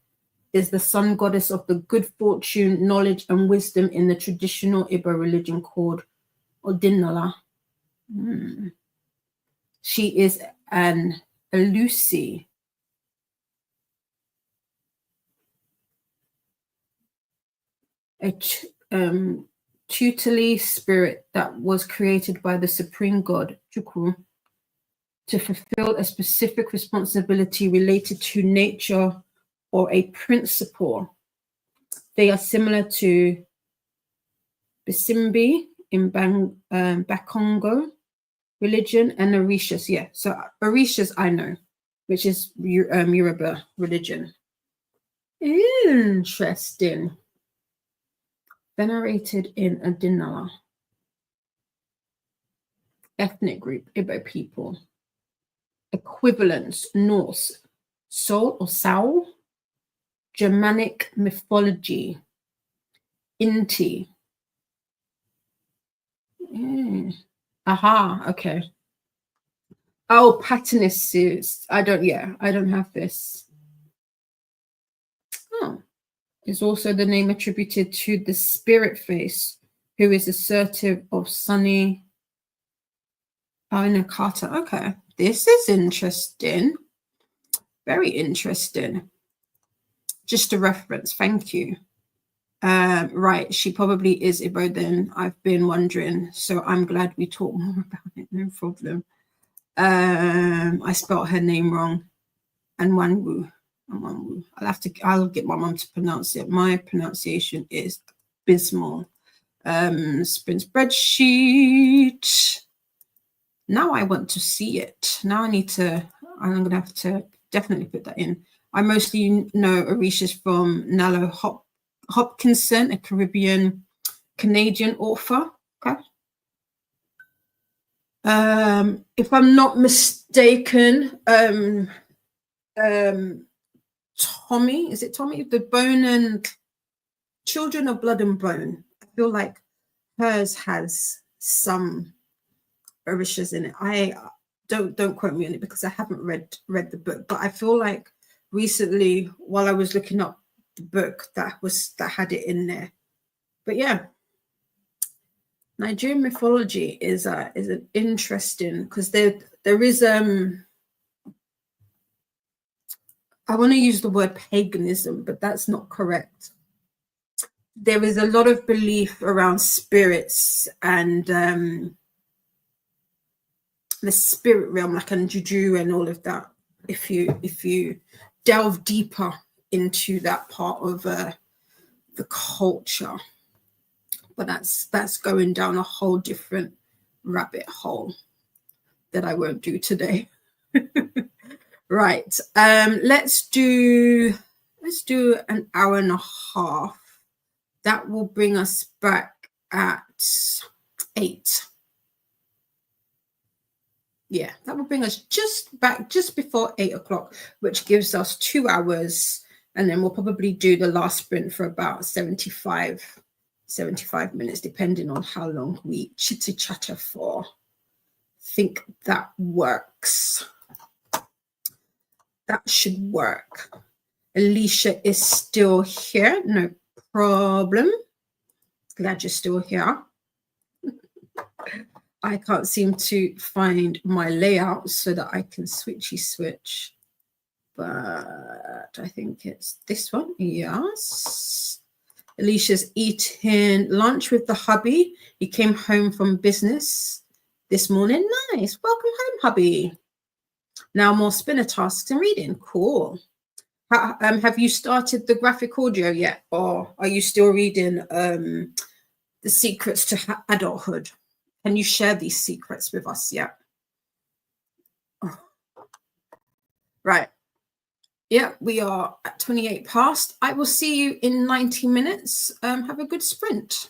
is the sun goddess of the good fortune, knowledge, and wisdom in the traditional Igbo religion called Odinala. She is an Elusi. A tutelary spirit that was created by the supreme god, Chukwu, to fulfill a specific responsibility related to nature or a principle. They are similar to Bisimbi in Bakongo religion and Orishas. Yeah, so Orishas I know, which is Yoruba religion. Interesting. Venerated in Adinala. Ethnic group, Igbo people. Equivalents, Norse, Sol or Saul. Germanic mythology. Inti. Aha, okay. Oh, Paternists. I don't have this. Oh. Is also the name attributed to the spirit face, who is assertive of sunny Nakata. Okay, this is interesting. Very interesting. Just a reference, thank you. Right, she probably is Igbo then. I've been wondering, so I'm glad we talk more about it, no problem. I spelled her name wrong. Anwanwu. I'll get my mom to pronounce it. My pronunciation is abysmal. Sprint spreadsheet. Now I want to see it. Now I'm going to have to definitely put that in. I mostly know Orisha's from Nalo Hopkinson, a Caribbean Canadian author. Okay. If I'm not mistaken, Tommy, is it Tommy? The Bone and Children of Blood and Bone. I feel like hers has some Orishas in it. I don't quote me on it because I haven't read the book, but I feel like recently while I was looking up the book that had it in there. But yeah, Nigerian mythology is an interesting, because there is I want to use the word paganism, but that's not correct. There is a lot of belief around spirits and the spirit realm, like in juju and all of that. If you delve deeper into that part of the culture, but that's going down a whole different rabbit hole that I won't do today. Right. Let's do an hour and a half. That will bring us back at 8. Yeah, that will bring us just before 8 o'clock, which gives us 2 hours, and then we'll probably do the last sprint for about 75 minutes, depending on how long we chitter chatter for. Think that works. That should work. Alicia is still here, no problem. Glad you're still here. I can't seem to find my layout so that I can switch, but I think it's this one. Yes. Alicia's eating lunch with the hubby. He came home from business this morning. Nice. Welcome home, hubby. Now more spinner tasks and reading. Cool. Have you started the graphic audio yet, or are you still reading The Secrets to Adulthood? Can you share these secrets with us yet? Oh. Right. Yeah, we are at 28 past. I will see you in 90 minutes. Have a good sprint.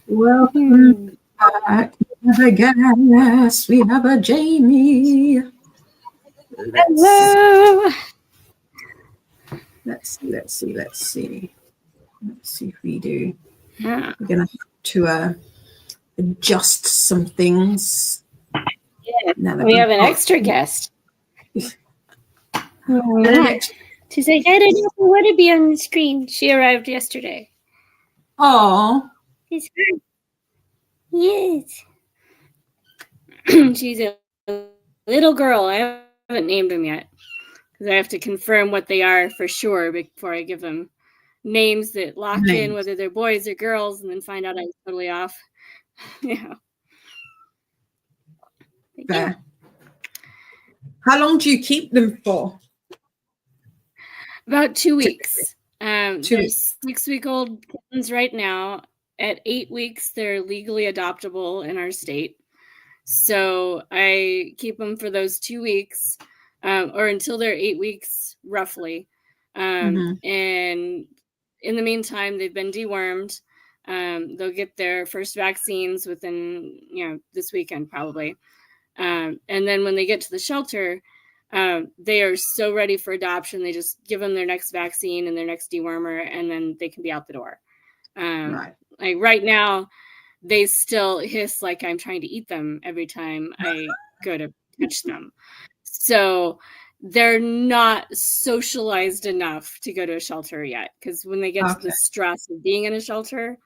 Welcome back. We have a guest. We have a Jamie. Hello. Let's see if we do. Yeah. We're gonna have to adjust some things. Yeah. Now that We have an got- extra guest. an ex- To say hi to Nicole want to be on the screen. She arrived yesterday. Oh, She's here. Yes. She's a little girl. I haven't named them yet because I have to confirm what they are for sure before I give them names that lock in Names. whether they're boys or girls, and then find out I'm totally off. Yeah. But yeah. fair. How long do you keep them for? About 2 weeks. 2 They're weeks. 6-week-old kittens right now. At 8 weeks, they're legally adoptable in our state. So I keep them for those 2 weeks, or until they're 8 weeks, roughly. Mhm. And in the meantime, they've been dewormed. They'll get their first vaccines within, this weekend probably. And then when they get to the shelter, they are so ready for adoption. They just give them their next vaccine and their next dewormer, and then they can be out the door. Right. Like right now, they still hiss like I'm trying to eat them every time I go to touch them. So they're not socialized enough to go to a shelter yet. Because when they get to Okay. the stress of being in a shelter,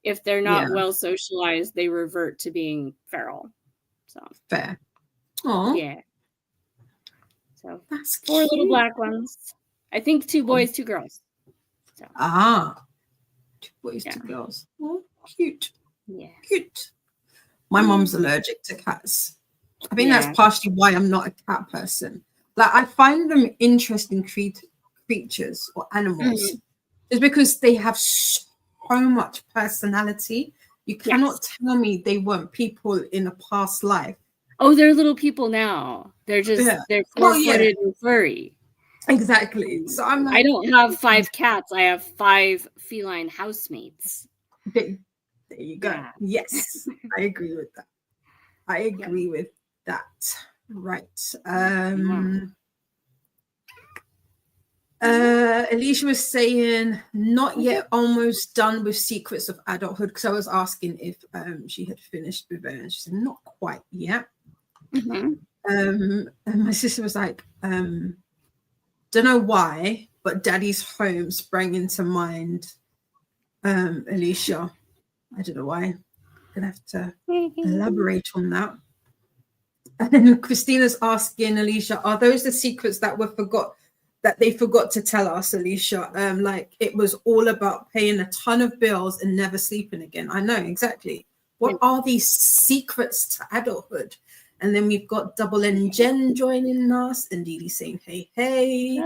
if they're not Yeah. well socialized, they revert to being feral. So Fair. Oh, yeah. So that's 4 little cute. black ones. I think 2 boys, 2 girls. So Ah, 2 boys, Yeah. 2 girls. Oh, cute. yeah. Cute. My mom's allergic to cats. I think Yeah. that's partially why I'm not a cat person. Like, I find them interesting creatures or animals just because they have so much personality. You cannot tell me they weren't people in a past life. Oh, they're little people now. They're just they're Well, yeah. four-footed and furry. Exactly. So I'm like, I don't have 5 cats. I have 5 feline housemates. there you go. Yeah. Yes, I agree with that. I agree with that. Right. Alicia was saying not yet, almost done with Secrets of Adulthood, because I was asking if she had finished with it, and she said not quite yet. Mhm. And my sister was like, don't know why, but Daddy's Home sprang into mind. Alicia, I don't know why. Gonna have to elaborate on that. And then Christina's asking Alicia, are those the secrets that they forgot to tell us, Alicia? Like it was all about paying a ton of bills and never sleeping again. I know exactly. What are these secrets to adulthood? And then we've got Double N Jen joining us, and Dee Dee saying hey.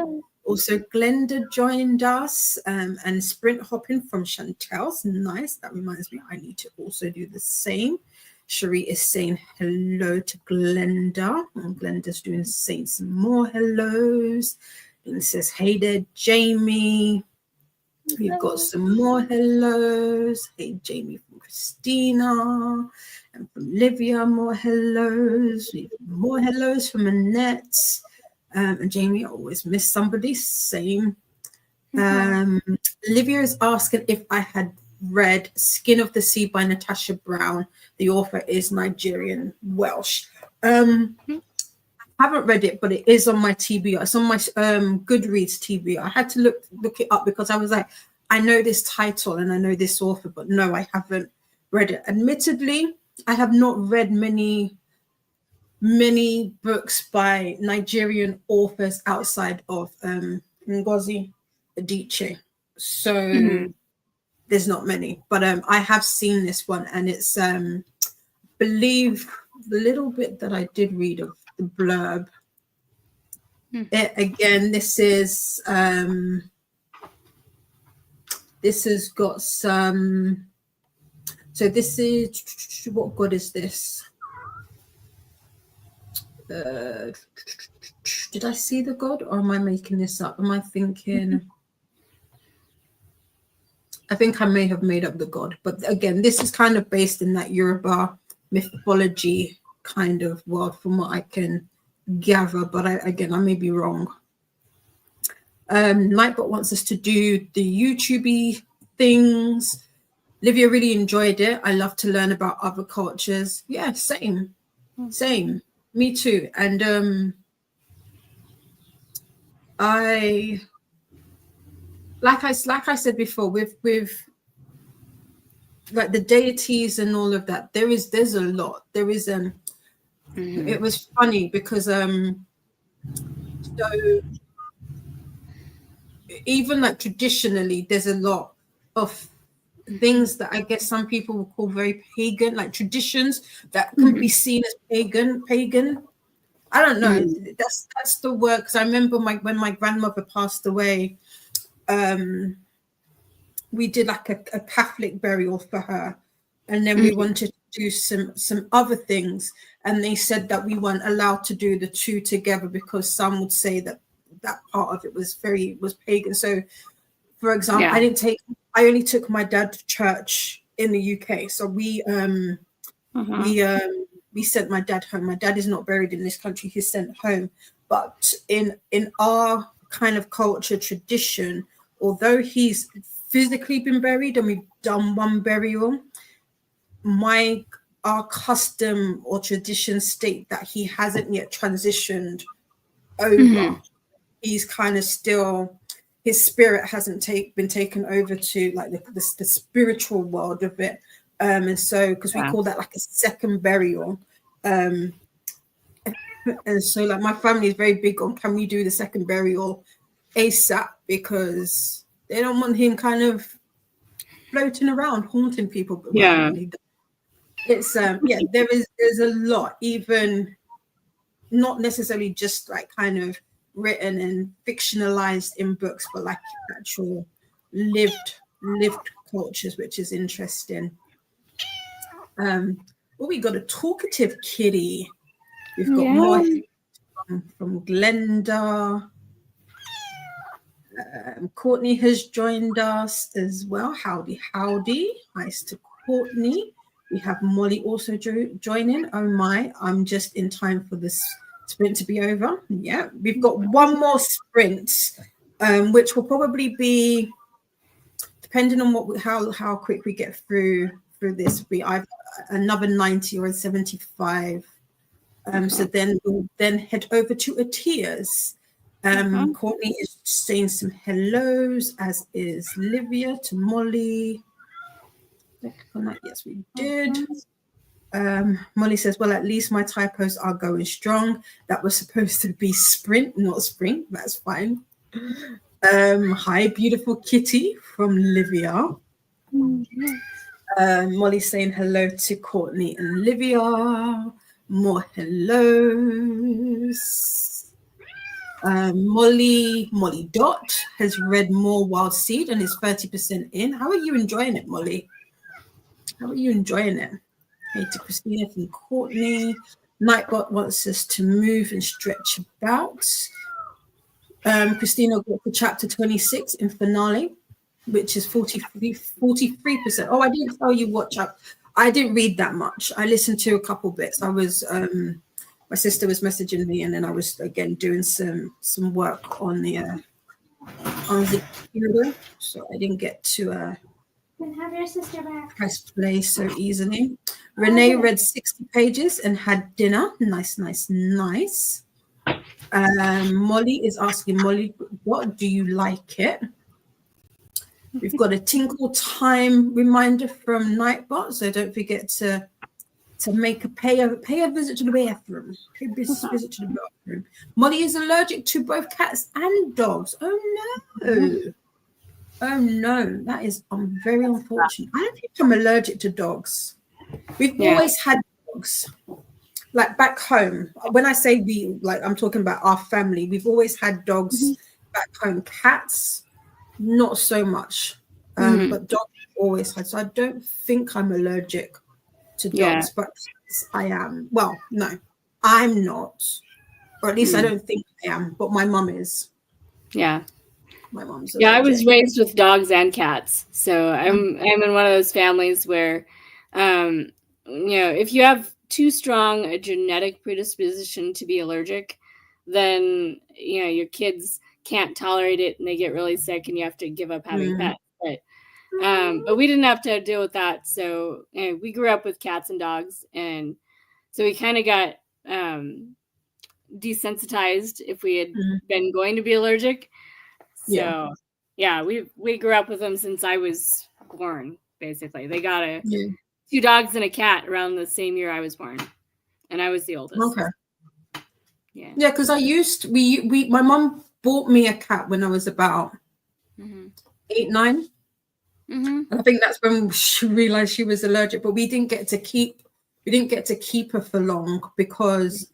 Also, Glenda joined us, and Sprint Hopping from Chantel's. Nice. That reminds me, I need to also do the same. Cherie is saying hello to Glenda, and Glenda's saying some more hellos. And it says, hey there, Jamie. We've got some more hellos. Hey, Jamie from Christina. And from Livia, more hellos. We've more hellos from Annette. And Jamie, I always miss somebody. Same. Livia is asking if I had read Skin of the Sea by Natasha Brown. The author is Nigerian Welsh. I haven't read it, but it is on my TBR. It's on my Goodreads TBR. I had to look it up because I was like, I know this title and I know this author, but no, I haven't read it. Admittedly, I have not read many books by Nigerian authors outside of Ngozi Adichie. So there's not many, but I have seen this one, and it's believe the little bit that I did read of the blurb. Again, this has got some. So this is, what god is this? Did I see the god, or am I making this up? Am I thinking? I think I may have made up the god, but again, this is kind of based in that Yoruba mythology kind of world, from what I can gather. But I may be wrong. Nightbot wants us to do the YouTube things. Livia really enjoyed it. I love to learn about other cultures. Yeah, same. Me too. And I like I said before, with like the deities and all of that, there's a lot. There is it was funny because so even like traditionally there's a lot of things that I guess some people will call very pagan, like traditions that can be seen as pagan. I don't know. That's the word, because I remember when my grandmother passed away, we did like a Catholic burial for her, and then we wanted to do some other things, and they said that we weren't allowed to do the two together because some would say that part of it was pagan. So, for example, I only took my dad to church in the UK, so we sent my dad home. My dad is not buried in this country; he's sent home. But in our kind of culture tradition, although he's physically been buried and we've done one burial, our custom or tradition state that he hasn't yet transitioned over. He's kind of still, his spirit hasn't been taken over to like the spiritual world of it. And so, because we call that like a second burial. And so like my family is very big on, can we do the second burial ASAP, because they don't want him kind of floating around haunting people. But it's there's a lot, even not necessarily just like kind of written and fictionalized in books, but like actual lived cultures, which is interesting. We got a talkative kitty. We've got more from Glenda. Courtney has joined us as well. Howdy. Nice to Courtney. We have Molly also joining. Oh my, I'm just in time for this sprint to be over. Yeah, we've got one more sprint, which will probably be, depending on how quick we get through this, be either another 90 or a 75. So then we'll head over to Atia's. Courtney is saying some hellos, as is Livia to Molly. Yes, we did. Molly says, well, at least my typos are going strong. That was supposed to be sprint, not spring. That's fine. Hi, beautiful kitty from Livia. Molly saying hello to Courtney and Livia. More hellos. Molly Dot has read more Wild Seed and is 30% in. How are you enjoying it, Molly? How are you enjoying it? Hey to Christina from Courtney. Nightbot wants us to move and stretch about. Christina got to chapter 26 in finale, which is 43%. Oh, I didn't tell you what chapter. I didn't read that much. I listened to a couple bits. I was my sister was messaging me, and then I was again doing some work on the Kindle, so I didn't get to have your sister back. press play so easily. Renee read 60 pages and had dinner. Nice. Molly is asking, Molly, what do you like it? We've got a tinkle time reminder from Nightbot, so don't forget to pay a visit to the bathroom. Visit to the bathroom. Molly is allergic to both cats and dogs. Oh no, that is very unfortunate. I don't think I'm allergic to dogs. We've always had dogs. Like back home, when I say we, like I'm talking about our family, we've always had dogs back home. Cats, not so much, but dogs always had. So I don't think I'm allergic to dogs, but I am. Well, no, I'm not, or at least I don't think I am, but my mum is. Yeah. My mom's Yeah, I was allergic. raised with dogs and cats, so I'm in one of those families where, if you have too strong a genetic predisposition to be allergic, then your kids can't tolerate it and they get really sick, and you have to give up having Mm. pets. But we didn't have to deal with that, so we grew up with cats and dogs, and so we kind of got desensitized if we had been going to be allergic. So yeah, we grew up with them since I was born. Basically, they got two dogs and a cat around the same year I was born, and I was the oldest. Okay. Yeah. Yeah, because my mom bought me a cat when I was about 8, 9. And I think that's when she realized she was allergic, but we didn't get to keep her for long because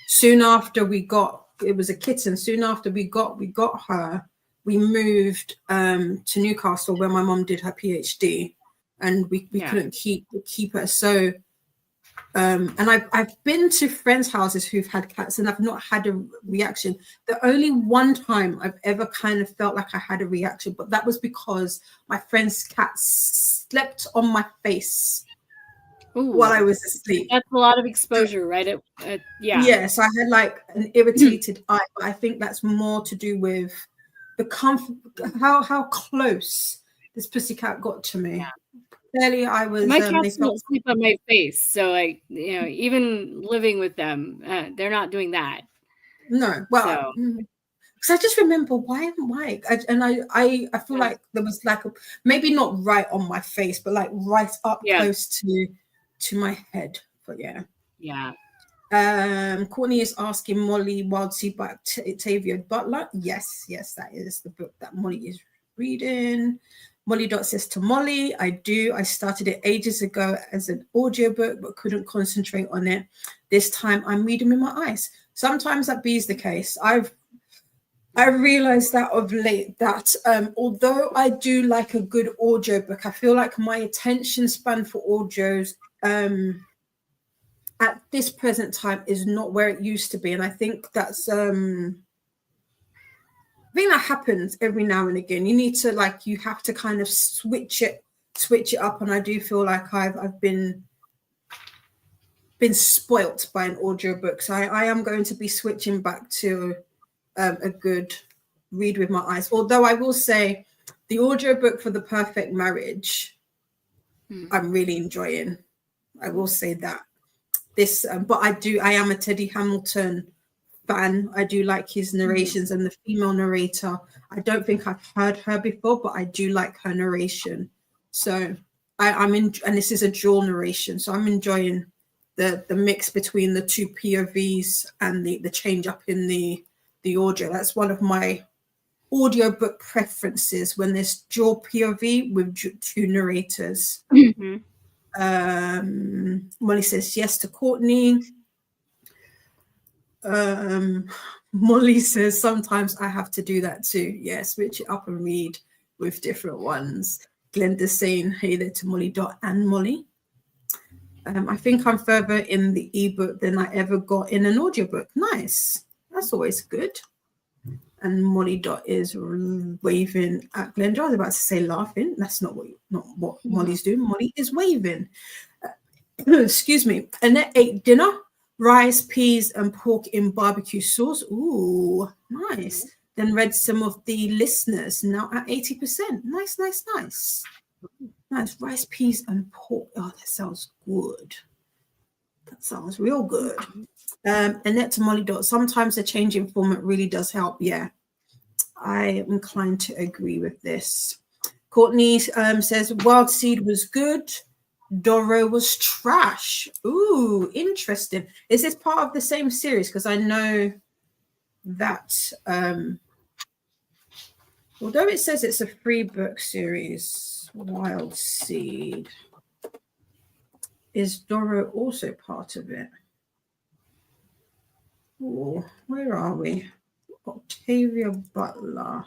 soon after it was a kitten. Soon after we got her, we moved to Newcastle where my mom did her PhD, and we couldn't keep her. So and I've been to friends' houses who've had cats and I've not had a reaction. The only one time I've ever kind of felt like I had a reaction, but that was because my friend's cat slept on my face while I was asleep. That's a lot of exposure, right? Yeah, so I had like an irritated eye, but I think that's more to do with the comfort, how close this pussycat got to me. Yeah. Clearly, I was. My cats don't sleep on my face, so even living with them, they're not doing that. No, well, because I just remember why, I feel like there was like maybe not right on my face, but like right up close to my head. But yeah. Courtney is asking Molly Wild Seed by Octavia Butler. Yes, that is the book that Molly is reading. Molly Dot says to Molly, I do. I started it ages ago as an audiobook, but couldn't concentrate on it. This time I'm reading with my eyes. Sometimes that be the case. I realized that of late that although I do like a good audiobook, I feel like my attention span for audios at this present time is not where it used to be. And I think that's I think that happens every now and again. You need to you have to kind of switch it up. And I do feel like I've been spoilt by an audiobook. So I am going to be switching back to a good read with my eyes. Although I will say the audiobook for The Perfect Marriage, I'm really enjoying. I will say that. This, but I am a Teddy Hamilton fan. I do like his narrations and the female narrator. I don't think I've heard her before, but I do like her narration. So I'm in, and this is a dual narration. So I'm enjoying the mix between the two POVs and the change up in the audio. That's one of my audiobook preferences, when there's dual POV with two narrators. Molly says yes to Courtney. Molly says sometimes I have to do that too. Yeah, switch it up and read with different ones. Glenda's saying hey there to Molly Dot and Molly. I think I'm further in the ebook than I ever got in an audiobook. Nice. That's always good. And Molly Dot is waving at Glenda. I was about to say laughing. That's not what Molly's doing. Molly is waving. Excuse me. Annette ate dinner, rice, peas, and pork in barbecue sauce. Ooh, nice. Then read some of the listeners, now at 80%. Nice. Nice. Rice, peas, and pork. Oh, that sounds good. That sounds real good. Annette to Molly Dot. Sometimes the change in format really does help. Yeah, I am inclined to agree with this. Courtney says Wild Seed was good. Doro was trash. Ooh, interesting. Is this part of the same series? Because I know that although it says it's a 3-book series, Wild Seed, is Doro also part of it? Oh, where are we? Octavia Butler.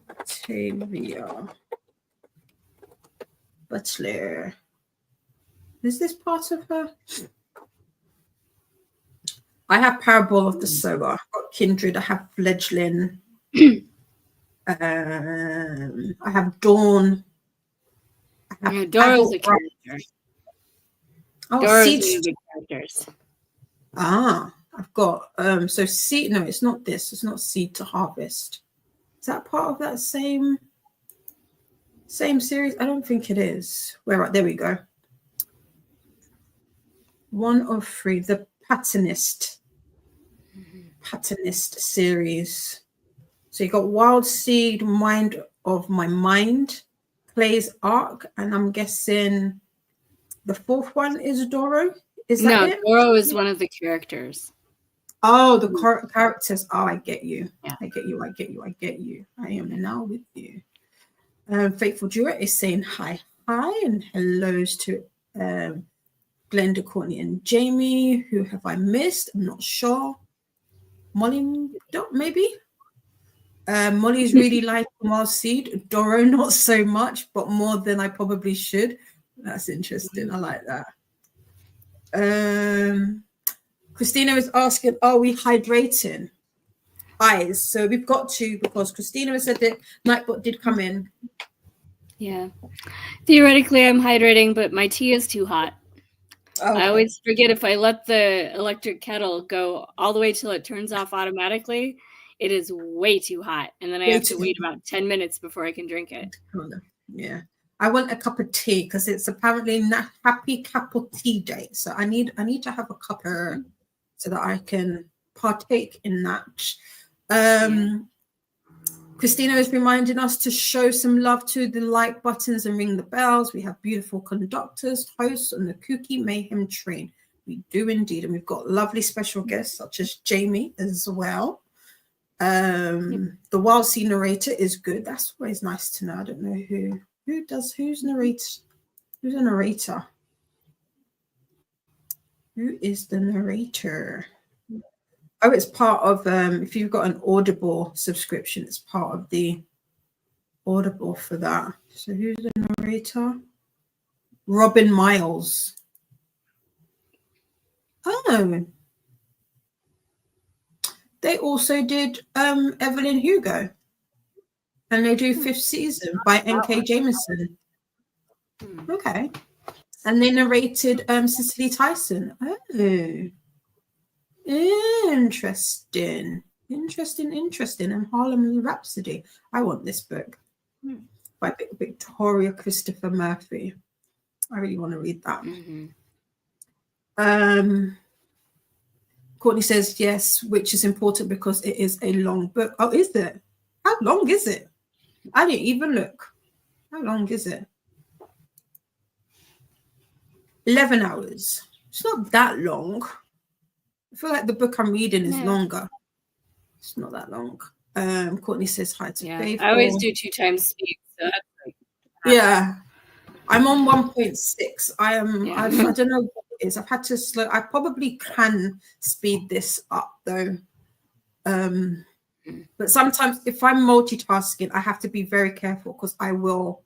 Octavia Butler. Is this part of her? I have Parable of the Sower. I've got Kindred. I have Fledgling. I have Dawn. I have Yeah, Dora's a Adult character. Oh, Dora's Seed. one of the characters. I've got so seed. No, it's not this. It's not Seed to Harvest. Is that part of that same series? I don't think it is. There we go. One of three. The Patternist series. So you got Wild Seed, Mind of My Mind, Clay's Arc, and I'm guessing the fourth one is Doro. Is that it? Doro is one of the characters. Oh, the characters. Oh, I get you. Yeah. I get you. I am now with you. Faithful Jura is saying hi, and hellos to Glenda, Courtney, and Jamie. Who have I missed? I'm not sure. Molly, maybe. Molly's really liking Wild Seed. Doro, not so much, but more than I probably should. That's interesting. I like that. Christina is asking, are we hydrating? Eyes. So we've got to, because Christina has said that Nightbot did come in. Yeah. Theoretically, I'm hydrating, but my tea is too hot. Okay. I always forget if I let the electric kettle go all the way till it turns off automatically, it is way too hot. And then I have to wait about 10 minutes before I can drink it. Yeah. I want a cup of tea because it's apparently Happy Cup of Tea Day. So I need to have a cup so that I can partake in that. Christina is reminding us to show some love to the like buttons and ring the bells. We have beautiful conductors, hosts on the KuKi MAYhem train. We do indeed. And we've got lovely special guests such as Jamie as well. The Wild Sea narrator is good. That's always nice to know. I don't know who's a narrator. Who is the narrator? Oh, it's part of if you've got an Audible subscription, it's part of the Audible for that. So who's the narrator? Robin Miles. Oh, they also did Evelyn Hugo, and they do 5th season by N.K. Jameson. Okay, and they narrated Cicely Tyson. Oh. Interesting. And Harlem Rhapsody. I want this book by Victoria Christopher Murphy. I really want to read that. Courtney says yes, which is important because it is a long book. Oh, is it? How long is it? I didn't even look. How long is it? 11 hours. It's not that long. I feel like the book I'm reading is longer. It's not that long. Courtney says hi to Faithful. I always do 2 times speed. So that's like yeah. I'm on 1.6. I don't know what it is. I've had to slow. I probably can speed this up though. But sometimes if I'm multitasking, I have to be very careful because I will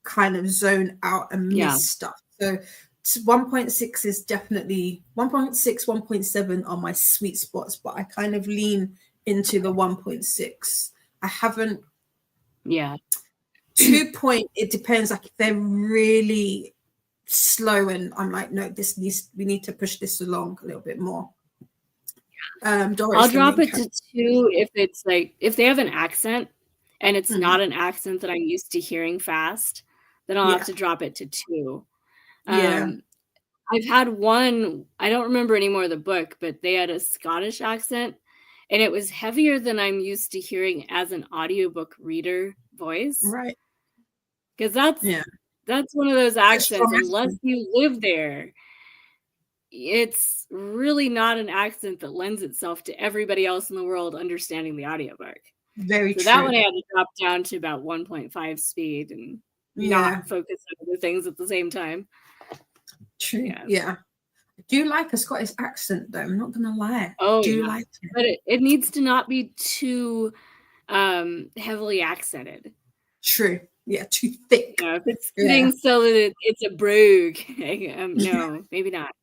kind of zone out and miss stuff. So 1.6 is definitely 1.6, 1.7 are my sweet spots, but I kind of lean into the 1.6. I haven't 2 point, it depends. Like if they're really slow and I'm like, no, we need to push this along a little bit more. Doris, I'll drop it to 2 if it's like if they have an accent and it's not an accent that I'm used to hearing fast, then I'll have to drop it to 2. I've had one, I don't remember anymore the book, but they had a Scottish accent and it was heavier than I'm used to hearing as an audiobook reader voice. Right. Because that's one of those accents, unless you live there, it's really not an accent that lends itself to everybody else in the world understanding the audiobook. Very true. That one I had to drop down to about 1.5 speed and not focus on other things at the same time. True. Yeah. I do like a Scottish accent though. I'm not gonna lie. Oh, like it. But it needs to not be too heavily accented. True. Yeah, too thick. If it's getting so that it's a brogue, no, maybe not.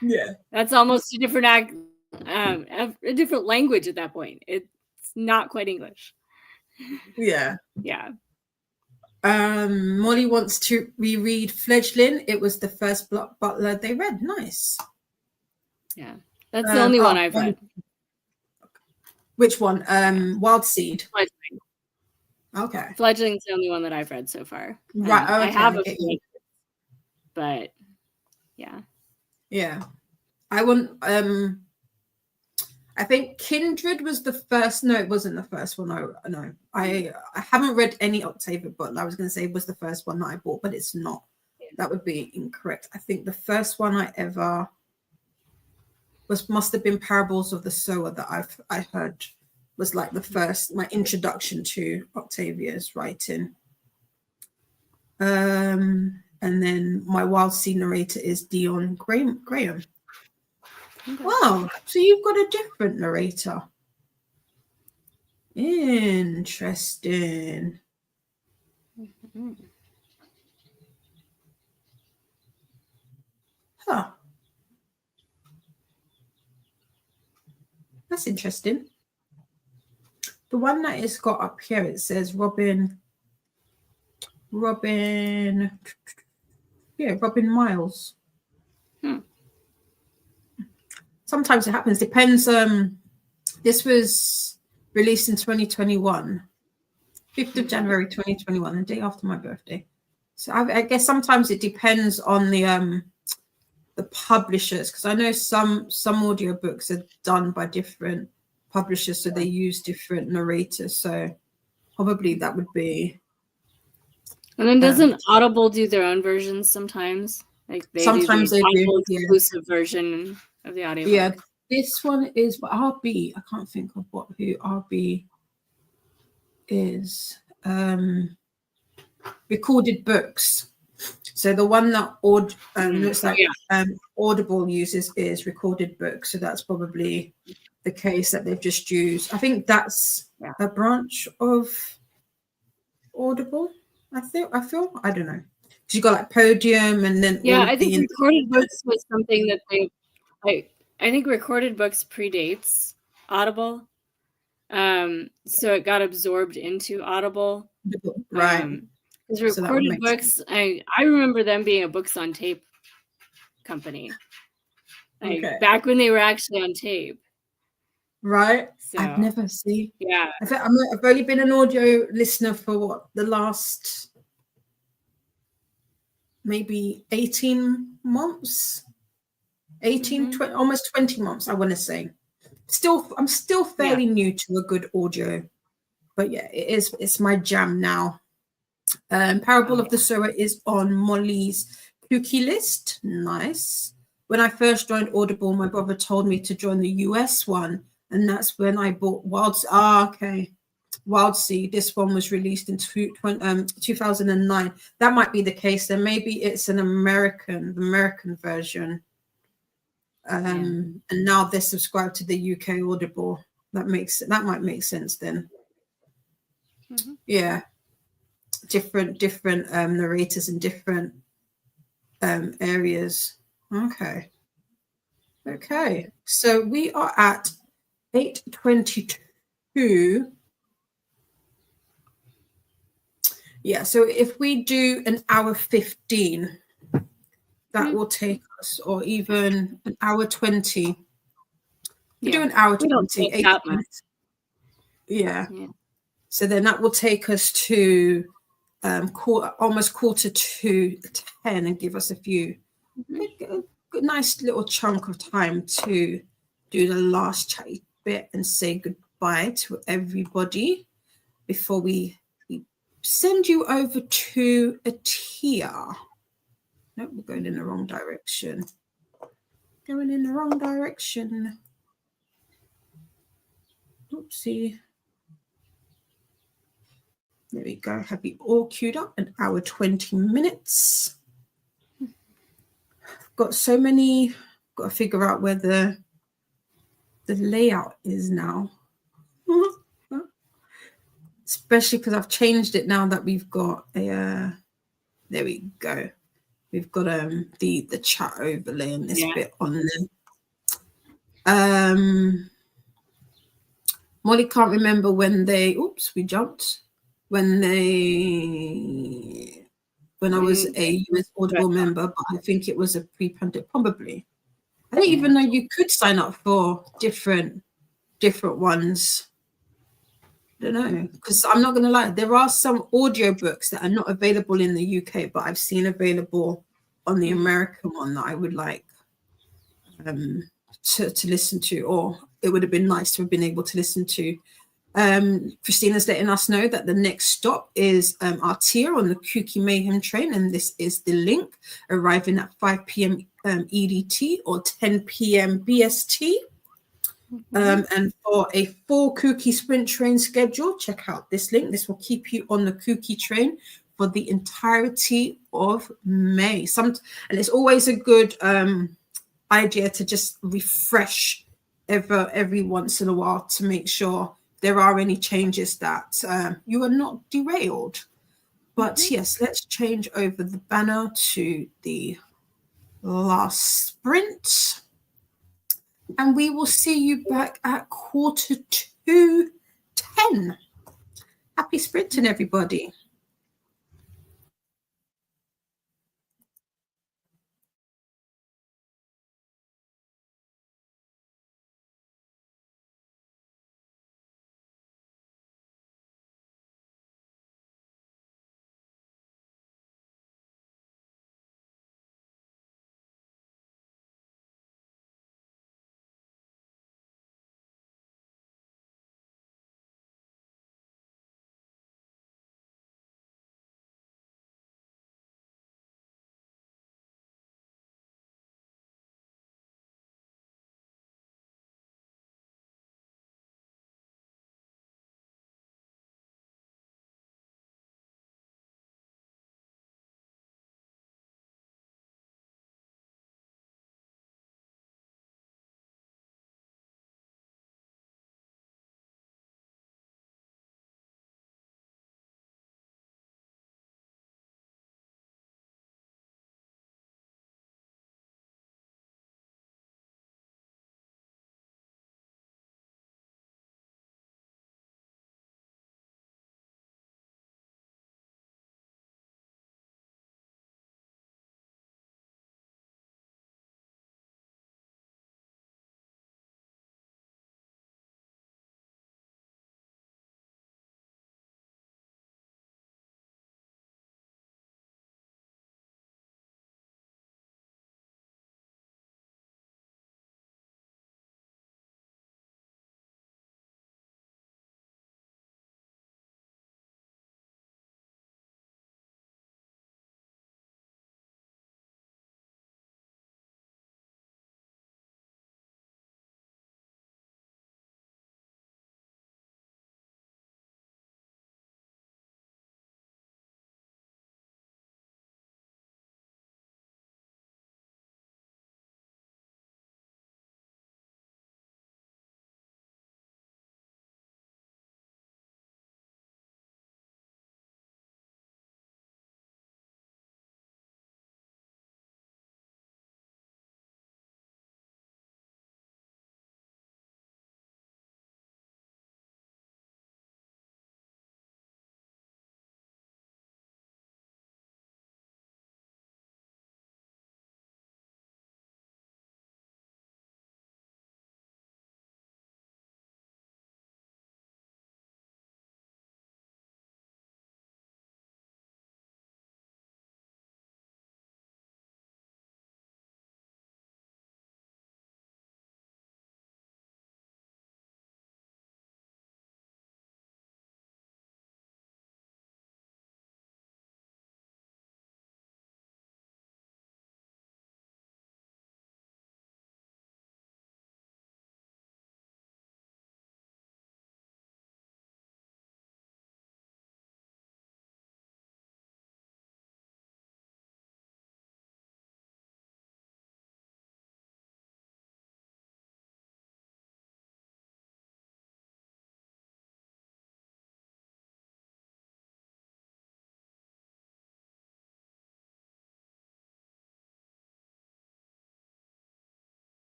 Yeah. That's almost a different a different language at that point. It's not quite English. Yeah. Yeah. Molly wants to reread Fledgling. It was the first Butler they read. Nice. Yeah. That's the only one I've read. Which one? Wild Seed. Fledgling. Okay. Fledgling's the only one that I've read so far. Right. Okay, I have a okay. few, but yeah. Yeah. I want I think Kindred was the first. No, it wasn't the first one. No. I haven't read any Octavia Butler. I was gonna say it was the first one that I bought, but it's not. That would be incorrect. I think the first one I ever must have been Parables of the Sower that I heard was like the first, my introduction to Octavia's writing. And then my Wild Sea narrator is Dion Graham. Okay. Wow, so you've got a different narrator. Interesting. Mhm. Huh. That's interesting. The one that is got up here, it says Robin Miles. Sometimes it happens. Depends. This was released in 2021, 5th of January 2021, the day after my birthday. So I guess sometimes it depends on the publishers, because I know some audiobooks are done by different publishers, so they use different narrators. So probably that would be. And then doesn't Audible do their own versions sometimes? Like Sometimes they do, Audible yeah. exclusive version of the audiobook. Yeah, this one is RB. I can't think of who RB is. Recorded books. So the one that looks like Audible uses is Recorded Books. So that's probably the case that they've just used. I think that's a branch of Audible. I feel. I don't know. Because you got like Podium, and then I think Recorded Books was something that I think Recorded Books predates Audible. So it got absorbed into Audible. Right. Because Recorded Books, I remember them being a books on tape company. Back when they were actually on tape. Right. So, I've never seen. Yeah. I've only been an audio listener for the last maybe 18 months. 20, almost 20 months, I want to say. I'm still fairly new to a good audio. But yeah, it's my jam now. Parable of the Sower is on Molly's KuKi list. Nice. When I first joined Audible, my brother told me to join the US one, and that's when I bought Wild Sea. This one was released in 2009. That might be the case. Then maybe it's an American version. And now they're subscribed to the UK Audible. That might make sense then. Yeah. Different narrators in different areas. Okay, so we are at 8:22. Yeah, so if we do an hour 15, that will take us, or even an hour 20. We do an hour 20, 8 minutes. Yeah. So then that will take us to almost 9:45 and give us a nice little chunk of time to do the last chatty bit and say goodbye to everybody before we send you over to Atia. Nope, we're going in the wrong direction. Oopsie. There we go. Have you all queued up? An hour 20 minutes. Got so many. Got to figure out where the layout is now. Especially because I've changed it now that we've got a. There we go. We've got the chat overlay and this bit on there. Molly can't remember when they, oops, we jumped. When I was a US Audible member, but I think it was a pre-pandemic, probably. I didn't even know you could sign up for different ones. I don't know, because I'm not going to lie, there are some audiobooks that are not available in the UK, but I've seen available on the American one that I would like to listen to, or it would have been nice to have been able to listen to. Christina's letting us know that the next stop is our tier on the KuKi MAYhem train, and this is the link, arriving at 5 p.m. EDT or 10 p.m. BST. And for a full KuKi sprint train schedule, check out this link. This will keep you on the KuKi train for the entirety of May. And it's always a good idea to just refresh every once in a while to make sure there are any changes that you are not derailed. But yes, let's change over the banner to the last sprint. And we will see you back at 10:45. Happy sprinting, everybody.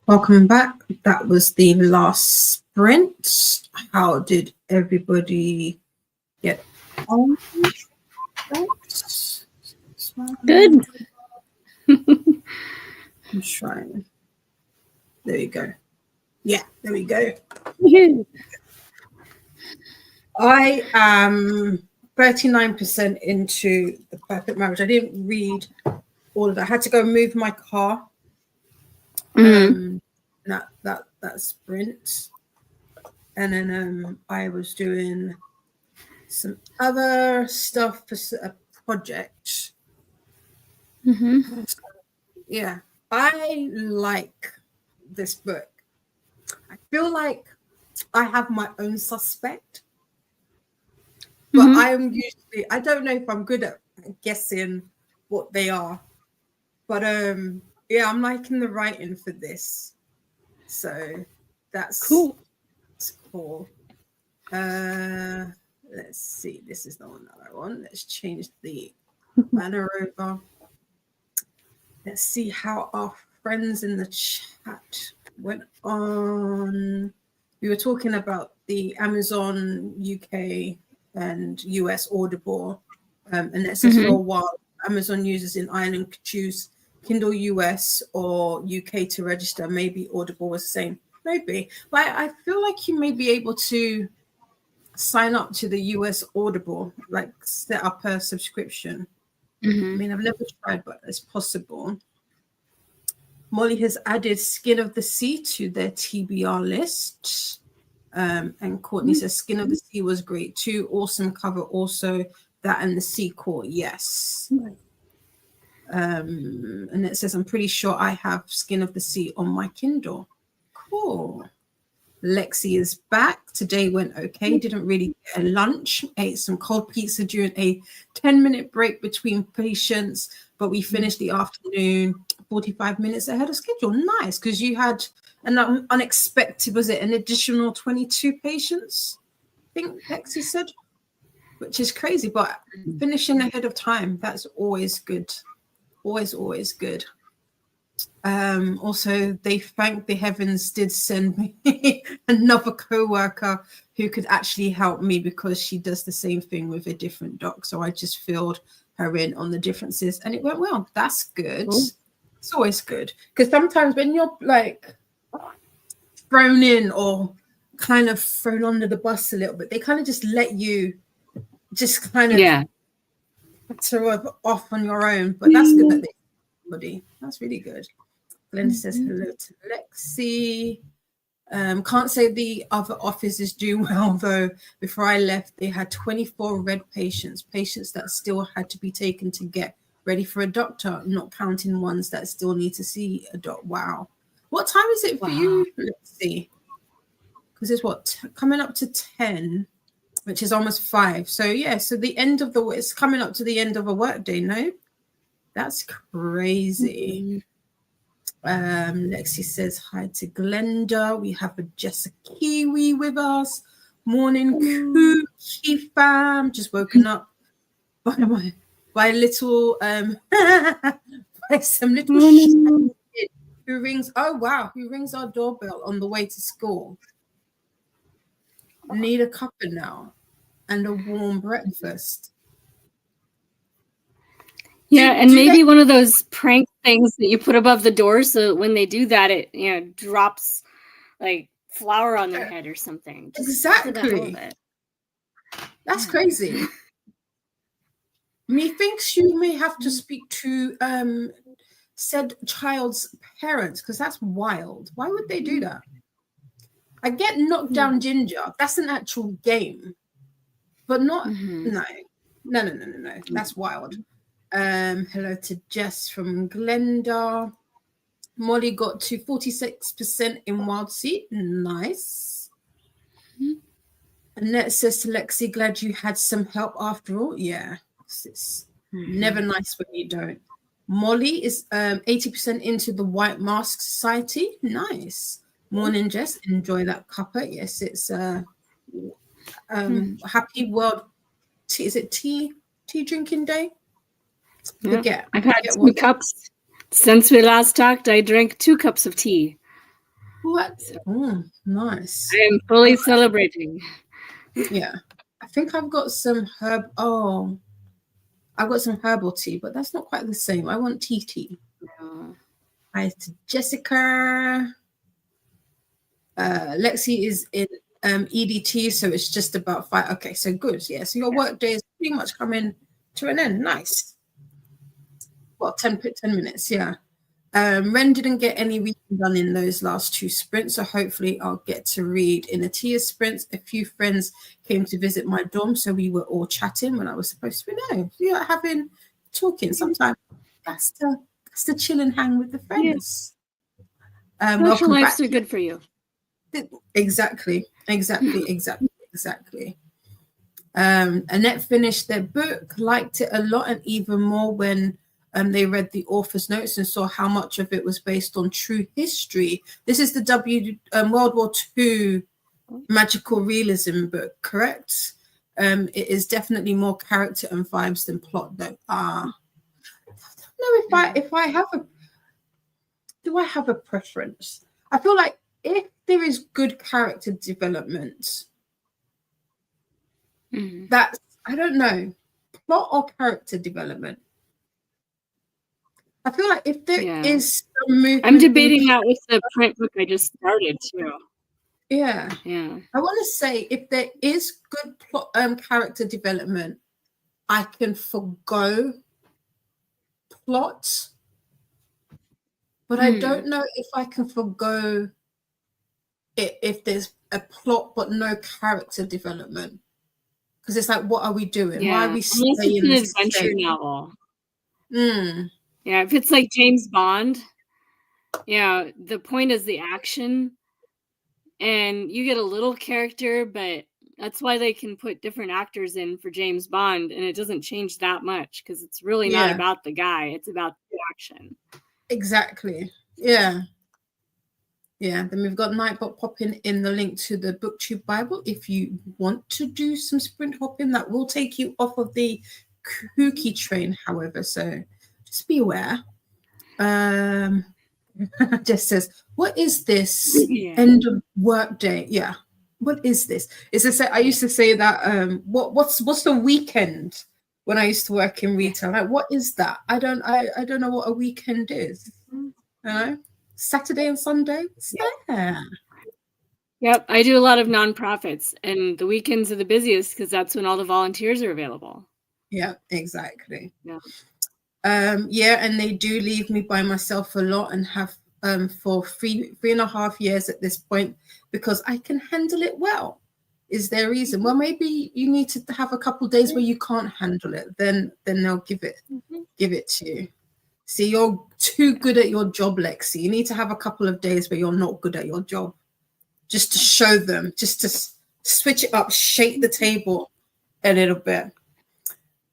Welcome back. That was the last sprint. How did everybody get on? Good. I'm trying. There you go. Yeah, there we go. I am 39% into The Perfect Marriage. I didn't read all of that. I had to go move my car. That sprint. And then I was doing some other stuff for a project. Yeah, I like this book. I feel like I have my own suspect, but I don't know if I'm good at guessing what they are. But yeah, I'm liking the writing for this. So that's Cool. That's cool. Let's see. This is the one that I want. Let's change the banner over. Let's see how our friends in the chat went on. We were talking about the Amazon UK and US Audible. And it says for a while, Amazon users in Ireland could choose Kindle US or UK to register. Maybe Audible was the same. Maybe. But I feel like you may be able to sign up to the US Audible, like set up a subscription. I mean, I've never tried, but it's possible. Molly has added Skin of the Sea to their TBR list. And Courtney says Skin of the Sea was great too. Awesome cover. Also, that and the sequel. Yes. And it says, I'm pretty sure I have Skin of the Sea on my Kindle. Cool. Lexi is back. Today went okay. Didn't really get a lunch. Ate some cold pizza during a 10-minute break between patients, but we finished the afternoon 45 minutes ahead of schedule. Nice, because you had an unexpected, was it an additional 22 patients? I think Lexi said, which is crazy, but finishing ahead of time, that's always good. Always good. Also, they thank the heavens did send me another co-worker who could actually help me because she does the same thing with a different doc. So I just filled her in on the differences and it went well. That's good. Cool. It's always good. Because sometimes when you're like thrown in or kind of thrown under the bus a little bit, they kind of just let you just kind of throw off on your own. But that's good that they that's really good. Glenda says hello to Lexi. Can't say the other office is doing well though. Before I left, they had 24 red patients that still had to be taken to get ready for a doctor, not counting ones that still need to see a doc. Wow. What time is it for you? Let's see. Because it's coming up to 10, which is almost 5. So yeah, so the end of it's coming up to the end of a work day, no? That's crazy. Lexi says hi to Glenda. We have a Jessica Kiwi with us. Morning, KuKi fam. Just woken up by little by some little kid who rings. Oh wow, who rings our doorbell on the way to school? Need a cuppa now and a warm breakfast. Yeah, and maybe one of those prank things that you put above the door so when they do that, it drops like flour on their head or something. Exactly. That's crazy. Methinks you may have to speak to said child's parents because that's wild. Why would they do that? I get knocked down ginger. That's an actual game, but not no. That's wild. Hello to Jess from Glenda. Molly got to 46% in Wild Seed. Nice. Annette says to Lexi, glad you had some help after all. Yeah, it's never nice when you don't. Molly is 80% into the White Mask Society. Nice. Morning, Jess. Enjoy that cuppa. Yes, it's Happy World Tea. Is it tea drinking day? Yeah. I've had 2 cups since we last talked. I drank 2 cups of tea. What? Oh, nice. I am fully celebrating. Yeah. I think I've got some I've got some herbal tea, but that's not quite the same. I want tea. Hi to Jessica. Lexi is in EDT, so it's just about 5. Okay, so good. Yeah, so your work day is pretty much coming to an end. Nice. Well, 10 minutes, yeah. Ren didn't get any reading done in those last 2 sprints, so hopefully I'll get to read in a Tia sprint. A few friends came to visit my dorm, so we were all chatting when I was supposed to be there. Yeah, talking. Sometimes that's to chill and hang with the friends. Social lives are good for you. Exactly. Annette finished their book, liked it a lot, and even more when they read the author's notes and saw how much of it was based on true history. This is the World War II magical realism book, correct? It is definitely more character and vibes than plot, though. I don't know if I have do I have a preference? I feel like if there is good character development, that's, I don't know, plot or character development. I feel like if there is some movement, I'm debating that with the print book I just started too. Yeah. I want to say if there is good plot, character development, I can forgo plot, but I don't know if I can forgo it if there's a plot but no character development, because it's like, what are we doing? Why are we unless it's an adventure novel. Yeah, if it's like James Bond, the point is the action, and you get a little character, but that's why they can put different actors in for James Bond, and it doesn't change that much because it's really not about the guy; it's about the action. Exactly. Yeah. Then we've got Nightbot popping in the link to the Booktube Bible. If you want to do some sprint hopping, that will take you off of the KuKi train, however, so just be aware. Jess says, what is this end of work day? Yeah. What is this? I used to say that what's the weekend when I used to work in retail? Like, what is that? I don't know what a weekend is. You know? Saturday and Sunday? Yep, I do a lot of nonprofits, and the weekends are the busiest because that's when all the volunteers are available. Yeah, exactly. Yeah. And they do leave me by myself a lot, and have for 3.5 years at this point, because I can handle it well. Is there a reason? Well, maybe you need to have a couple of days where you can't handle it. Then they'll give it to you. See, you're too good at your job, Lexi. You need to have a couple of days where you're not good at your job, just to show them, just to switch it up, shake the table a little bit.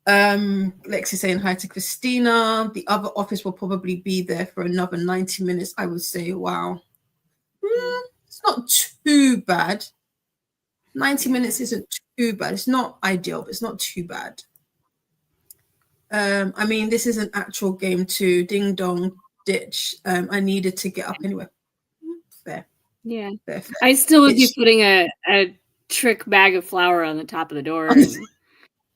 Lexi saying hi to Christina. The other office will probably be there for another 90 minutes. I would say, wow. It's not too bad. 90 minutes isn't too bad. It's not ideal, but it's not too bad. I mean, this is an actual game too. Ding dong, ditch. I needed to get up anyway. Fair. Yeah. Fair. I still would be putting a trick bag of flour on the top of the door.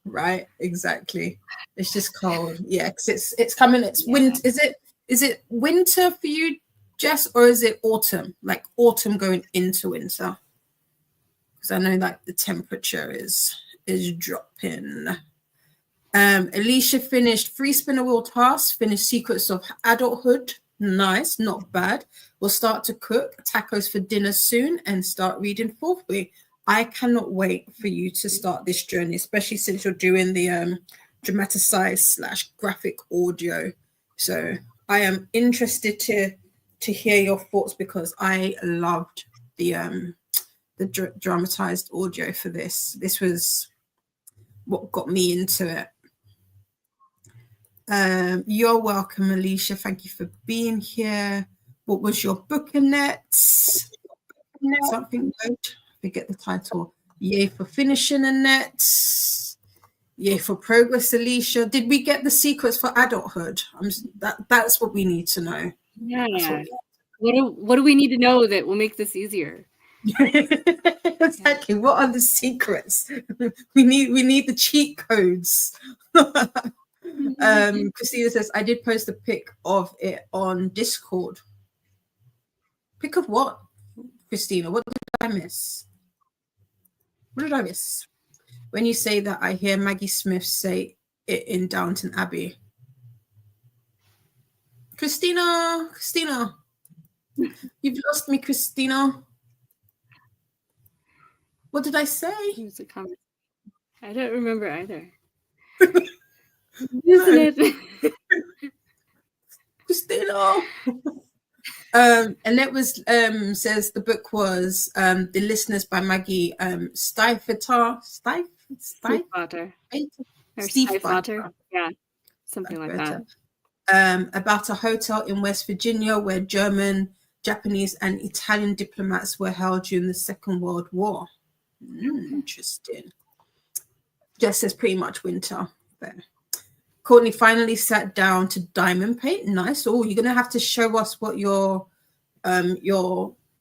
Right, exactly. It's just cold. Yeah, because it's coming. It's winter. Is it winter for you, Jess, or is it autumn? Like autumn going into winter? Because I know like the temperature is dropping. Alicia finished 3 spinner wheel tasks, finished Secrets of Adulthood. Nice, not bad. We'll start to cook tacos for dinner soon and start reading 4th Way. I cannot wait for you to start this journey, especially since you're doing the dramatized / graphic audio. So I am interested to hear your thoughts, because I loved the dramatized audio for this. This was what got me into it. You're welcome, Alicia. Thank you for being here. What was your book, Annette? Something good. Forget the title. Yay for finishing, Annette. Yay for progress, Alicia. Did we get the secrets for adulthood? That's what we need to know. Yeah. What do we need to know that will make this easier? Exactly. What are the secrets? we need the cheat codes. Christina says, I did post a pic of it on Discord. Pic of what, Christina? What did I miss? What did I miss? When you say that, I hear Maggie Smith say it in Downton Abbey. Christina, you've lost me, Christina. What did I say? It was a comment. I don't remember either. Isn't it? Christina. And it was says the book was The Listeners by Maggie Stiefvater. Stiefvater. Yeah, something like that. About a hotel in West Virginia where German, Japanese, and Italian diplomats were held during the Second World War. Interesting. Just says pretty much winter there. Courtney finally sat down to diamond paint. Nice. Oh, you're gonna have to show us what you're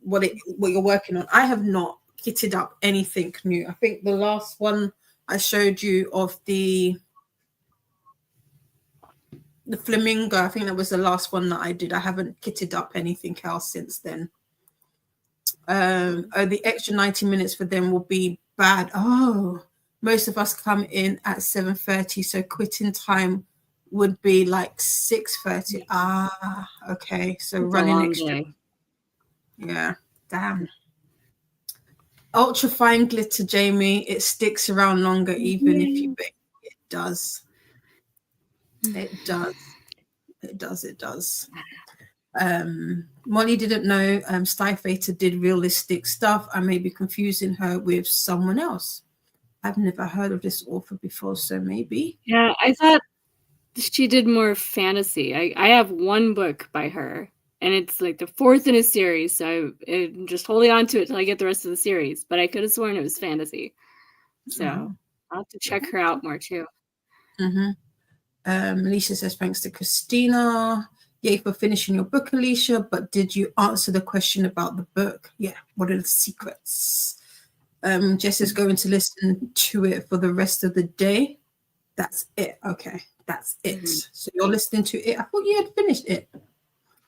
working on. I have not kitted up anything new. I think the last one I showed you of the flamingo, I think that was the last one that I did. I haven't kitted up anything else since then. The extra 90 minutes for them will be bad. Oh, most of us come in at 7:30, so quitting time would be like 6:30. Ah, okay. So It's running a long extra. day. Yeah, damn. Ultra fine glitter, Jamie. It sticks around longer even if you bake. It does. It does. It does. It does. Molly didn't know Stiefvater did realistic stuff. I may be confusing her with someone else. I've never heard of this author before, so maybe. Yeah, I thought she did more fantasy. I have one book by her, and it's like the fourth in a series, so I'm just holding on to it till I get the rest of the series. But I could have sworn it was fantasy. So I'll have to check her out more too. Alicia says, thanks to Christina. Yay for finishing your book, Alicia. But did you answer the question about the book? Yeah. What are the secrets? Jess is going to listen to it for the rest of the day. That's it. Okay. That's it. So you're listening to it. I thought you had finished it,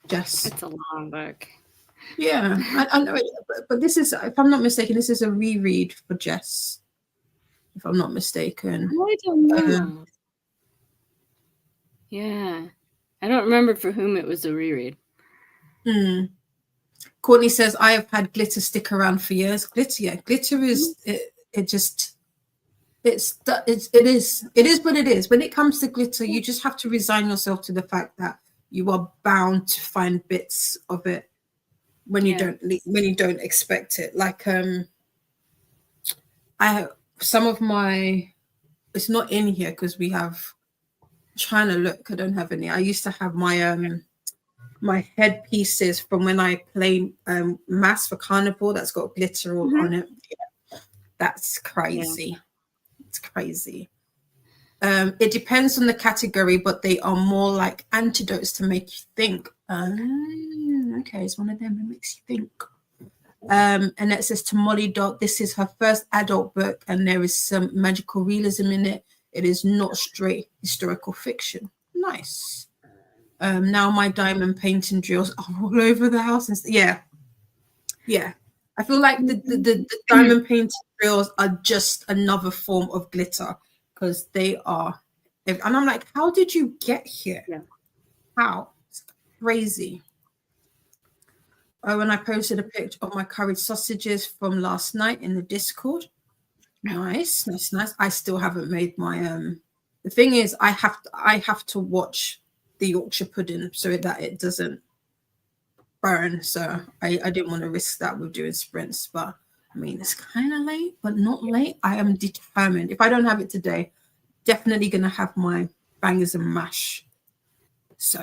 Jess. It's a long book. Yeah, I know it. But this is, if I'm not mistaken, this is a reread for Jess. If I'm not mistaken. I don't know. Yeah. I don't remember for whom it was a reread. Courtney says, I have had glitter stick around for years. Glitter, yeah. Glitter is, it is what it is. When it comes to glitter, you just have to resign yourself to the fact that you are bound to find bits of it when you don't expect it. Like some of my, it's not in here because we have, trying to look, I don't have any. I used to have my my headpieces from when I play mass for carnival that's got glitter all on it. Yeah. That's crazy. Yeah. It's crazy. It depends on the category, but they are more like antidotes to make you think. Okay, it's one of them that makes you think. And it says to Molly Dot, this is her first adult book and there is some magical realism in it. It is not straight historical fiction. Nice. Now my diamond painting drills are all over the house. And yeah. I feel like the diamond painting drills are just another form of glitter because they are. And I'm like, how did you get here? Yeah. How? It's crazy. Oh, and I posted a picture of my curried sausages from last night in the Discord. Nice. I still haven't made my the thing is I have to watch the Yorkshire pudding so that it doesn't burn. So I didn't want to risk that with doing sprints, but I mean it's kind of late, but not late. I am determined. If I don't have it today, definitely gonna have my bangers and mash. So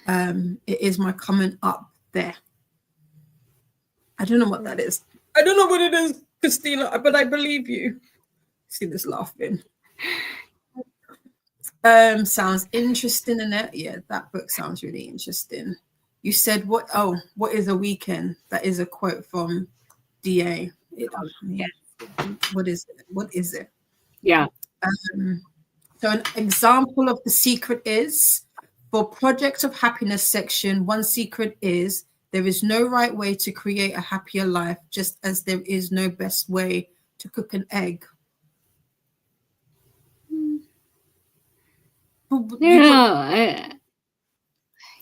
it is my coming up there. I don't know what that is. I don't know what it is, Christina, but I believe you. See this laughing. Sounds interesting, Annette. Yeah, that book sounds really interesting. You said what is a weekend? That is a quote from DA. What is it? What is it? Yeah. So an example of the secret is for Project of Happiness section, one secret is there is no right way to create a happier life, just as there is no best way to cook an egg.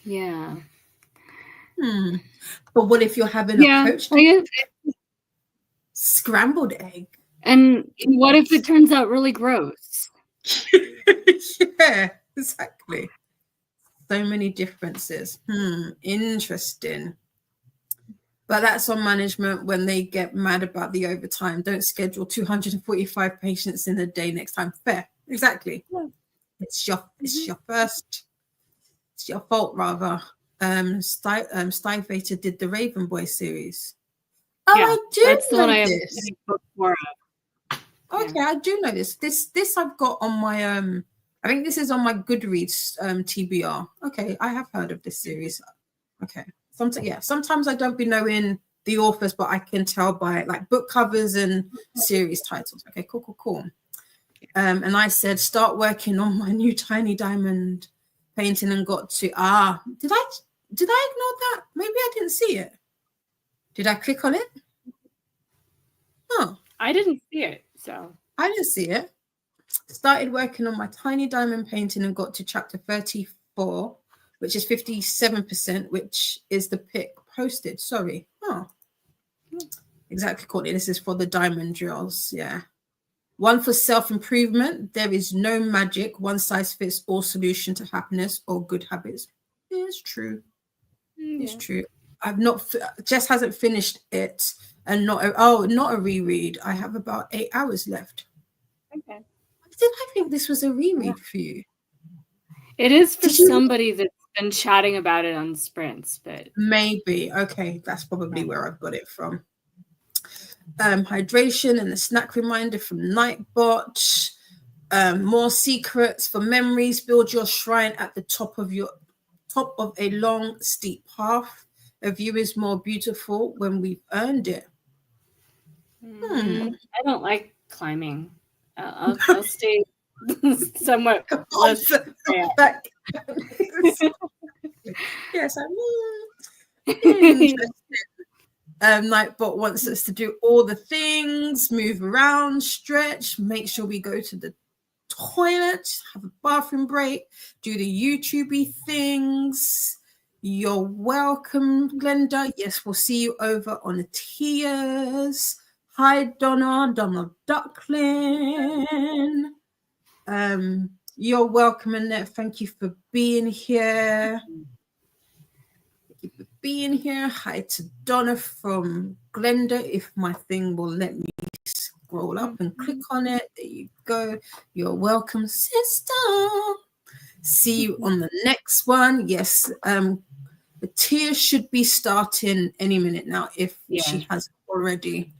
Yeah. But what if you're having a poached scrambled egg? And what if it turns out really gross? Yeah, exactly. So many differences. Interesting. But that's on management when they get mad about the overtime. Don't schedule 245 patients in a day next time. Fair. Exactly. Yeah. It's your fault rather. Stivator did the Raven Boy series. Oh, yeah, I do. That's the one I have book for. Okay, I do know this. This I've got on my I think this is on my Goodreads TBR. Okay, I have heard of this series. Okay. Sometimes I don't be knowing the authors, but I can tell by like book covers and series titles. Okay, cool. And I said, start working on my new tiny diamond painting and got to, did I ignore that? Maybe I didn't see it. Did I click on it? No. I didn't see it, so. I didn't see it. Started working on my tiny diamond painting and got to chapter 34, which is 57%, which is the pick posted. Sorry. Oh, exactly, Courtney. This is for the diamond drills. Yeah. One for self-improvement. There is no magic, one-size-fits-all solution to happiness or good habits. It's true. Yeah. It's true. I've not, Jess hasn't finished it, and not a reread. I have about 8 hours left. Okay. Did I think this was a reread for you? It is for somebody that's been chatting about it on Sprints, but maybe. Okay, that's probably where I've got it from. Hydration and the snack reminder from Nightbot. More secrets for memories. Build your shrine at the top of a long, steep path. A view is more beautiful when we've earned it. I don't like climbing. I'll stay somewhat less. Yes, interesting. Nightbot wants us to do all the things, move around, stretch, make sure we go to the toilet, have a bathroom break, do the YouTubey things. You're welcome, Glenda. Yes, we'll see you over on the tiers. Hi, Donna Ducklin. You're welcome, Annette. Thank you for being here. Hi to Donna from Glenda. If my thing will let me scroll up and click on it. There you go. You're welcome, sister. See you on the next one. Yes, the tier should be starting any minute now if she hasn't already.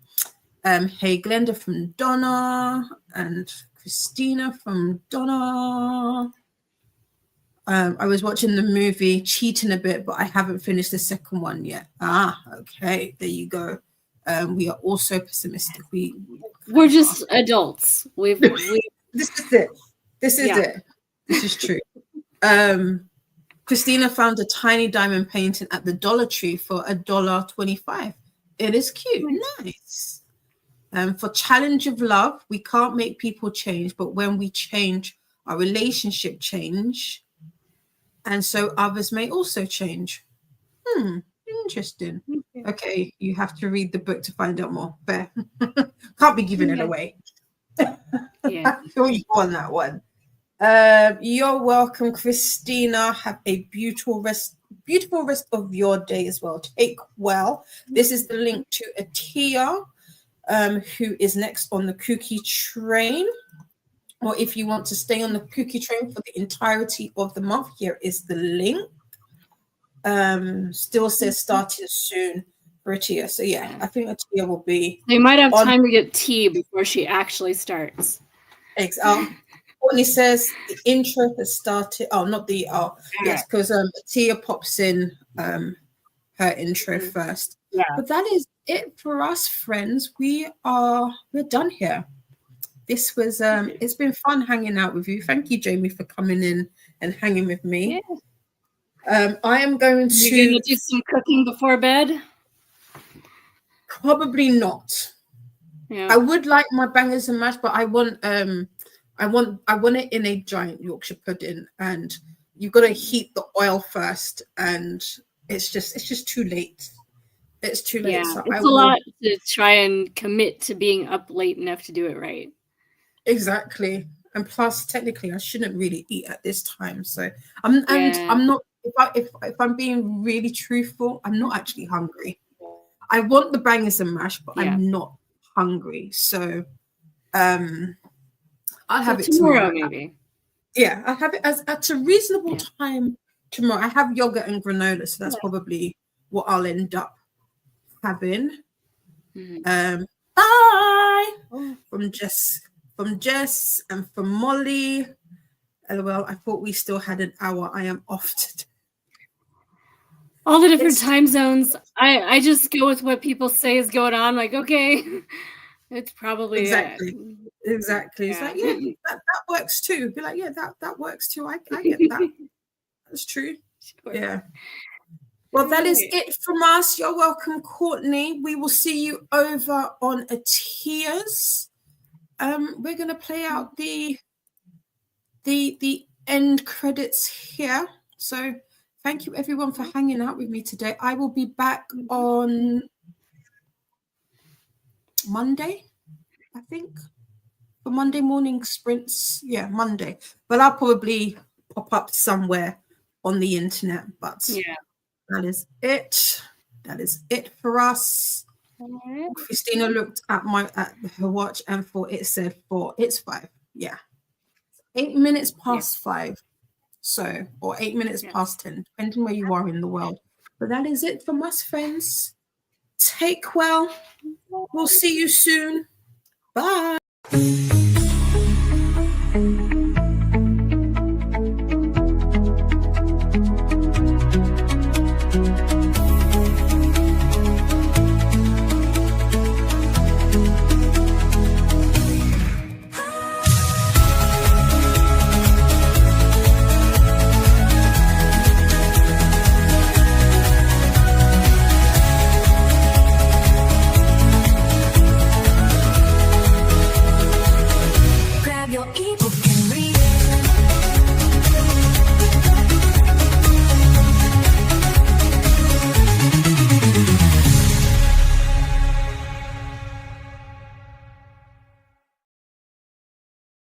Hey, Glenda from Donna and Christina from Donna. I was watching the movie, cheating a bit, but I haven't finished the second one yet. Okay, there you go. We are also pessimistic. We're just adults. This is it. This is it. This is true. Christina found a tiny diamond painting at the Dollar Tree for $1.25. It is cute. Nice. For Challenge of Love, we can't make people change, but when we change, our relationship change. And so others may also change. Interesting. Okay, you have to read the book to find out more. Fair. Can't be giving it away. Yeah. Or you go on that one. You're welcome, Christina. Have a beautiful rest of your day as well. Take well. This is the link to Atia, who is next on the KuKi train. Or if you want to stay on the KuKi train for the entirety of the month, here is the link. Still says starting soon for Atia. So yeah, I think Atia will be. They might have time to get tea before she actually starts. Courtney says the intro has started. Oh, not the yes, because Tia pops in her intro first. Yeah. But that is it for us, friends. We're done here. This was it's been fun hanging out with you. Thank you, Jamie, for coming in and hanging with me. I am going You're gonna do some cooking before bed? probably not. Yeah. I would like my bangers and mash, but I want it in a giant Yorkshire pudding, and you've got to heat the oil first, and it's just too late. It's too late. Yeah, So it's a lot to try and commit to being up late enough to do it right. Exactly. And plus, technically, I shouldn't really eat at this time. So I'm not. If I'm being really truthful, I'm not actually hungry. I want the bangers and mash, but I'm not hungry. So I'll have it tomorrow. Maybe. Yeah, I'll have it at a reasonable time tomorrow. I have yogurt and granola, so that's probably what I'll end up having. Bye from Jess and from Molly. LOL, I thought we still had an hour. I am off today. All the different time zones. I just go with what people say is going on. Like, okay, it's probably exactly. Yeah. It's like, yeah, that works too. Be like, yeah, that works too. I get that. That's true. Sure. Yeah. Well, that is it from us. You're welcome, Courtney. We will see you over on a Tiers. We're gonna play out the end credits here. So thank you everyone for hanging out with me today. I will be back on Monday, I think, for Monday morning sprints. Yeah, Monday. But I'll probably pop up somewhere on the internet. But that is it. That is it for us. Christina looked at her watch and thought it said 4. It's 5. Yeah. 8 minutes past 5. So, or 8 minutes past 10, depending where you are in the world. But that is it from us, friends. Take well. We'll see you soon. Bye.